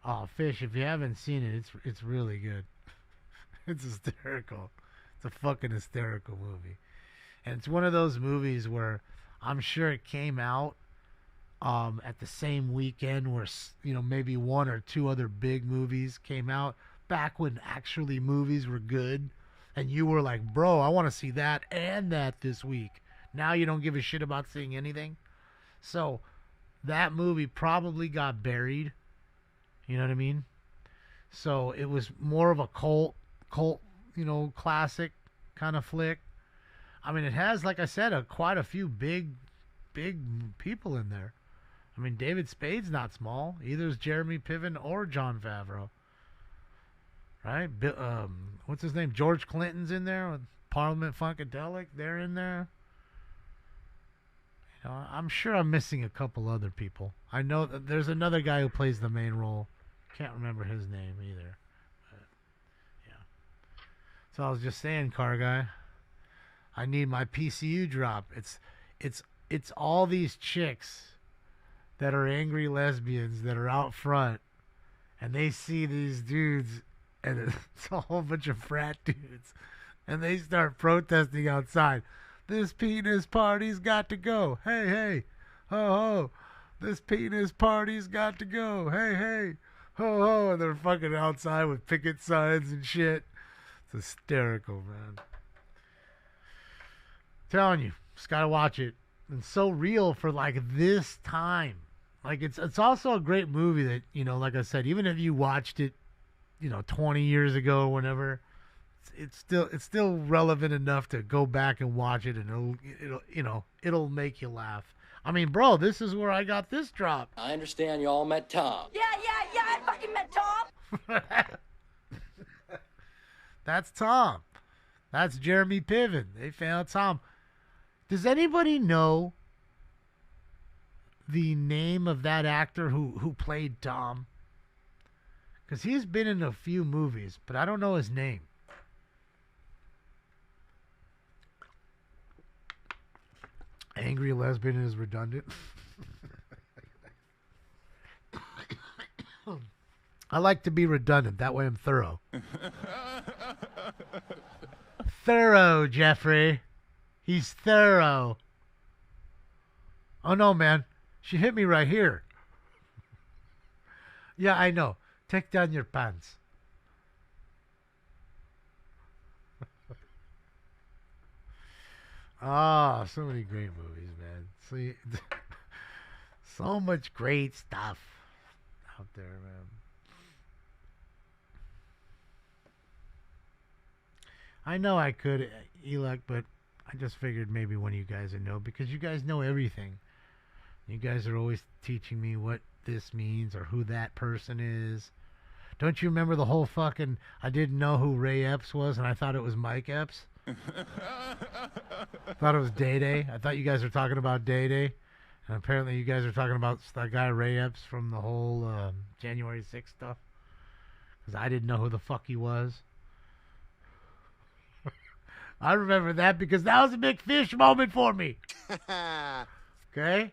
S4: Oh, Fish, if you haven't seen it, it's really good. It's hysterical. It's a fucking hysterical movie. And it's one of those movies where I'm sure it came out at the same weekend where, maybe one or two other big movies came out back when actually movies were good. And you were like, bro, I want to see that and that this week. Now you don't give a shit about seeing anything. So that movie probably got buried. You know what I mean? So it was more of a cult, classic kind of flick. I mean, it has, like I said, quite a few big people in there. I mean, David Spade's not small. Either is Jeremy Piven or Jon Favreau. Right? What's his name? George Clinton's in there with Parliament Funkadelic. They're in there. I'm sure I'm missing a couple other people. I know that there's another guy who plays the main role. Can't remember his name either. But, yeah. So I was just saying, car guy, I need my PCU drop. It's all these chicks that are angry lesbians that are out front, and they see these dudes, and it's a whole bunch of frat dudes, and they start protesting outside. This penis party's got to go. Hey, hey, ho, ho. This penis party's got to go. Hey, hey, ho, ho. And they're fucking outside with picket signs and shit. It's hysterical, man. Telling you, just gotta watch it. It's so real for like this time. Like it's also a great movie that, like I said, even if you watched it, 20 years ago or whenever, it's still relevant enough to go back and watch it, and it'll make you laugh. I mean, bro, this is where I got this drop.
S8: I understand you all met Tom.
S9: Yeah, I fucking met Tom.
S4: That's Tom. That's Jeremy Piven. They found Tom. Does anybody know the name of that actor who played Tom? Because he's been in a few movies, but I don't know his name. Angry lesbian is redundant. I like to be redundant. That way I'm thorough. Thorough, Jeffrey. He's thorough. Oh, no, man. She hit me right here. Yeah, I know. Take down your pants. So many great movies, man. See, so much great stuff out there, man. I know I could, Elec, but I just figured maybe one of you guys would know, because you guys know everything. You guys are always teaching me what this means or who that person is. Don't you remember the whole fucking, I didn't know who Ray Epps was, and I thought it was Mike Epps? Thought it was Day Day. I thought you guys were talking about Day Day. And apparently you guys are talking about that guy Ray Epps from the whole January 6th stuff. Because I didn't know who the fuck he was. I remember that because that was a big fish moment for me. Okay?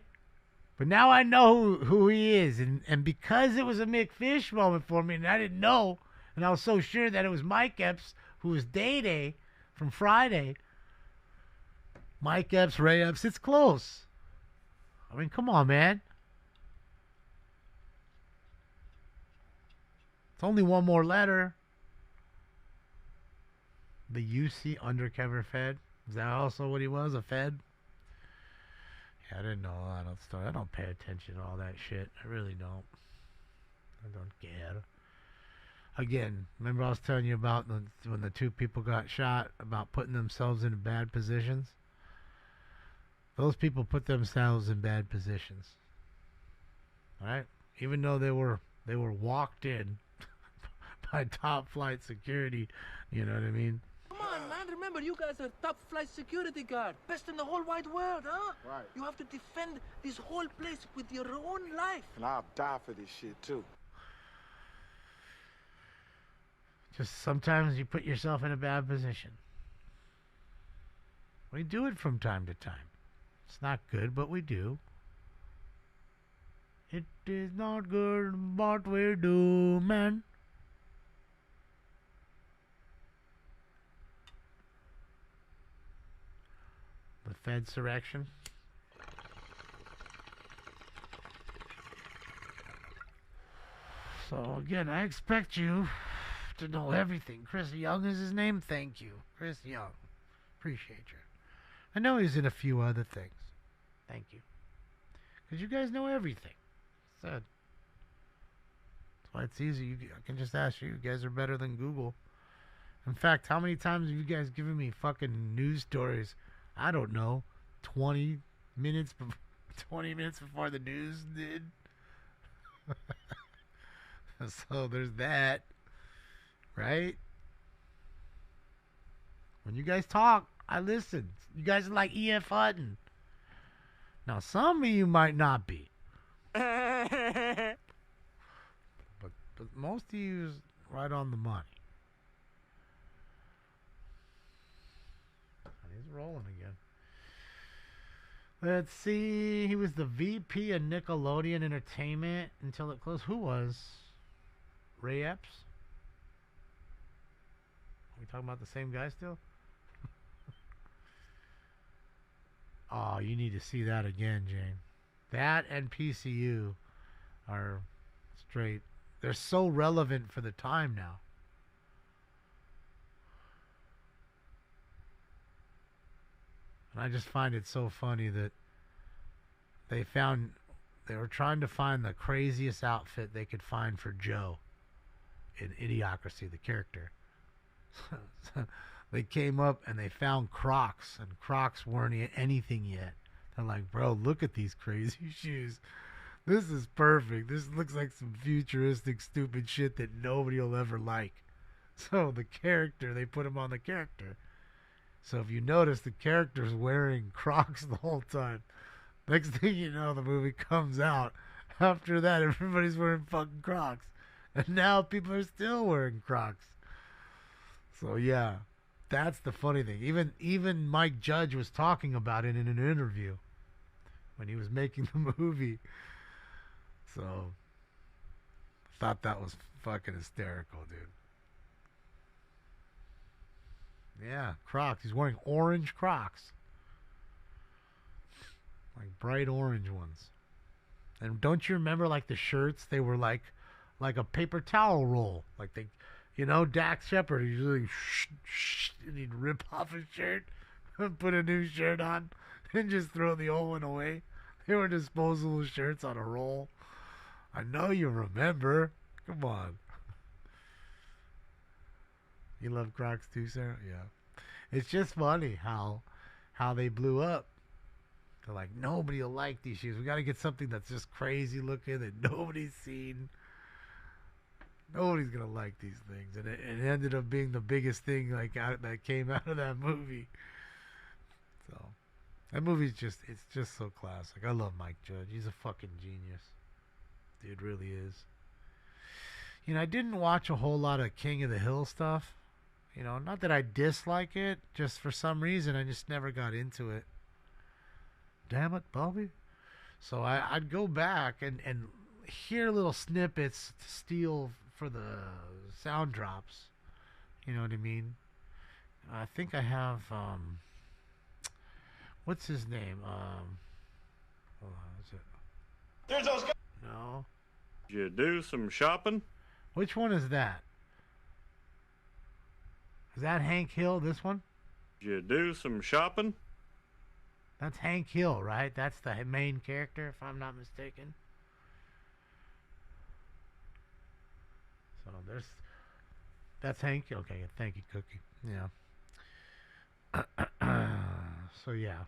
S4: But now I know who he is. And because it was a McFish moment for me, and I didn't know, and I was so sure that it was Mike Epps, who was Day Day from Friday. Mike Epps, Ray Epps, it's close. I mean, come on, man. It's only one more letter. The UC undercover Fed. Is that also what he was, a Fed? Yeah, I didn't know all that stuff. I don't pay attention to all that shit. I really don't. I don't care. Again, remember I was telling you about when the two people got shot, about putting themselves in bad positions? Those people put themselves in bad positions. Alright? even though they were walked in by top flight security. You know what I mean?
S11: Come on, man. Remember, you guys are top flight security guard. Best in the whole wide world, huh?
S1: Right.
S11: You have to defend this whole place with your own life.
S1: And I'll die for this shit, too.
S4: Just sometimes you put yourself in a bad position. We do it from time to time. It's not good, but we do. It is not good, but we do, man. The Fedsurrection. So again, I expect you to know everything. Chris Young is his name. Thank you, Chris Young. Appreciate you. I know he's in a few other things. Thank you. Because you guys know everything. Said. That's why it's easy. I can just ask you. You guys are better than Google. In fact, how many times have you guys given me fucking news stories? I don't know. 20 minutes before the news did. So there's that. Right? When you guys talk, I listen. You guys are like E.F. Hutton. Now, some of you might not be. but most of you is right on the money. And he's rolling again. Let's see. He was the VP of Nickelodeon Entertainment until it closed. Who was? Ray Epps? Are we talking about the same guy still? Oh, you need to see that again, Jane. That and PCU are straight. They're so relevant for the time now. And I just find it so funny that they were trying to find the craziest outfit they could find for Joe in Idiocracy, the character. They came up and they found Crocs, and Crocs weren't anything yet. They're like, bro, look at these crazy shoes. This is perfect. This looks like some futuristic, stupid shit that nobody will ever like. So the character, they put him on the character. So if you notice, the character's wearing Crocs the whole time. Next thing you know, the movie comes out. After that, everybody's wearing fucking Crocs. And now people are still wearing Crocs. So yeah, that's the funny thing. Even Mike Judge was talking about it in an interview when he was making the movie. So thought that was fucking hysterical, dude. Yeah, Crocs. He's wearing orange Crocs. Like bright orange ones. And don't you remember like the shirts? They were like a paper towel roll. Like they, you know, Dax Shepard, he'd usually and he'd rip off his shirt and put a new shirt on and just throw the old one away. They were disposable shirts on a roll. I know you remember. Come on. You love Crocs too, Sarah? Yeah. It's just funny how they blew up. They're like, nobody will like these shoes. We got to get something that's just crazy looking that nobody's seen. Nobody's gonna like these things, and it ended up being the biggest thing that came out of that movie. So that movie's it's just so classic. I love Mike Judge. He's a fucking genius. Dude really is. You know, I didn't watch a whole lot of King of the Hill stuff. You know, not that I dislike it, just for some reason I just never got into it. Damn it, Bobby. So I'd go back and hear little snippets to steal for the sound drops. You know what I mean? I think I have what's his name? Hold on, is it?
S12: There's those guys.
S4: No.
S12: Did you do some shopping?
S4: Which one is that? Is that Hank Hill, this one?
S12: Did you do some shopping?
S4: That's Hank Hill, right? That's the main character, if I'm not mistaken. So that's Hank. Okay, thank you, Cookie. Yeah. So yeah.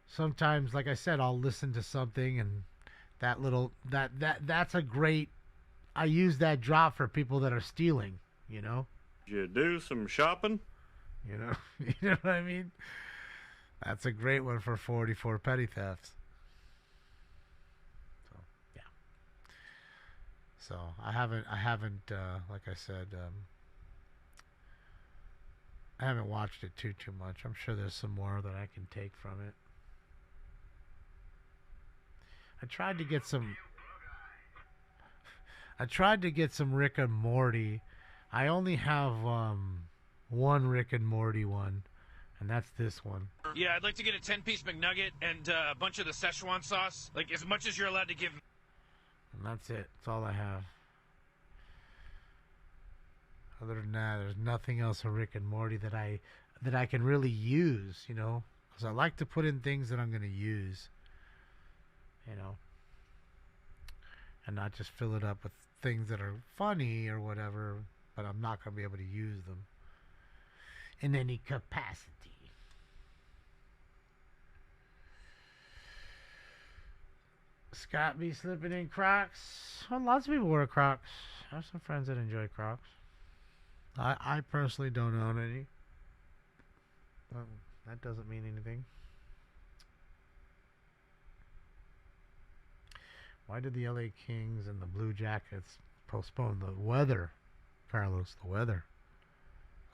S4: Sometimes, like I said, I'll listen to something and That's a great. I use that drop for people that are stealing. You know.
S12: Did you do some shopping?
S4: You know. You know what I mean. That's a great one for 44 petty thefts. So yeah. So I haven't. Like I said. I haven't watched it too much. I'm sure there's some more that I can take from it. I tried to get some Rick and Morty. I only have one Rick and Morty one, and that's this one.
S13: Yeah, I'd like to get a 10-piece McNugget and a bunch of the Szechuan sauce, like as much as you're allowed to give.
S4: And that's it. That's all I have. Other than that, there's nothing else of Rick and Morty that I can really use, you know, because I like to put in things that I'm going to use, you know, and not just fill it up with things that are funny or whatever, but I'm not going to be able to use them in any capacity. Scott be slipping in Crocs. Well, lots of people wear Crocs. I have some friends that enjoy Crocs. I personally don't own any. That doesn't mean anything. Why did the LA Kings and the Blue Jackets postpone the weather? Carlos, the weather.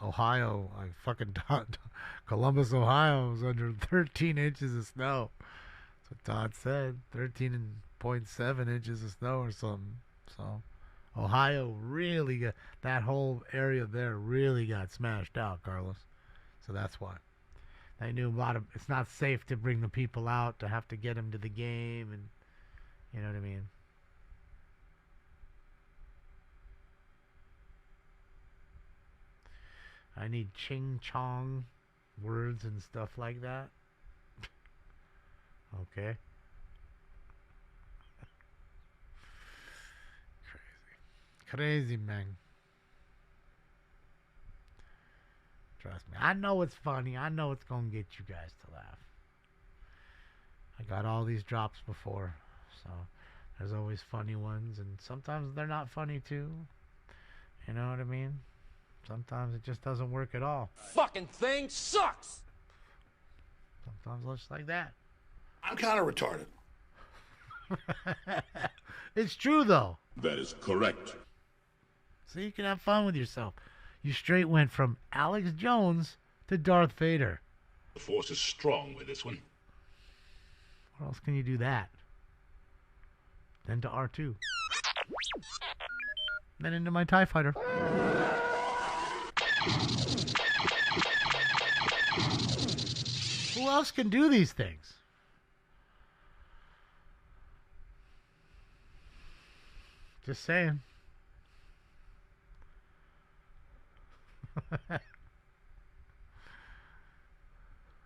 S4: Ohio, Columbus, Ohio was under 13 inches of snow. That's what Todd said. 13.7 inches of snow or something. So Ohio really got, that whole area there really got smashed out, Carlos. So that's why. They knew about it. It's not safe to bring the people out, to have to get them to the game, and you know what I mean. I need ching chong words and stuff like that. Okay. Crazy, man. Trust me. I know it's funny. I know it's going to get you guys to laugh. I got all these drops before. So there's always funny ones. And sometimes they're not funny too. You know what I mean? Sometimes it just doesn't work at all.
S11: Fucking thing sucks!
S4: Sometimes it's like that.
S14: I'm kind of retarded.
S4: It's true, though.
S14: That is correct.
S4: So you can have fun with yourself. You straight went from Alex Jones to Darth Vader.
S14: The Force is strong with this one.
S4: What else can you do that? Then to R2. Then into my TIE Fighter. Who else can do these things? Just saying.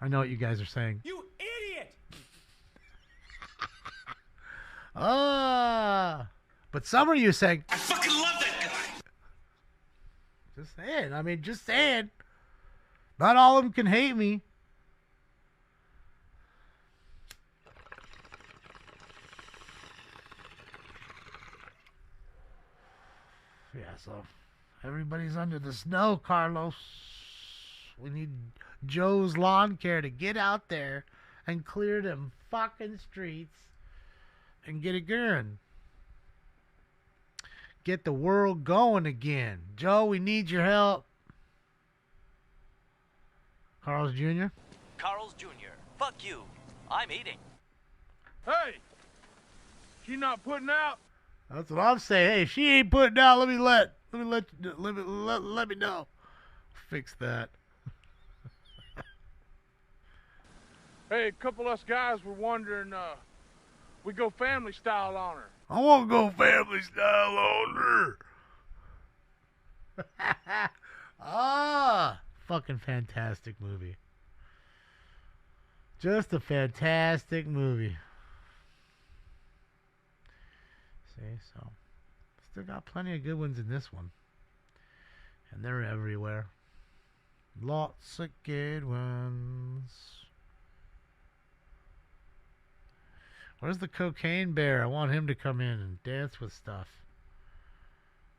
S4: I know what you guys are saying.
S11: You idiot!
S4: But some of you saying,
S14: I fucking love that guy!
S4: Just saying. I mean, just saying. Not all of them can hate me. Yeah, so everybody's under the snow, Carlos. We need Joe's Lawn Care to get out there and clear them fucking streets and get it going. Get the world going again. Joe, we need your help. Carl's Jr.?
S15: Carl's Jr. Fuck you. I'm eating.
S6: Hey! She not putting out?
S4: That's what I'm saying. Hey, if she ain't putting out, let me know. Fix that.
S6: Hey, a couple of us guys were wondering, we go family style on her.
S4: I want to go family style on her. Fucking fantastic movie. Just a fantastic movie. See, so still got plenty of good ones in this one. And they're everywhere. Lots of good ones. Where's the cocaine bear? I want him to come in and dance with stuff.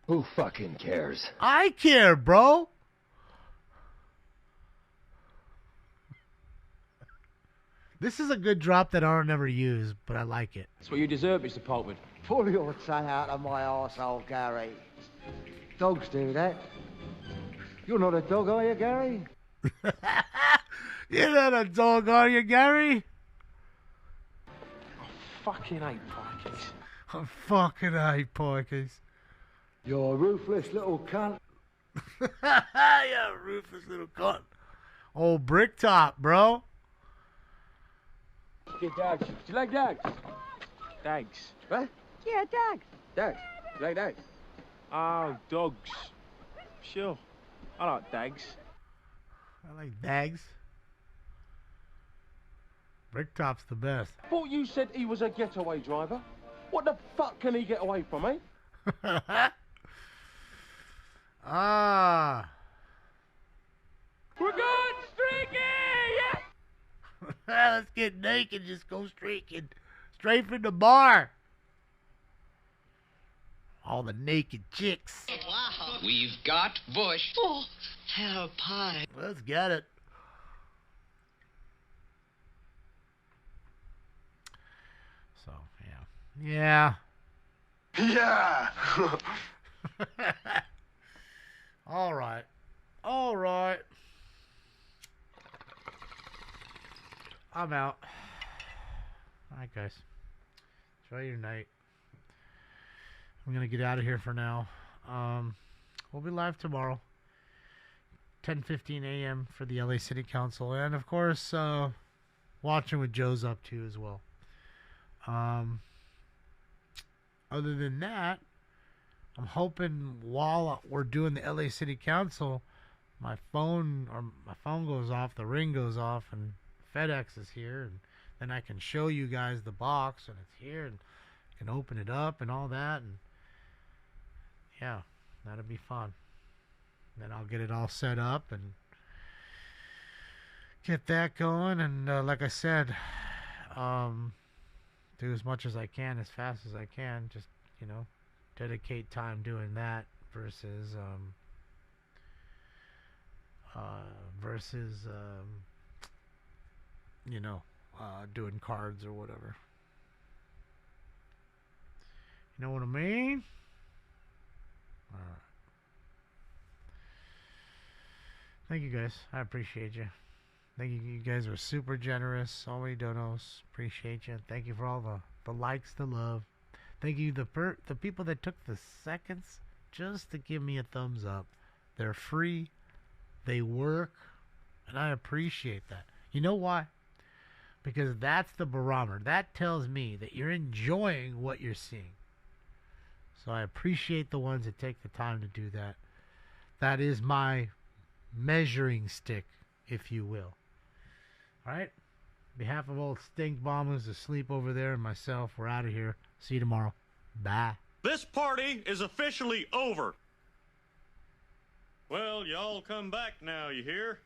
S16: Who fucking cares?
S4: I care, bro. This is a good drop that I'll never use, but I like it.
S17: That's what you deserve, Mr. Polkman.
S18: Pull your tongue out of my arsehole, Gary. Dogs do that. You're not a dog, are you, Gary?
S4: You're not a dog, are you, Gary?
S17: Fucking hate pikers.
S4: I fucking hate pikers.
S18: You're a ruthless little cunt.
S4: Yeah, ruthless little cunt. Old brick top, bro.
S17: Get dogs. Do you like dogs? Dogs. What?
S9: Yeah, dogs.
S17: Dogs. You like dogs? Oh, dogs. Sure. I like dogs.
S4: I like dags. Bricktop's the best.
S17: Thought you said he was a getaway driver. What the fuck can he get away from, eh?
S4: Ah.
S17: We're going streaking!
S4: Yeah! Let's get naked, just go streaking. Straight from the bar. All the naked chicks.
S19: Wow. We've got Bush. Oh, hello, pie.
S4: Let's get it. So, yeah.
S1: Yeah.
S4: All right. All right. I'm out. All right, guys. Enjoy your night. I'm going to get out of here for now. We'll be live tomorrow. 10:15 a.m. for the LA City Council. And, of course, watching what Joe's up to as well. Other than that, I'm hoping while we're doing the LA City Council, my phone goes off, the ring goes off, and FedEx is here, and then I can show you guys the box, and it's here, and I can open it up and all that, and yeah, that'll be fun. Then I'll get it all set up and get that going, and like I said, do as much as I can, as fast as I can, just, dedicate time doing that versus doing cards or whatever. You know what I mean? All right. Thank you guys. I appreciate you. Thank you. You guys are super generous. So many donos. Appreciate you. Thank you for all the likes, the love. Thank you the people that took the seconds just to give me a thumbs up. They're free. They work. And I appreciate that. You know why? Because that's the barometer. That tells me that you're enjoying what you're seeing. So I appreciate the ones that take the time to do that. That is my measuring stick, if you will. Alright? On behalf of old Stink Bomb who's asleep over there and myself, we're out of here. See you tomorrow. Bye.
S12: This party is officially over. Well, y'all come back now, you hear?